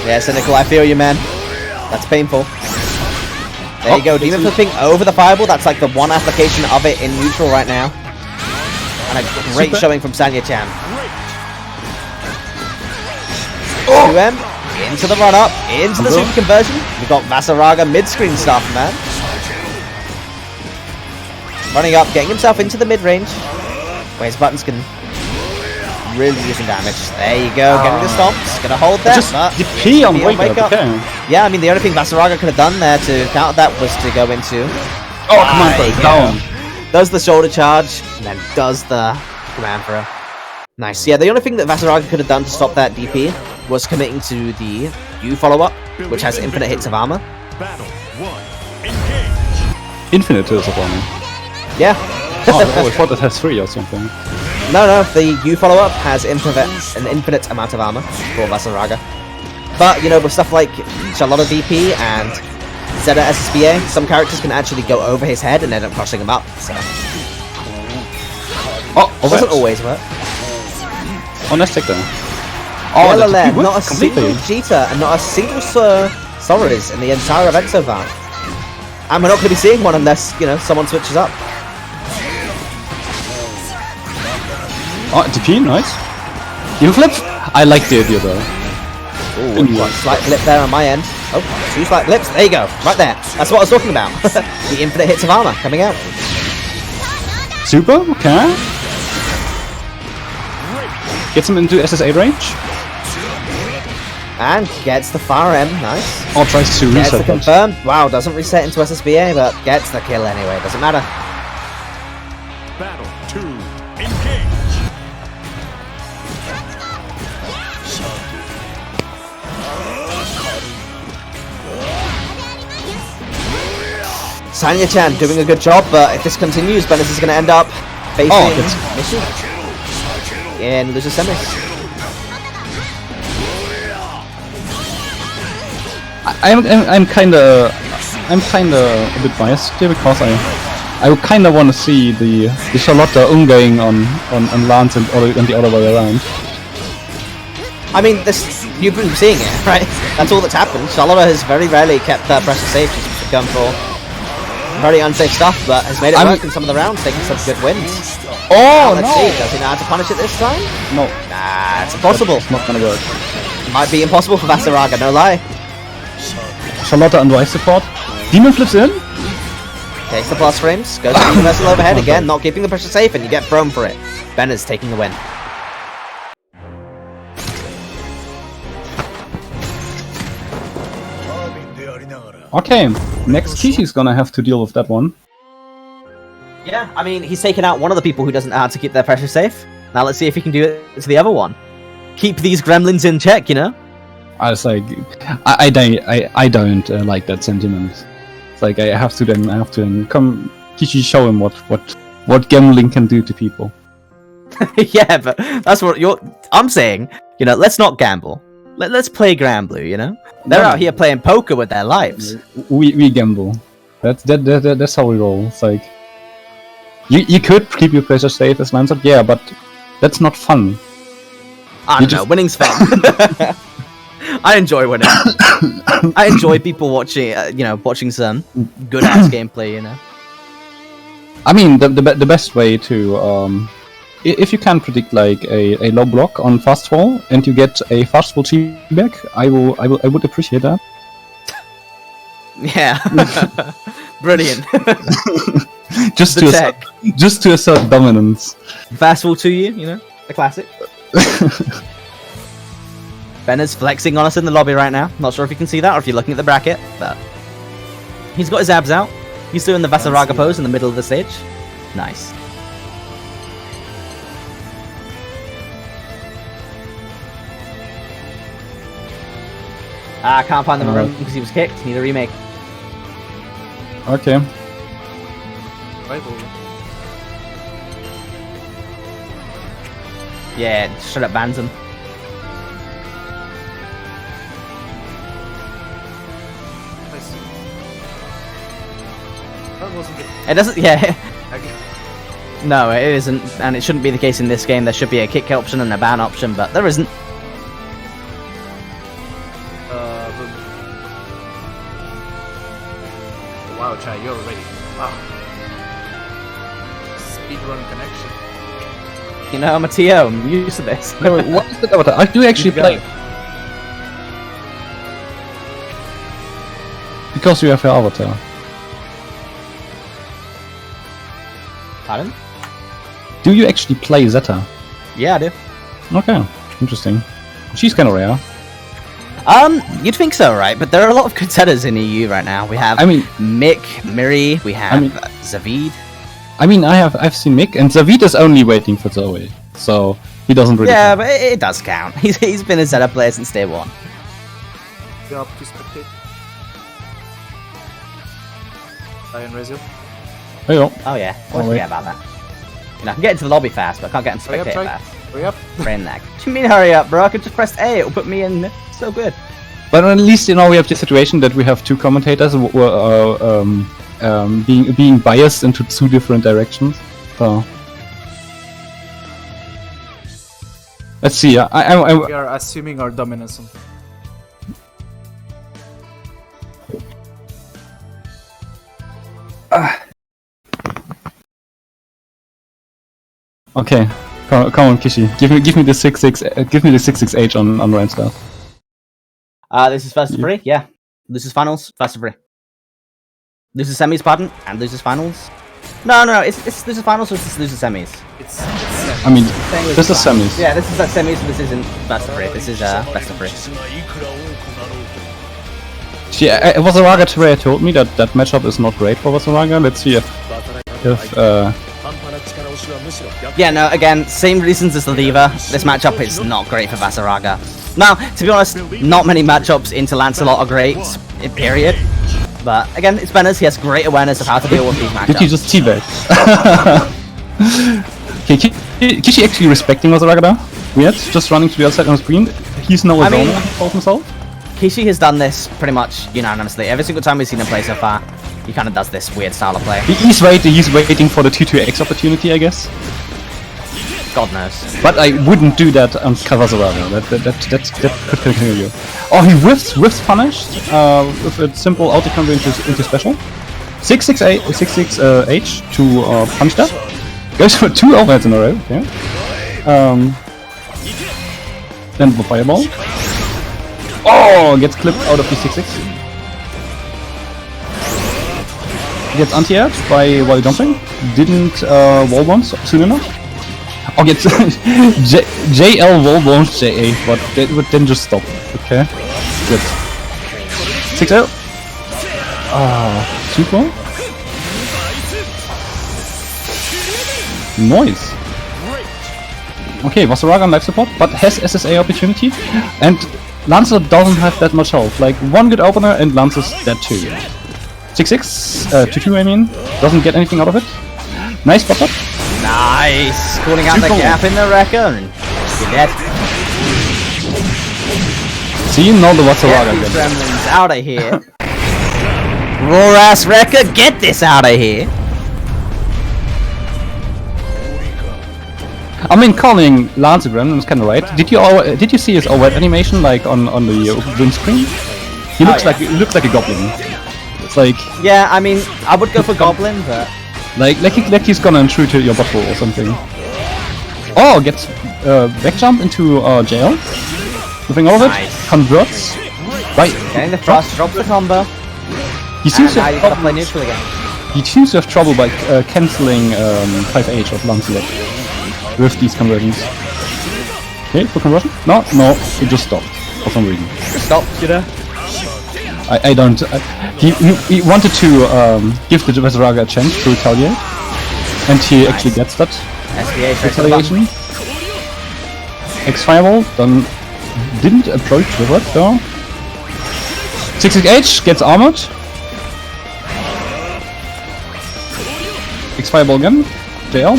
Yeah, Cynical, I feel you, man. That's painful. There you go, Demon flipping over the fireball. That's like the one application of it in neutral right now. And a great showing from Sonia Chen. 2M, into the run-up, into the super conversion. We've got Vasaraga mid-screen stuff, man. Running up, getting himself into the mid-range. Where his buttons can really do some damage. There you go, getting the stomps. Gonna hold that. Just DP on wake up. Okay. Yeah, I mean, the only thing Vasaraga could have done there to counter that was to go into... Oh, come on, bro. Down. Does the shoulder charge, and then does the command throw. Nice. Yeah, the only thing that Vasaraga could have done to stop that DP was committing to the U follow-up, which has infinite hits of armor. Battle 1. Engage. Infinite is of armor. Yeah. Oh, I always thought it has 3 or something. No, the U follow-up has an infinite amount of armor for Vasaraga. But, you know, with stuff like Charlotta DP and Zeta SSBA, some characters can actually go over his head and end up crushing him up, so... Oh, It doesn't always work. Oh, nice take there. Oh, Oh, LLM, that's not a completely. single Jita and not a single Sora's in the entire event so far. And we're not going to be seeing one unless, you know, someone switches up. Oh, DP, nice. You flip? I like the idea though. Ooh, one slight flip there on my end. Oh, 2 slight flips. There you go. Right there. That's what I was talking about. The infinite hits of armor coming out. Super, okay. Gets him into SSA range. And gets the far M. Nice. Or tries to Gets the reset that. confirm. Wow, doesn't reset into SSBA, but gets the kill anyway. Doesn't matter. Battle 2. Engage. Sonia Chen doing a good job, but if this continues, Bennett is going to end up facing Mishi in loser semis. I'm kinda a bit biased here because I kinda want to see the Charlotta going on Lance and the other way around. I mean, this you've been seeing it, right? That's all that's happened. Charlotta has very rarely kept that pressure safe. She's gone for very unsafe stuff, but has made it work in some of the rounds, taking some good wins. Oh Let's see, does he know how to punish it this time? No, Nah, it's impossible. it's not gonna work. Might be impossible for Vasaraga, no lie. Charlotta and Rice support. Demon flips in. Takes the plus frames, goes to the universal overhead again, not keeping the pressure safe, and you get thrown for it. Bennett's taking the win. Okay, next Kishi's gonna have to deal with that one. Yeah, I mean, he's taken out one of the people who doesn't know how to keep their pressure safe. Now let's see if he can do it to the other one. Keep these gremlins in check, you know? I was like, I don't like that sentiment. It's like I have to come Kishi show him what gambling can do to people. Yeah, but that's what I'm saying. You know, let's not gamble. Let's play Granblue, you know? They're out here playing poker with their lives. We gamble. That's how we roll. It's like you could keep your pressure safe as Lancer, yeah, but that's not fun. I don't know, winning's fun. I enjoy winning. I enjoy people watching, watching some good ass gameplay, you know. I mean, the best way to if you can predict like a low block on fast fall and you get a fast fall team back, I would appreciate that. Yeah. Brilliant. just The to tech. assert dominance. Fastball to you, you know, the classic. Ben is flexing on us in the lobby right now. Not sure if you can see that or if you're looking at the bracket, but he's got his abs out. He's doing the Vasaraga pose in the middle of the stage. Nice. I can't find the room because he was kicked. Need a remake. Okay. Yeah, straight up bans him. That wasn't it. It doesn't. Yeah. No, it isn't, and it shouldn't be the case in this game. There should be a kick option and a ban option, but there isn't. Wow, Chai, you're ready. Wow. Speedrun connection. You know, I'm a TO. I'm used to this. No, what is the avatar? I do actually You go. play. Because you have your avatar. Pardon? Do you actually play Zeta? Yeah, I do. Okay, interesting. She's kind of rare. You'd think so, right? But there are a lot of good setters in EU right now. We have, I mean- Mick, Miri, we have Zavid. I mean, I've seen Mick, and Zavid is only waiting for Zoe, so he doesn't really. Yeah, but it does count. He's been a setup player since day one. Go up to spectate. Lion Rezil. Hey, yo. Oh yeah, always Oh, wait. forget about that. You know, I can get into the lobby fast, but I can't get into Hurry up, spectator Chai. fast. Hurry up. Brain lag. What do you mean hurry up, bro? I could just press A, it'll put me in. So good. But at least you know we have the situation that we have two commentators being biased into two different directions. So let's see. We are assuming our dominance. Okay, come on, Kishi. Give me the 6-6. Give me the 6-6 on Rainstar. This is first to free, yeah. This is finals, first to free. This is semis, pardon, and this is finals. No, it's this is finals or this is semis. It's I mean, this is semis. Yeah, this is semis, but this isn't first to free. This is best of free. Yeah, Vasaraga Terraria told me that that matchup is not great for Vasaraga. Let's see if Yeah, no, again, same reasons as the Diva. This matchup is not great for Vasaraga. Now, to be honest, not many matchups into Lancelot are great, period. But again, it's Benner's, he has great awareness of how to deal with these matchups. did you just teabag? Okay, Kishi actually respecting Vasaraga now? Weird, just running to the other side on the screen. He's no I mean- Azona, he calls himself. Kishi has done this pretty much unanimously. Every single time we've seen him play so far, he kind of does this weird style of play. He's waiting for the 2-2-X opportunity, I guess. God knows. But I wouldn't do that on Vasaraga. That could continue. Oh, he whiffs punish with a simple auto combo into special. 6-6 H to punish that. Goes for 2 overheads in a row. Okay. Then the fireball. Oh, gets clipped out of the 6-6. Gets anti-aired while jumping. Didn't wall bounce soon enough. Oh, gets JL wall bounce JA, but then just stop. Okay. Good. 6-0. Super. Noise. Okay, Vasaraga on life support, but has SSA opportunity, and Lancer doesn't have that much health. Like, one good opener and Lancer's dead too. 6-6, 2-2 I mean, doesn't get anything out of it. Nice pop up. Nice! Calling out the gap in the record. You're dead. See, now the Get Vasaraga these again. gremlins out of here. Raw ass record, get this out of here. I mean, calling Lancer Gremlin is kind of right. Did you see his overhead animation like on the wind screen? He looks like a goblin. It's like Yeah, I mean, I would go for Goblin, but like he's gonna intrude to your bottle or something. Oh, gets back jump into jail. Moving over Nice. it, converts. Right. getting the frost, drops the combo. He seems And to now you gotta play neutral again. he seems to have trouble by cancelling 5H of Lancelot with these conversions. Okay, for conversion? No, it just stopped for some reason. Stop, you know? I don't. He wanted to give the Veseraga a chance to retaliate, and he actually gets that retaliation. X Fireball then didn't approach with it though. 6H gets armored. X Fireball again. JL.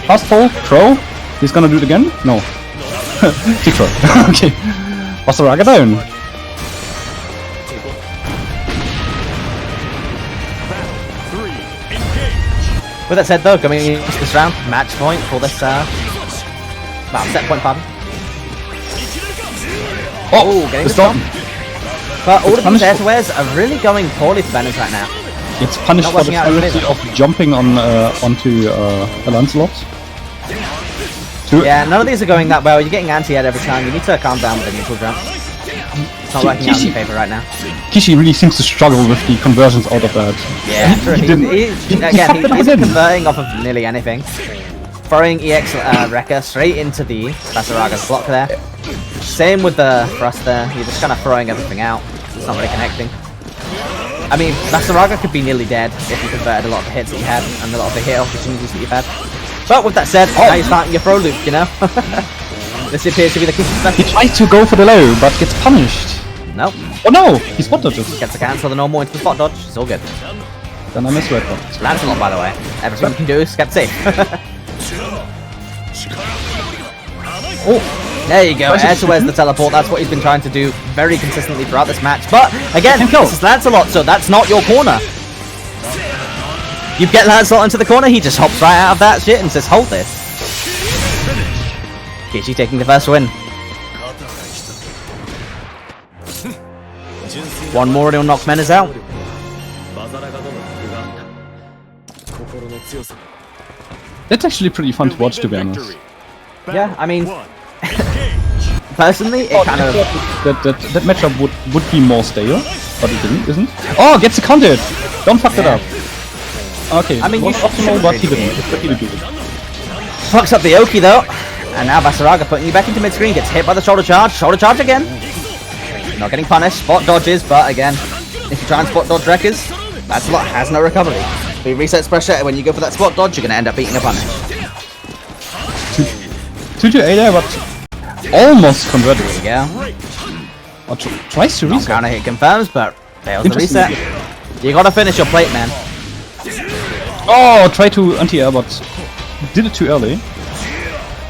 Fast fall. Crow. He's gonna do it again? No. Tick Crow. Okay. Veseraga down. With that said though, coming into this round, match point for this, well, set point, pardon. Getting the stop. But all of these air swears are really going poorly for Banners right now. Gets punished for the fallacy of jumping on onto a Lancelot. Yeah, none of these are going that well. You're getting anti-air every time. You need to calm down with the neutral jump. It's not working out in your favor right now. Kishi really seems to struggle with the conversions out of that. Yeah, he's converting off of nearly anything. Throwing EX Wrecker straight into the Veseraga's block there. Same with the thrust there. You're just kind of throwing everything out. It's not really connecting. I mean, Veseraga could be nearly dead if you converted a lot of the hits that you had and a lot of the hit opportunities that you've had. But with that said, now you're starting your throw loop, you know? This appears to be the Kishi's best. He tries to go for the low, but gets punished. Nope. Oh no! He spot dodges. Gets a cancel the normal into the spot dodge. It's all good. Then I miss red dot. Lancelot, by the way. Everything you can do is get safe. Oh, there you go. Air to where's the teleport. That's what he's been trying to do very consistently throughout this match. But again, this is Lancelot, so that's not your corner. You get Lancelot into the corner, he just hops right out of that shit and says, hold this. Kishi taking the first win. One more and he'll knock Menace out. That's actually pretty fun to watch, to be honest. Yeah, I mean, personally, it kind of... That matchup would be more stable, but it isn't. Oh, gets a counter! Don't fuck that up. Okay, I mean, you optimal, but he didn't. Fucks up the Oki though. And now Veseraga putting you back into mid-screen, gets hit by the shoulder charge again. Not getting punished, spot dodges, but again, if you try and spot dodge wreckers, Lancelot has no recovery. If he resets pressure, when you go for that spot dodge, you're going to end up beating a punish. 2-8 there, but almost converted. There you go. Tries to reset. Counter hit confirms, but fails the reset. You got to finish your plate, man. Oh, try to anti-air, but did it too early.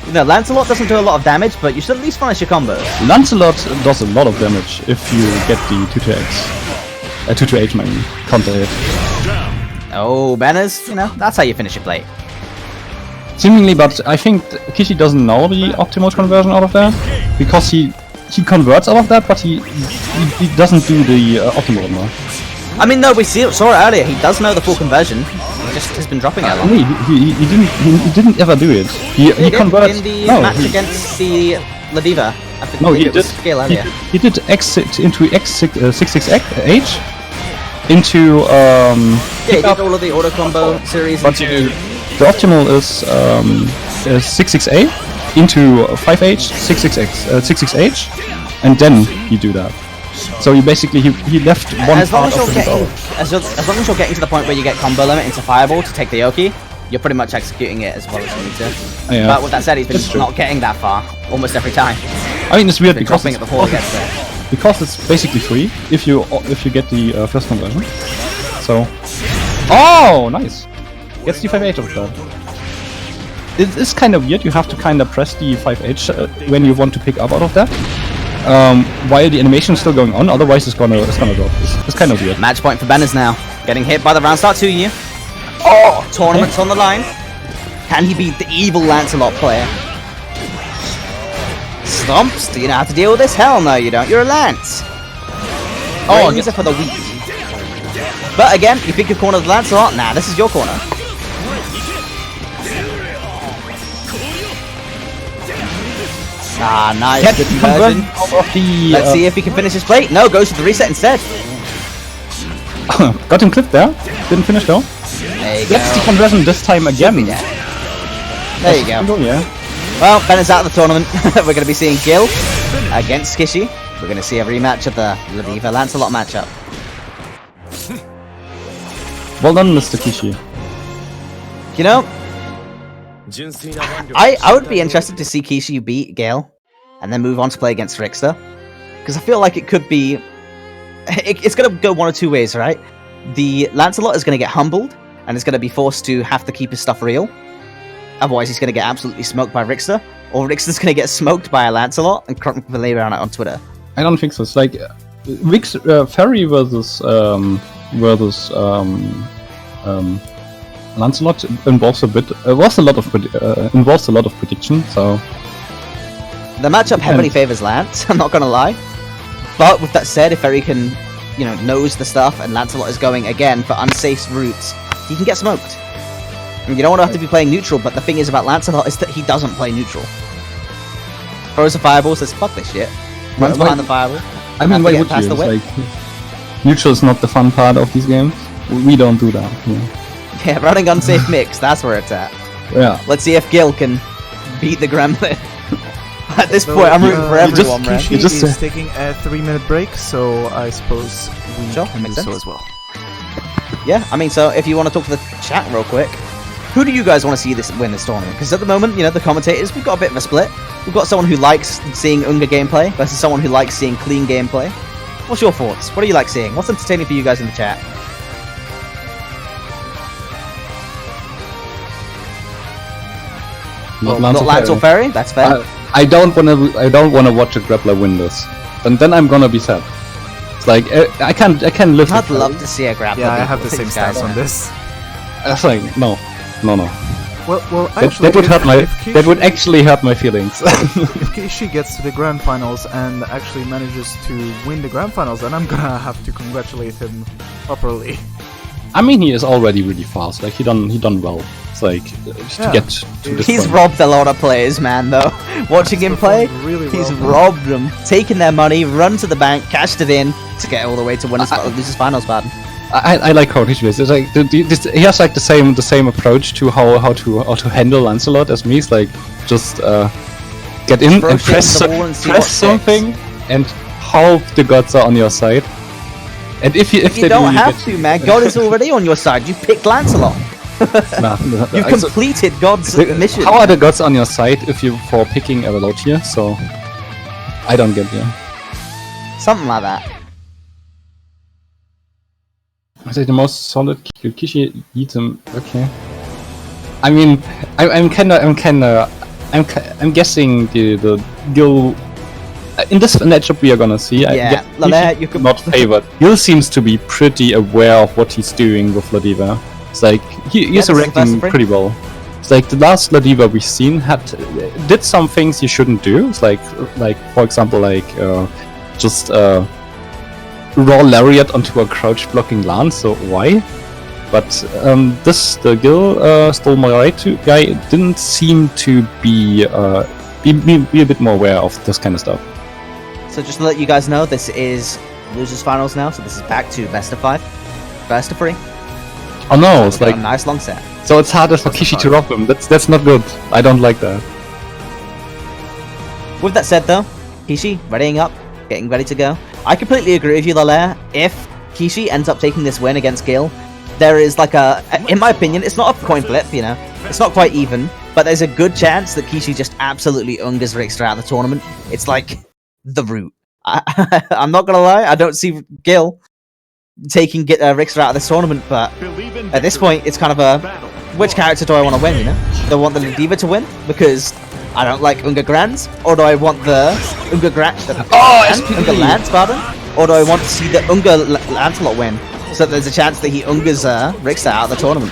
You know, Lancelot doesn't do a lot of damage, but you should at least finish your combos. Lancelot does a lot of damage if you get the 2-2X. 2-2H, I mean, counter hit. Oh, Banners, you know, that's how you finish your plate. Seemingly, but I think Kishi doesn't know the optimal conversion out of that, because he converts out of that, but he doesn't do the optimal anymore. I mean, no, we saw it earlier. He does know the full conversion. He just has been dropping it a lot. He didn't ever do it. He converts in the match against the Ladiva. No, he did. Scale earlier. He did exit into X66H into yeah, he did all of the auto combo series. But the optimal is 66A into 5H 66H, and then you do that. So you basically he left one part of the battle. As long as you're getting to the point where you get combo limit into Fireball to take the Oki, you're pretty much executing it as well as you need to. Yeah. But with that said, he's been not getting that far almost every time. I mean, it's weird because dropping it before he gets there. Because it's basically free if you get the first conversion. So, oh, nice. Gets the 5H of that. It is kind of weird. You have to kind of press the 5H when you want to pick up out of that. While the animation is still going on, otherwise it's gonna drop. It's kind of weird. Match point for Banners now. Getting hit by the round start 2-year. Oh! Tournament's on the line. Can he beat the evil Lancelot player? Stomps? Do you know how to deal with this? Hell no, you don't. You're a Lance. Oh, use it for the weak. But again, you think your corner's Lancelot? Nah, this is your corner. Ah, nice. Good conversion. Let's see if he can finish his plate. No, goes to the reset instead. Got him clipped there. Didn't finish though. There you That's the go. conversion this time again. There you go. Yeah. Well, Ben is out of the tournament. We're going to be seeing Gil against Kishi. We're going to see a rematch of the Ladiva Lancelot matchup. Well done, Mr. Kishi. You know, I would be interested to see Kishi beat Gale and then move on to play against Rickster. Because I feel like it could be... It's going to go one or two ways, right? The Lancelot is going to get humbled and is going to be forced to have to keep his stuff real. Otherwise, he's going to get absolutely smoked by Rickster. Or Rickster's going to get smoked by a Lancelot and lay around it on Twitter. I don't think so. It's like Ferry versus Lancelot involves involves a lot of prediction. So the matchup heavily favors Lance. I'm not going to lie. But with that said, if Ferry can, knows the stuff and Lancelot is going again for unsafe routes, he can get smoked. And you don't want to have to be playing neutral. But the thing is about Lancelot is that he doesn't play neutral. Throws a fireball, says fuck this shit. Runs behind the fireball. I mean, why would you? It's like, neutral is not the fun part of these games. We don't do that. Yeah, running unsafe mix, that's where it's at. Yeah. Let's see if Gil can beat the Gremlin. At this point, I'm rooting for everyone, man. Kishi is taking a 3-minute break, so I suppose we can do so as well. Yeah, I mean, so if you want to talk to the chat real quick, who do you guys want to see win this tournament? Because at the moment, the commentators, we've got a bit of a split. We've got someone who likes seeing Unga gameplay versus someone who likes seeing clean gameplay. What's your thoughts? What do you like seeing? What's entertaining for you guys in the chat? Not Lance or Ferry? That's fair. I don't wanna watch a grappler win this. And then I'm gonna be sad. It's like I can't live. I'd love to see a grappler. Yeah, I have the same stance on this. That's like no. Well, actually, that would actually hurt my feelings. If Kishi gets to the grand finals and actually manages to win the grand finals, then I'm gonna have to congratulate him properly. I mean, he is already really fast. Like he done well. It's like to get to this He's point. robbed a lot of players, man. Though watching him play, really he's well. robbed them, taken their money, run to the bank, cashed it in to get all the way to win his finals pattern. I like how he plays. It's like he has like the same approach to how to handle Lancelot as me. It's like just get in and press something and hope the gods are on your side. And if you don't have to, man. God is already on your side. You picked Lancelot. You completed God's mission. How are the gods on your side if you for picking a Velotia? So I don't get you. Something like that. I say the most solid Kishi eats him. Okay. I mean, I'm guessing the Gil in this matchup we are gonna see. Yeah, you could not favored. Gil seems to be pretty aware of what he's doing with Ladiva. It's like he's reacting pretty well. It's like the last Ladiva we've seen did some things you shouldn't do. It's like for example just raw lariat onto a crouch blocking lance. So why? But the Gil stole my right guy didn't seem to be a bit more aware of this kind of stuff. So just to let you guys know, this is losers finals now. So this is back to best of 5, best of 3. Oh no, it's like a nice long set. So it's harder for Kishi to rob him. That's not good. I don't like that. With that said though, Kishi readying up, getting ready to go. I completely agree with you, Lalaire. If Kishi ends up taking this win against Gil, there is like in my opinion, it's not a coin flip, it's not quite even, but there's a good chance that Kishi just absolutely ungas Rickster out of the tournament. It's like the route. I'm not gonna lie, I don't see Gil taking Rickster out of this tournament, but at this point, it's kind of a which character do I want to win? Do I want the Diva to win because I don't like Unga Grands, or do I want the Unga Unga Lance, pardon? Or do I want to see the Unga Lancelot win, so that there's a chance that he Ungas Rickster out of the tournament,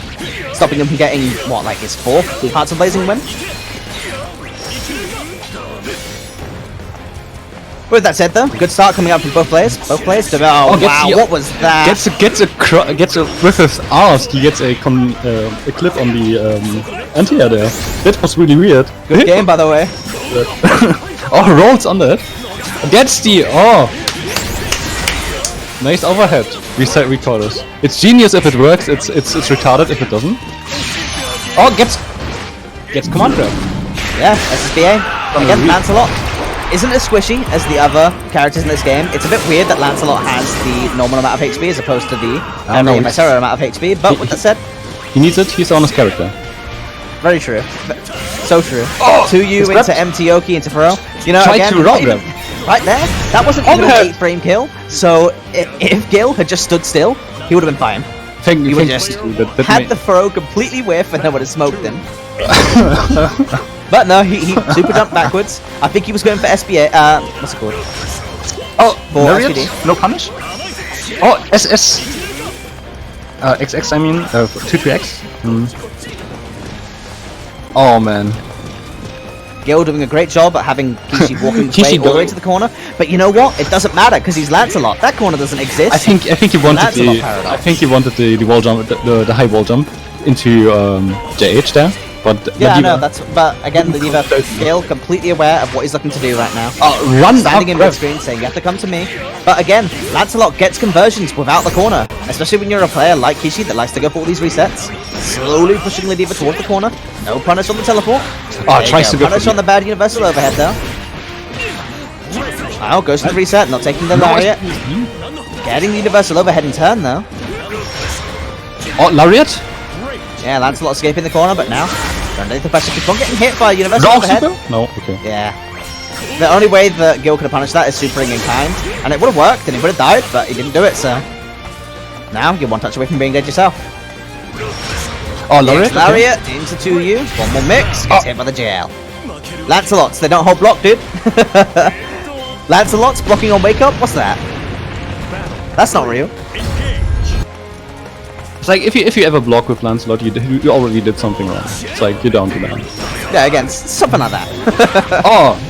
stopping him from getting, what, like his 4th Hearts of Blazing win? With that said though, good start coming out from both players. Oh wow, what was that? Gets a with his arse. He gets a clip on the anti-air there. That was really weird. Good game, by the way. Oh, rolls on that. Gets the Nice overhead. Reset recorders. It's genius if it works. It's retarded if it doesn't. Oh, gets command grab. Yeah, SSBA. Again, Lancelot isn't as squishy as the other characters in this game. It's a bit weird that Lancelot has the normal amount of HP as opposed to the Viscera amount of HP, but with that said... He needs it, he's the honest character. Very true. So true. Oh, 2U into MT into Faro. You know, Try again, to roll grab. right there, that wasn't even an 8-frame kill, so if Gil had just stood still, he would have been fine. He would just had the throw completely whiff and no one had smoked him. But no, he super jumped backwards. I think he was going for SBA. What's it called? Oh, for Lariat? SPD. No punish? Oh, SS. XX, I mean, 2-3X. Oh man. Gil doing a great job at having Kishi walking his way all the way to the corner. But you know what? It doesn't matter because he's Lancelot. That corner doesn't exist. I think he wanted the wall jump, the high wall jump into JH there. But yeah, I know. But again, Gil completely aware of what he's looking to do right now. Run standing in mid-screen saying you have to come to me. But again, Lancelot gets conversions without the corner, especially when you're a player like Kishi that likes to go for all these resets. Slowly pushing Ladiva towards the corner. No punish on the teleport. Tries to go punish on the bad universal overhead though. Oh, goes to the reset, not taking the lariat. Getting the universal overhead in turn though. Oh, lariat? Yeah, Lancelot escaping the corner, but now underneath the pressure, keep on getting hit by universal overhead. No, okay. Yeah. The only way that Gil could have punished that is supering in kind, and it would have worked, and he would have died, but he didn't do it, so... Now, you're one touch away from being dead yourself. Oh, Lariat? Lariat into 2U, one more mix, gets hit by the jail. Lancelots, they don't hold block, dude. Lancelots blocking on wake up? What's that? That's not real. It's like, if you ever block with Lancelot, you already did something wrong. It's like, you're down to that. Yeah, again, something like that.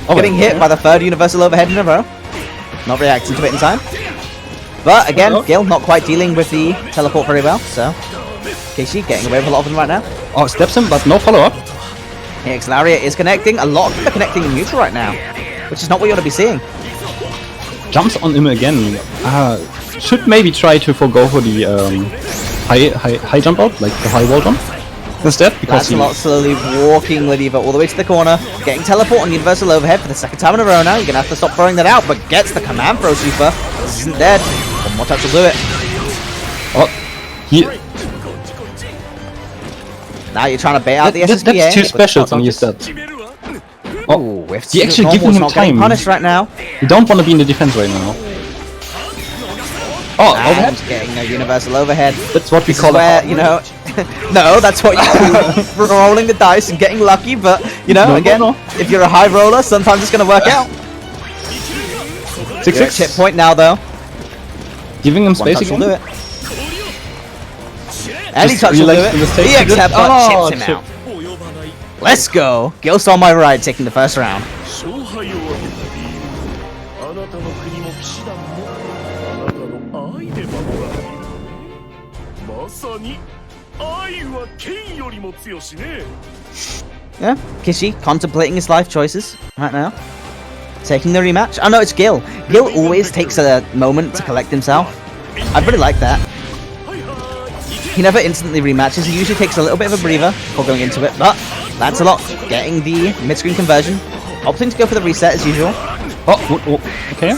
Getting hit by the third universal overhead in a row. Not reacting to it in time. But again, Gil not quite dealing with the teleport very well, so... Kishi getting away with a lot of them right now. Oh, steps him, but no follow-up. EX Lariat is connecting. A lot of them are connecting in neutral right now, which is not what you want to be seeing. Jumps on him again. Should maybe try to forgo for the high jump out, like the high wall jump. Instead, because Lancelot slowly walking Ladiva all the way to the corner, getting teleport on universal overhead for the second time in a row now. You're gonna have to stop throwing that out, but gets the command throw super. This isn't dead. One more touch will do it. Oh, now you're trying to bait out the SSBA. That's too special to use that. Oh, if you actually giving him not time. getting punished right now. You don't want to be in the defense right now. Oh, overhead? Getting a universal overhead. That's what we call it. You know, no, that's what you do. Rolling the dice and getting lucky, but you know, if you're a high roller, sometimes it's gonna work out. 6-6. Chip point now, though. Giving him space again. again. Will do it. Any touch will do it. EX headbutt chips him out. Let's go. Gil saw my ride taking the first round. Yeah, Kishi contemplating his life choices right now. Taking the rematch. Oh no, it's Gil. Gil always takes a moment to collect himself. I really like that. He never instantly rematches. He usually takes a little bit of a breather before going into it. But Lancelot getting the mid-screen conversion. Opting to go for the reset as usual. Oh, okay.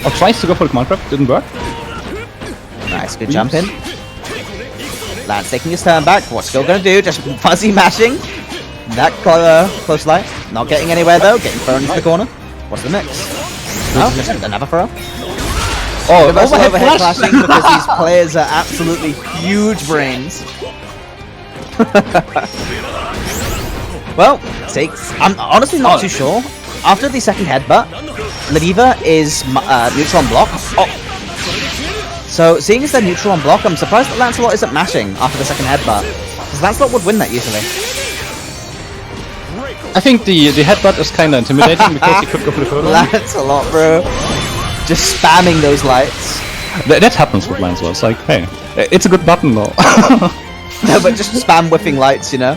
Oh, tries to go for the command grab. Didn't work. Nice, good jump in. Lance taking his turn back. What's Gil gonna do? Just fuzzy mashing. That close light. Not getting anywhere though. Getting thrown into the corner. What's the mix? Oh, just another throw. Oh, overhead flashing because these players are absolutely huge brains. Well, I'm honestly not too sure. After the second headbutt, Ladiva is neutral on block. Oh. So, seeing as they're neutral on block, I'm surprised that Lancelot isn't mashing after the second headbutt. Because Lancelot would win that usually. I think the headbutt is kind of intimidating because he could go for the further. Lancelot, bro. Just spamming those lights. That happens with Lancelot. It's like, hey, it's a good button though. No, but just spam whiffing lights, you know?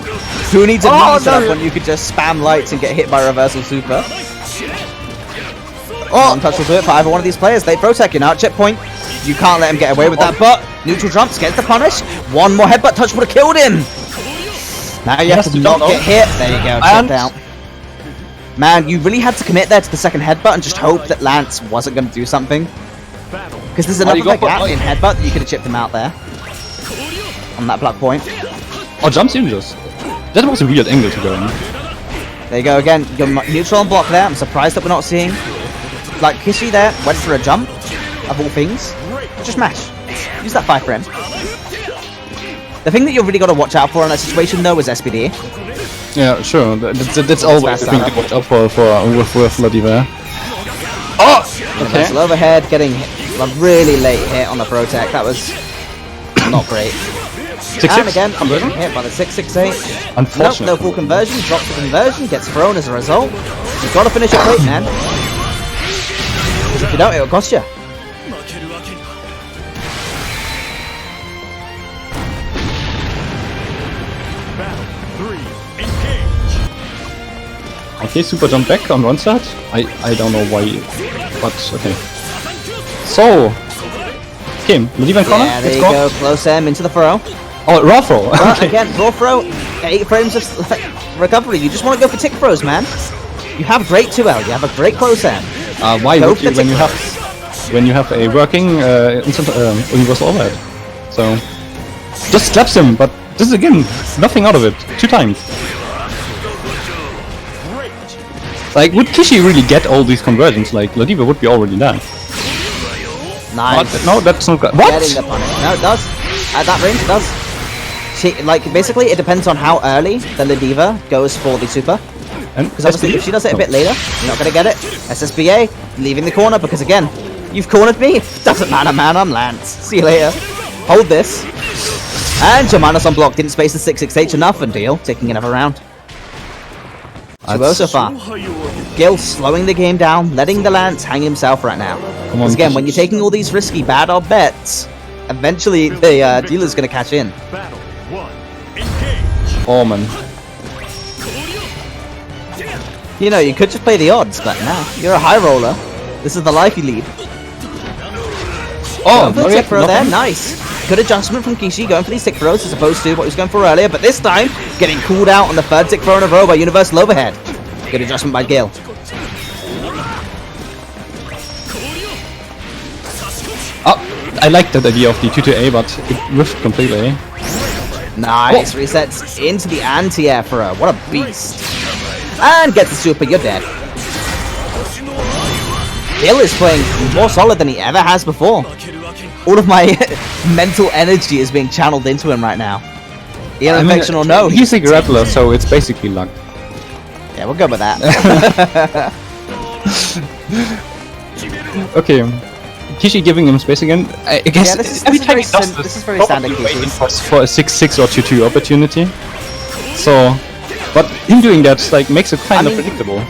Who needs a knee setup when you could just spam lights and get hit by reversal super? Oh, Untouched will do it for either one of these players. They protect you now at chip point. You can't let him get away with that, but neutral jumps, gets the punish. One more headbutt touch would have killed him. Now you have to not get hit. There you go, checked out. Man, you really had to commit there to the second headbutt and just hope that Lance wasn't going to do something. Because there's enough of a gap in headbutt that you could have chipped him out there. On that block point. Oh, jumps in just. That was a weird angle to go in. There you go again. You're neutral and block there. I'm surprised that we're not seeing. Like, Kishi there went for a jump, of all things. Just mash. Use that 5 frame. The thing that you've really got to watch out for in that situation, though, is SPD. Yeah, sure. That's always the thing to watch out for with Ladiva. Oh! Okay. Nice overhead, getting a really late hit on the Protect. That was not great. 6-6? And again, Conversion? hit by the 6-6-8. Unfortunate. Nope, no full conversion. Drops the conversion, gets thrown as a result. You've got to finish your plate, man. If you don't, it'll cost you. Okay, super jump back on one side. I don't know why, but okay. So, okay, Ladiva in corner. Yeah, there you go. Close M into the throw. Oh, raw throw. But again, raw throw, 8 frames of recovery. You just want to go for tick throws, man. You have great 2L. You have a great close M. Why would you when you have a working instant universal overhead? So, just slaps him. But this is again nothing out of it. 2 times. Like, would Kishi really get all these conversions? Like, Ladiva would be already there. Nice. What? No, that's not good. What? Getting the punish. No, it does. At that range, it does. She, like, basically, it depends on how early the Ladiva goes for the super. Because obviously, if she does it a bit later, you're not going to get it. SSBA, leaving the corner, because again, you've cornered me. Doesn't matter, man, I'm Lance. See you later. Hold this. And your minus on block didn't space the 668 enough, and deal, taking another round. 2-0 so far. Gil slowing the game down, letting the Lance hang himself right now. Because again, when you're taking all these risky bad odd bets, eventually the dealer's going to catch in. Oh man. You know, you could just play the odds, but nah, you're a high roller. This is the life you lead. Oh, going for the tick throw there, nice. Good adjustment from Kishi, going for these tick throws as opposed to what he was going for earlier, but this time, getting cooled out on the 3rd tick throw in a row by Universal Overhead. Good adjustment by Gil. Oh, I like that idea of the 2-2-A, but it whiffed completely. Nice, resets into the anti-air throw. What a beast. And gets the super, you're dead. Gil is playing more solid than he ever has before. All of my mental energy is being channeled into him right now. Either infection or no. He's a grappler, so it's basically luck. Yeah, we'll go with that. Okay. Kishi giving him space again. I guess Yeah, this every is time very he does sim- this, this is very standard probably waiting Kishi. for a 6-6 or 2-2 opportunity. So, but him doing that like makes it kind of predictable.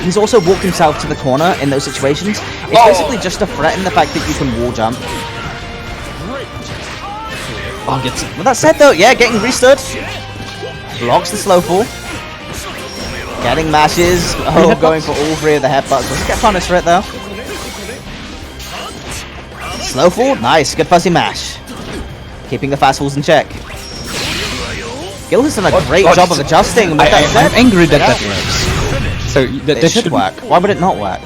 He's also walked himself to the corner in those situations. It's basically just to threaten the fact that you can wall jump. Oh, gets it. With that said though, yeah, getting restood. Blocks the slow fall. Getting mashes. Oh, going for all 3 of the headbutts. Doesn't get punished for it though. Slow fall, nice, good fuzzy mash. Keeping the fast falls in check. Gil has done a great job of adjusting. With that said, I'm angry that that works. So that should work. Why would it not work?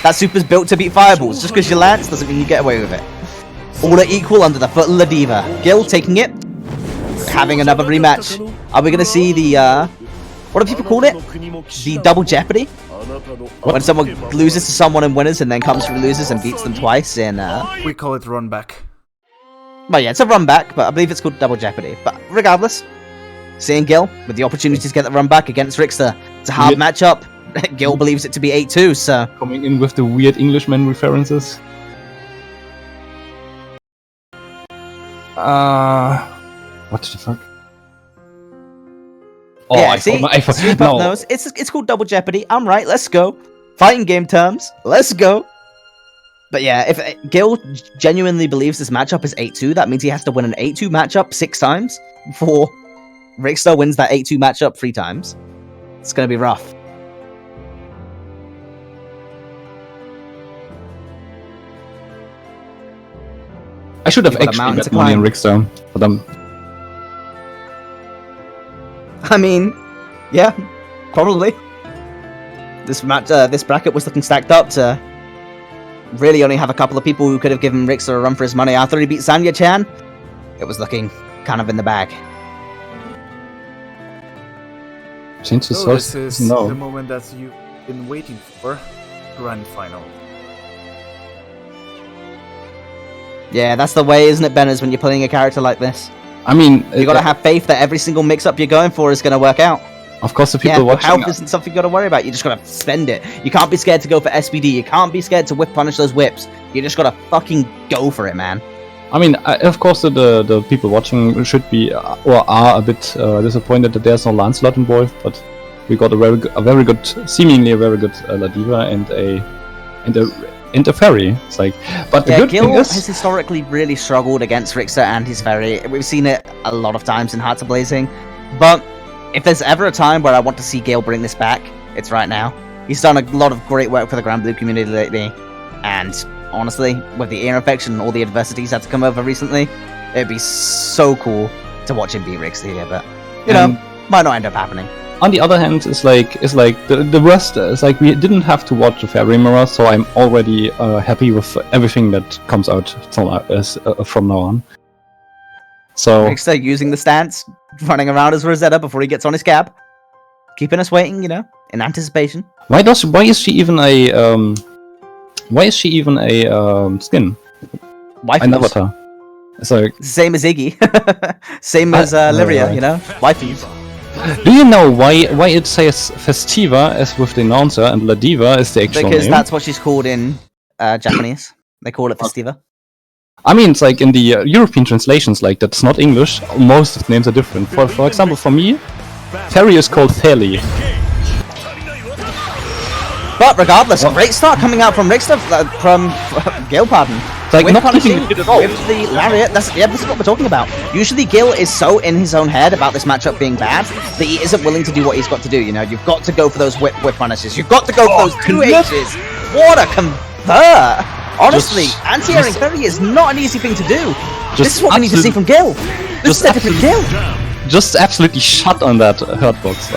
That super's built to beat fireballs. Just because you Lance doesn't mean you get away with it. All are equal under the foot of Ladiva. Gil taking it. Having another rematch. Are we going to see the, what do people call it? The double jeopardy? When someone loses to someone in winners and then comes through losers and beats them twice in, We call it run back. Well, yeah, it's a run back, but I believe it's called double jeopardy. But regardless, seeing Gil with the opportunity to get the run back against Rickster. It's a hard matchup. Gil believes it to be 8-2, so... Coming in with the weird Englishman references. What the fuck? Oh, yeah, I see? thought No. no. It's called double jeopardy. I'm right, let's go. Fighting game terms, let's go. But yeah, if Gil genuinely believes this matchup is 8-2, that means he has to win an 8-2 matchup 6 times before Rickster wins that 8-2 matchup 3 times. It's gonna be rough. I should have You've got a actually mountain bet to money on climb. Rickster, but I mean, yeah, probably. This bracket was looking stacked up to really only have a couple of people who could have given Rickster a run for his money. After he beat Sonia Chen, it was looking kind of in the bag. change the So source. this is No. the moment that you've been waiting for. Grand final. Yeah, that's the way, isn't it, Benners, when you're playing a character like this? I mean, You gotta have faith that every single mix-up you're going for is gonna work out. of course, the Yeah, people watching. health isn't something you gotta worry about. You just gotta spend it. You can't be scared to go for SPD. You can't be scared to whip punish those whips. You just gotta fucking go for it, man. I mean, of course, the people watching should be or are a bit disappointed that there's no Lancelot involved, but we got a very good, seemingly a very good Ladiva and a Fairy. It's like, but the Yeah, good Gil thing is, has historically really struggled against Rickster and his Fairy. We've seen it a lot of times in Hearts of Blazing. But if there's ever a time where I want to see Gil bring this back, it's right now. He's done a lot of great work for the Grand Blue community lately, and honestly, with the ear infection and all the adversities had to come over recently, it'd be so cool to watch him beat Rickster here, but, you know, might not end up happening. on the other hand, it's like the rest. It's like we didn't have to watch the Fairy Mirror, so I'm already happy with everything that comes out from now on. So Rickster using the stance, running around as Rosetta before he gets on his cab, keeping us waiting, you know, in anticipation. why is she even a skin? Waifus. An avatar. It's like, Same as Iggy. Same as Lyria, right. you know? Waifus. do you know why it says Festiva as with the announcer and Ladiva is the actual Because name? that's what she's called in Japanese. They call it Festiva. I mean, it's like in the European translations, like that's not English. Most of the names are different. For example, for me, Fairy is called Theli. But regardless, great start coming out from Rickster, from Gil, pardon. Like, With not punishing, giving it at all. with the lariat, this is what we're talking about. Usually Gil is so in his own head about this matchup being bad that he isn't willing to do what he's got to do, you know? You've got to go for those whip punishes. You've got to go for those 2 H's. What a convert! Honestly, anti-airing Fairy is not an easy thing to do. This is what we need to see from Gil. This is a different Gil. Just absolutely shut on that hurtbox.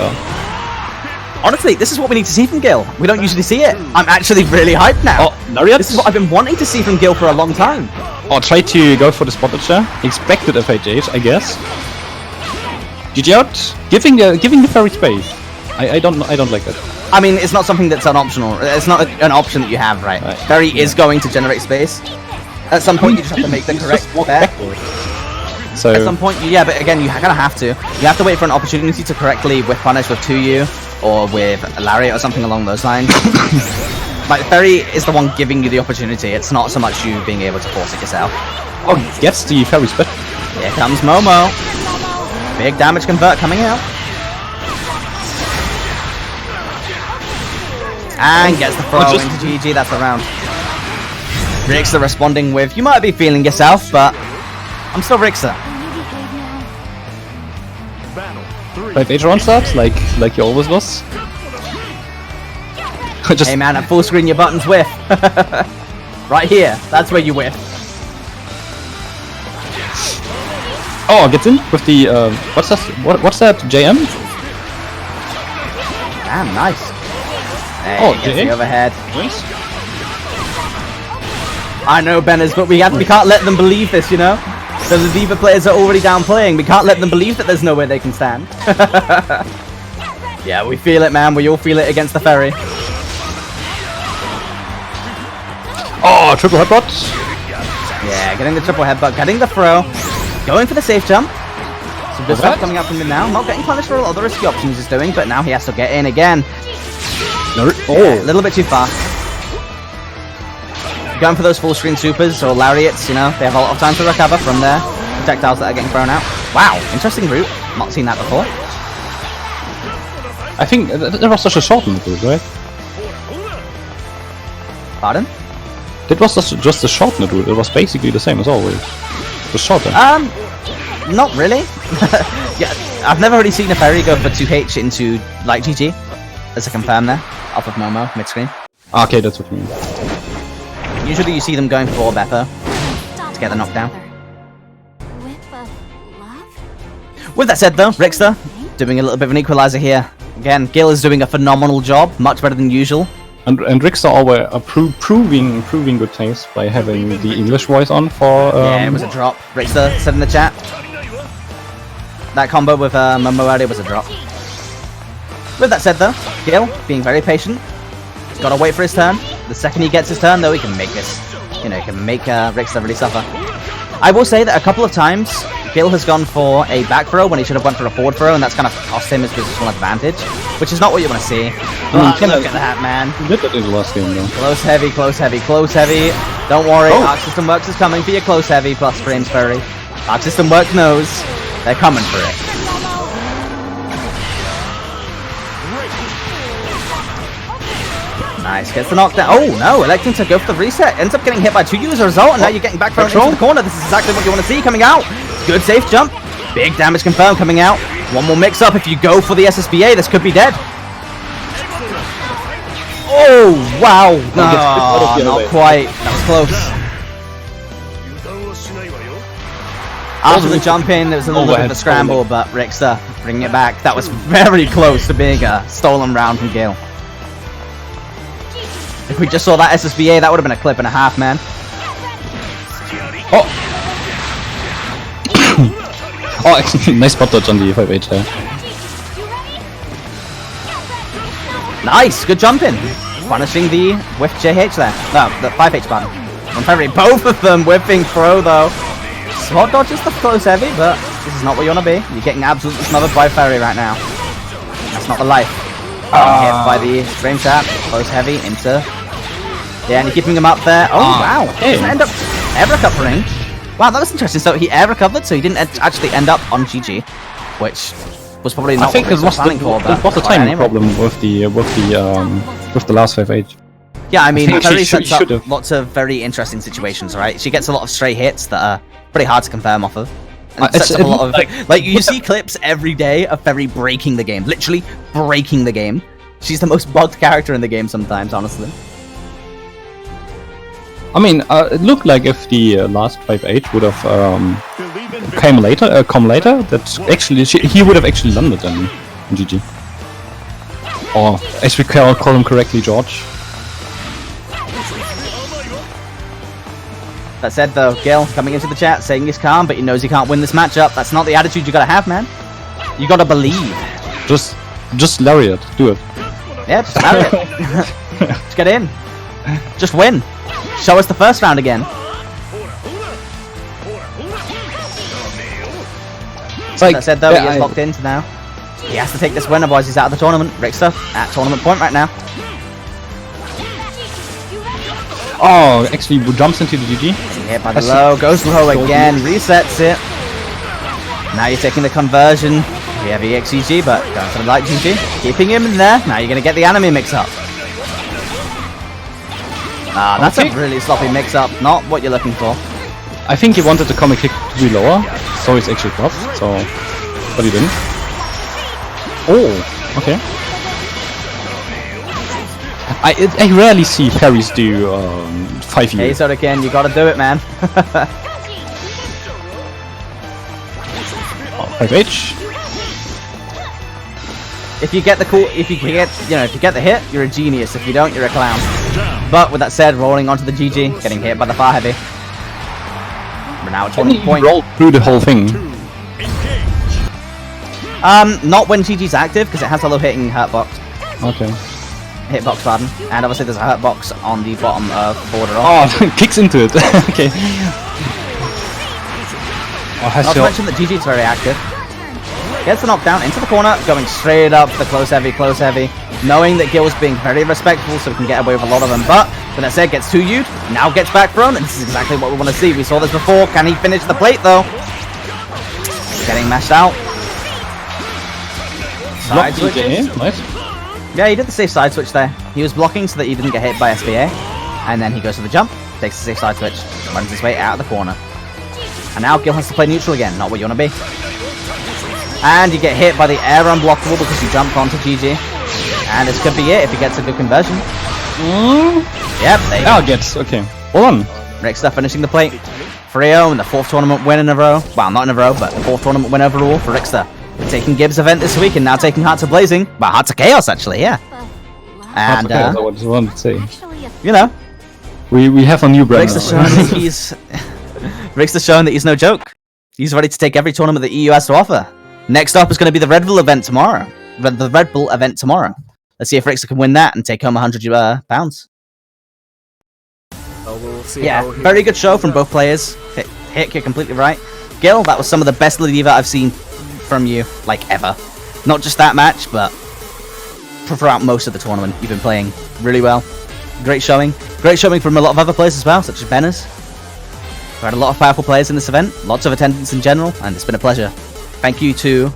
Honestly, this is what we need to see from Gil. We don't usually see it. I'm actually really hyped now. Oh, Lariat? This is what I've been wanting to see from Gil for a long time. Or try to go for the spotted share. Expected FHH, I guess. GG out. Giving the Fairy space. I don't like that. I mean, it's not something that's an optional. It's not an option that you have, right? Right. Fairy is going to generate space. At some point, you just have to make the correct bet. So At some point, yeah, but again, you kind of have to. You have to wait for an opportunity to correctly whip punish with 2U or with Lariat or something along those lines. Like, Fairy is the one giving you the opportunity. It's not so much you being able to force it yourself. oh, gets the Fairy special. Here comes Momo. Big damage convert coming out. And gets the throw into GG, that's the round. Rickster responding with, you might be feeling yourself, but I'm still Rickster. Battle 3. 5H round start, like you always was. Just Hey man, at full screen your buttons whiff. Right here, that's where you whiff. oh, gets in with the what's that? What's that? JM? Damn, nice. Hey, Oh, gets JM? the overhead. Nice. I know, Benners, but we can't let them believe this, you know? So the Diva players are already down playing. We can't let them believe that there's nowhere they can stand. Yeah, we feel it, man. We all feel it against the Fairy. Oh, triple headbutt. Yeah, getting the triple headbutt, getting the throw, going for the safe jump. Some good stuff coming out from him now. Not getting punished for all the risky options he's doing, but now he has to get in again. No, Yeah, a little bit too far. Going for those full screen supers or lariats, you know, they have a lot of time to recover from their projectiles that are getting thrown out. Wow, interesting route. Not seen that before. I think that was such a shortened route, right? Pardon? That was just a shortened route. It was basically the same as always. It was shorter. Not really. Yeah, I've never really seen a Fairy go for 2H into like GG. There's a confirm there, off of Momo, mid-screen. Okay, that's what you mean. Usually you see them going for Beppo. to get the knockdown. Whip of love? With that said though, Rickster doing a little bit of an equalizer here. Again, Gil is doing a phenomenal job, much better than usual. And Rickster always proving good taste by having the English voice on for. Yeah, it was a drop. Rickster said in the chat. That combo with Momo earlier was a drop. With that said though, Gil being very patient. He's got to wait for his turn. The second he gets his turn though, he can make this. You know, he can make Rickster really suffer. I will say that a couple of times, Gil has gone for a back throw when he should have went for a forward throw, and that's kind of cost him his positional advantage, which is not what you want to see. But look at that, man. He did that in the last game, though. Close heavy, close heavy, close heavy. Don't worry, Arc System Works is coming for your close heavy plus frames furry. Arc System Works knows they're coming for it. Nice, gets the knockdown. Oh no, electing to go for the reset. Ends up getting hit by 2 users result, and now you're getting back thrown into the corner. This is exactly what you want to see coming out. Good safe jump. Big damage confirmed coming out. One more mix up. If you go for the SSBA, this could be dead. Oh, wow. No, not quite. That was close. After the jump in, there was a little bit of a scramble, but Rickster bringing it back. That was very close to being a stolen round from Gil. If we just saw that SSBA, that would have been a clip and a half, man. Oh! Oh, nice spot dodge on the 5H there. Nice, good jumping. Punishing the whiff JH there. No, the 5H button. Both of them whipping throw though. Spot dodge is the close heavy, but this is not what you want to be. You're getting absolutely smothered by Fairy right now. That's not the life. Hit by the frame trap, close heavy into. Yeah, and you're keeping him up there. Oh wow! He doesn't end up air recovering. Wow, that was interesting. So he air recovered, so he didn't actually end up on GG, which was probably not. I think what it was the timing problem with the last 5H. Yeah, I mean, Fairy she sets up should've. lots of very interesting situations, right? She gets a lot of stray hits that are pretty hard to confirm off of. And sets up a lot of like you see clips every day of Fairy breaking the game, literally breaking the game. She's the most bugged character in the game sometimes, honestly. I mean, it looked like if the last 5H would have come later, that actually he would have actually landed in GG. Or as we call him correctly, George. That said, though, Gil coming into the chat saying he's calm, but he knows he can't win this matchup. That's not the attitude you gotta have, man. You gotta believe. Just lariat, do it. Yeah, just lariat. Just get in. Just win. Show us the first round again. That said, though, he is locked into now. He has to take this win, otherwise he's out of the tournament. Rickster at tournament point right now. Oh, actually jumps into the GG. Hit by the low, goes low again, resets it. Now you're taking the conversion. We have EXGG, but going for the light GG. Keeping him in there. Now you're going to get the anime mix-up. Ah, that's a really sloppy mix-up. Not what you're looking for. I think he wanted the comic kick to be lower, so he's actually dropped, but he didn't. Oh, okay. I rarely see Fairies do 5U. Hey, so again, you gotta do it, man. 5H. If you get the hit, you're a genius. If you don't, you're a clown. But with that said, rolling onto the GG, getting hit by the far heavy. We're now at 20 point. Rolled through the whole thing. Not when GG's active, because it has a low hitting hurtbox. Okay. Hitbox, pardon. And obviously there's a hurtbox on the bottom of border. Oh, kicks into it. Okay. Not to mention that GG's very active. Gets the knockdown into the corner, going straight up the close heavy, knowing that Gil's being very respectful so he can get away with a lot of them. But when that said, gets 2U'd, now gets back thrown, and this is exactly what we want to see. We saw this before. Can he finish the plate though? Getting mashed out. Side switches. Nice. Yeah, he did the safe side switch there. He was blocking so that he didn't get hit by SBA. And then he goes for the jump, takes the safe side switch, runs his way out of the corner. And now Gil has to play neutral again, not what you want to be. And you get hit by the air unblockable because you jumped onto GG. And this could be it if he gets a good conversion. Yep, there you go. Gets, okay. Hold on. Rickster finishing the plate. 3-0 and the 4th tournament win in a row. Well, not in a row, but the 4th tournament win overall for Rickster. Taking Gibbs' event this week and now taking Hearts of Blazing. Well, Hearts of Chaos, actually, yeah. And, I just wanted to say. you know, We have a new brand. Rickster's showing that he's... Rickster's showing that he's no joke. He's ready to take every tournament that EU has to offer. Next up is going to be the Red Bull event tomorrow. The Red Bull event tomorrow. Let's see if Rickster can win that and take home £100. We'll see Yeah, how he very good show does from that. both players. Hick, you're completely right. Gil, that was some of the best Ladiva I've seen from you, like, ever. Not just that match, but throughout most of the tournament. You've been playing really well. Great showing. Great showing from a lot of other players as well, such as Benners. We had a lot of powerful players in this event, lots of attendance in general, and it's been a pleasure. Thank you to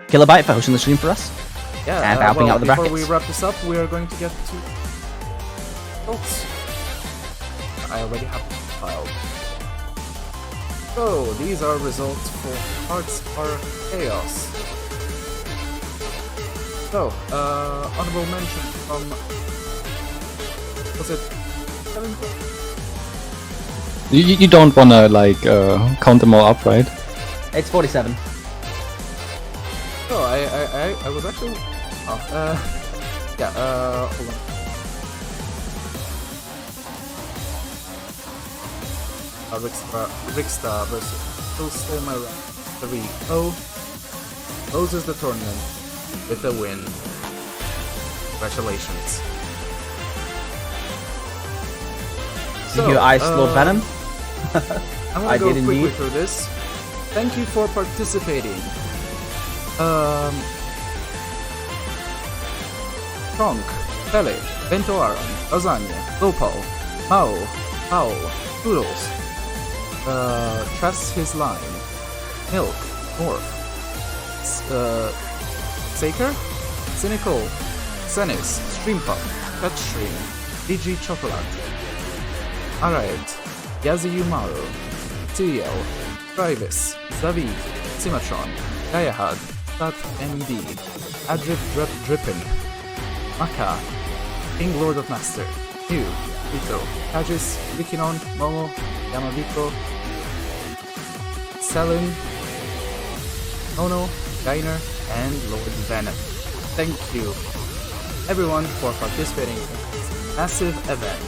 Kilobyte for hosting the stream for us. Yeah, and for helping out with the before brackets. we wrap this up, we are going to get to results. I already have them filed. So, these are results for Hearts are Chaos. So, honorable mention from... Was it 7? You don't wanna like count them all up, right? It's 47. Oh, I was actually... Oh, yeah, hold on. Rickster versus Stolma 3-0. Closes the tournament with a win. Congratulations. Did you ice Lord Venom? I'm gonna I go did quickly indeed. through this. Thank you for participating. Kronk, Pele, Bento Aron, Lasagna, Gopal, Mao, Paul, Toodles, Trust His Line, Milk, Morph, Saker, Cynical, Zenis, Streampump, Touchstream, DG Chocolate, Alright, Yazuyumaru, TL, Travis, Zavid, Simatron, Gayahad, Stat MD, Adrip Drippin, Maka, King Lord of Master, New, Vito, Kajis, Wikinon, Momo, Yamaviko, Selin, Ono, Gainer, and Lord Venom. Thank you, everyone, for participating in this massive event.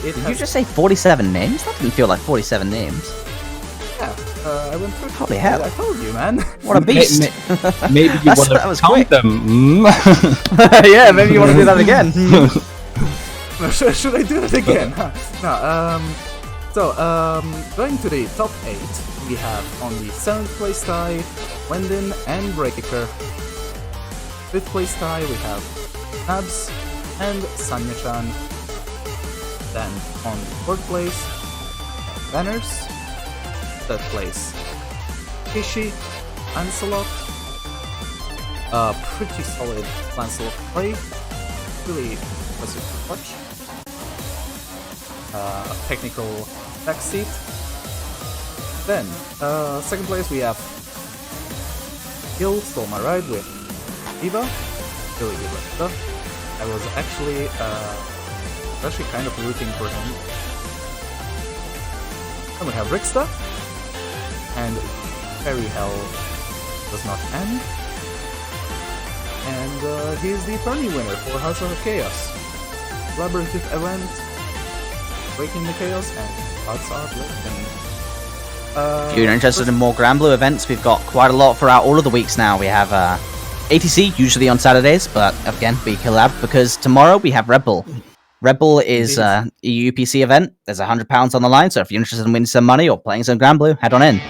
Did you just say 47 names? That didn't feel like 47 names. Yeah, I went through. Holy hell. I told you, man. What a beast! Maybe you That wanna was count quick. them. Yeah, maybe you want to do that again. No, should I do it again? No, going to the top 8, we have on the 7th place tie, Wendon and Breaker. 5th place tie, we have Nabs and Sonia Chen. Then on the 4th place, Banners. 3rd place, Kishi, Lancelot. Pretty solid Lancelot play. Really impressive to watch. Technical backseat. Then, 2nd place we have Gil Stole My Ride with Diva. Really good stuff. I was actually kind of rooting for him. Then we have Rickster. And Fairy Hell does not end. And he's the tourney winner for House of Chaos. Collaborative event, Breaking the Chaos, and Hearts are Blazing. If you're interested in more Granblue events, we've got quite a lot throughout all of the weeks now. We have ATC, usually on Saturdays, but again, be collab, because tomorrow we have Red Bull. Red Bull is a EU PC event. There's £100 on the line, so if you're interested in winning some money or playing some Granblue, head on in.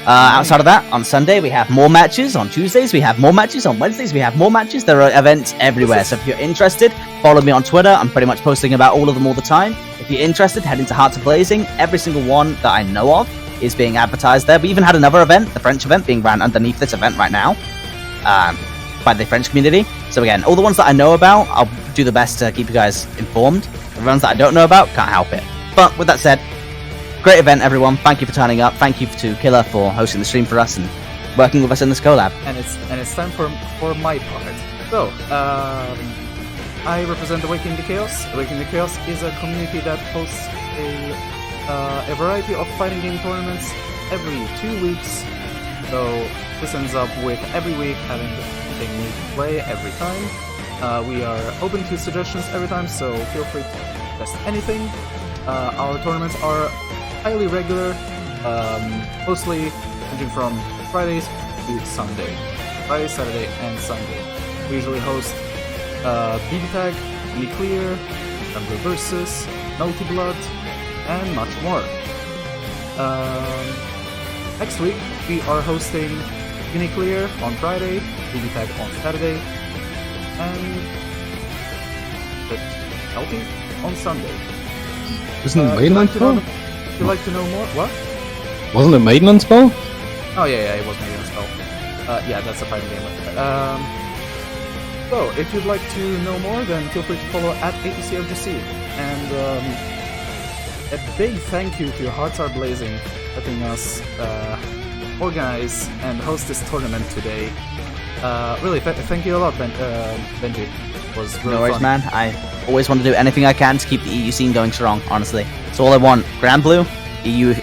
Outside of that, on Sunday we have more matches. On Tuesdays we have more matches. On Wednesdays we have more matches. There are events everywhere. So if you're interested, follow me on Twitter. I'm pretty much posting about all of them all the time. If you're interested, head into Hearts of Blazing. Every single one that I know of is being advertised there. We even had another event, the French event, being ran underneath this event right now by the French community. So again, all the ones that I know about, I'll do the best to keep you guys informed. The ones that I don't know about, can't help it. But with that said, great event, everyone. Thank you for turning up. Thank you to Killer for hosting the stream for us and working with us in this collab. And it's time for my part. So, I represent Awakening the Chaos. Awakening the Chaos is a community that hosts a a variety of fighting game tournaments every 2 weeks. So this ends up with every week having something new to play every time. We are open to suggestions every time, so feel free to suggest anything. Our tournaments are highly regular, mostly ranging from Fridays to Sunday. Friday, Saturday, and Sunday. We usually host BB Tag, Mini Clear, Rumble Versus, Multi Blood, and much more. Next week, we are hosting Mini Clear on Friday, BB Tag on Saturday, and the Healthy on Sunday. Isn't it Maintenance Bowl? If you'd like to know more, what? Wasn't it Maintenance Bowl? Oh yeah, it was Maintenance Bowl. Yeah, that's a fighting game. So, if you'd like to know more, then feel free to follow at AECFGC. And a big thank you to Hearts Are Blazing for letting us organize and host this tournament today. Really, thank you a lot, Benji. It was really No worries, fun. man. I always want to do anything I can to keep the EU scene going strong, honestly. It's all I want. Grand Blue, EU,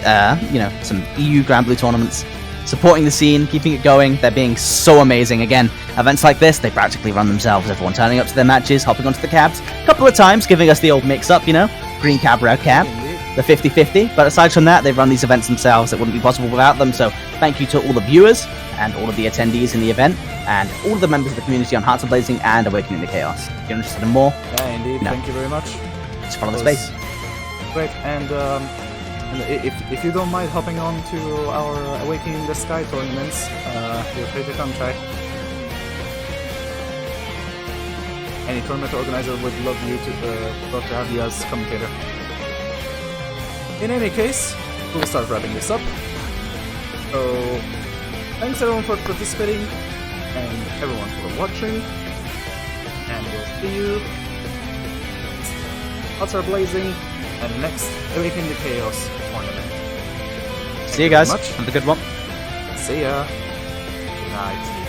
some EU Grand Blue tournaments. Supporting the scene, keeping it going, they're being so amazing. Again, events like this, they practically run themselves. Everyone turning up to their matches, hopping onto the cabs. A couple of times, giving us the old mix-up, green cab, red cab, the 50-50. But aside from that, they've run these events themselves. It wouldn't be possible without them. So thank you to all the viewers and all of the attendees in the event, and all of the members of the community on Hearts of Blazing and Awakening the Chaos. If you're interested in more, Yeah, indeed. Thank you very much. just follow the That was space. Great, and if you don't mind hopping on to our Awakening the Sky tournaments, feel free to come try. Any tournament organizer would love to have you as commentator. In any case, we'll start wrapping this up. So, thanks everyone for participating, and everyone for watching, and we'll see you. Hearts Are Blazing, and next Awakening the Chaos tournament. See you guys. much. Have a good one. See ya. Good night.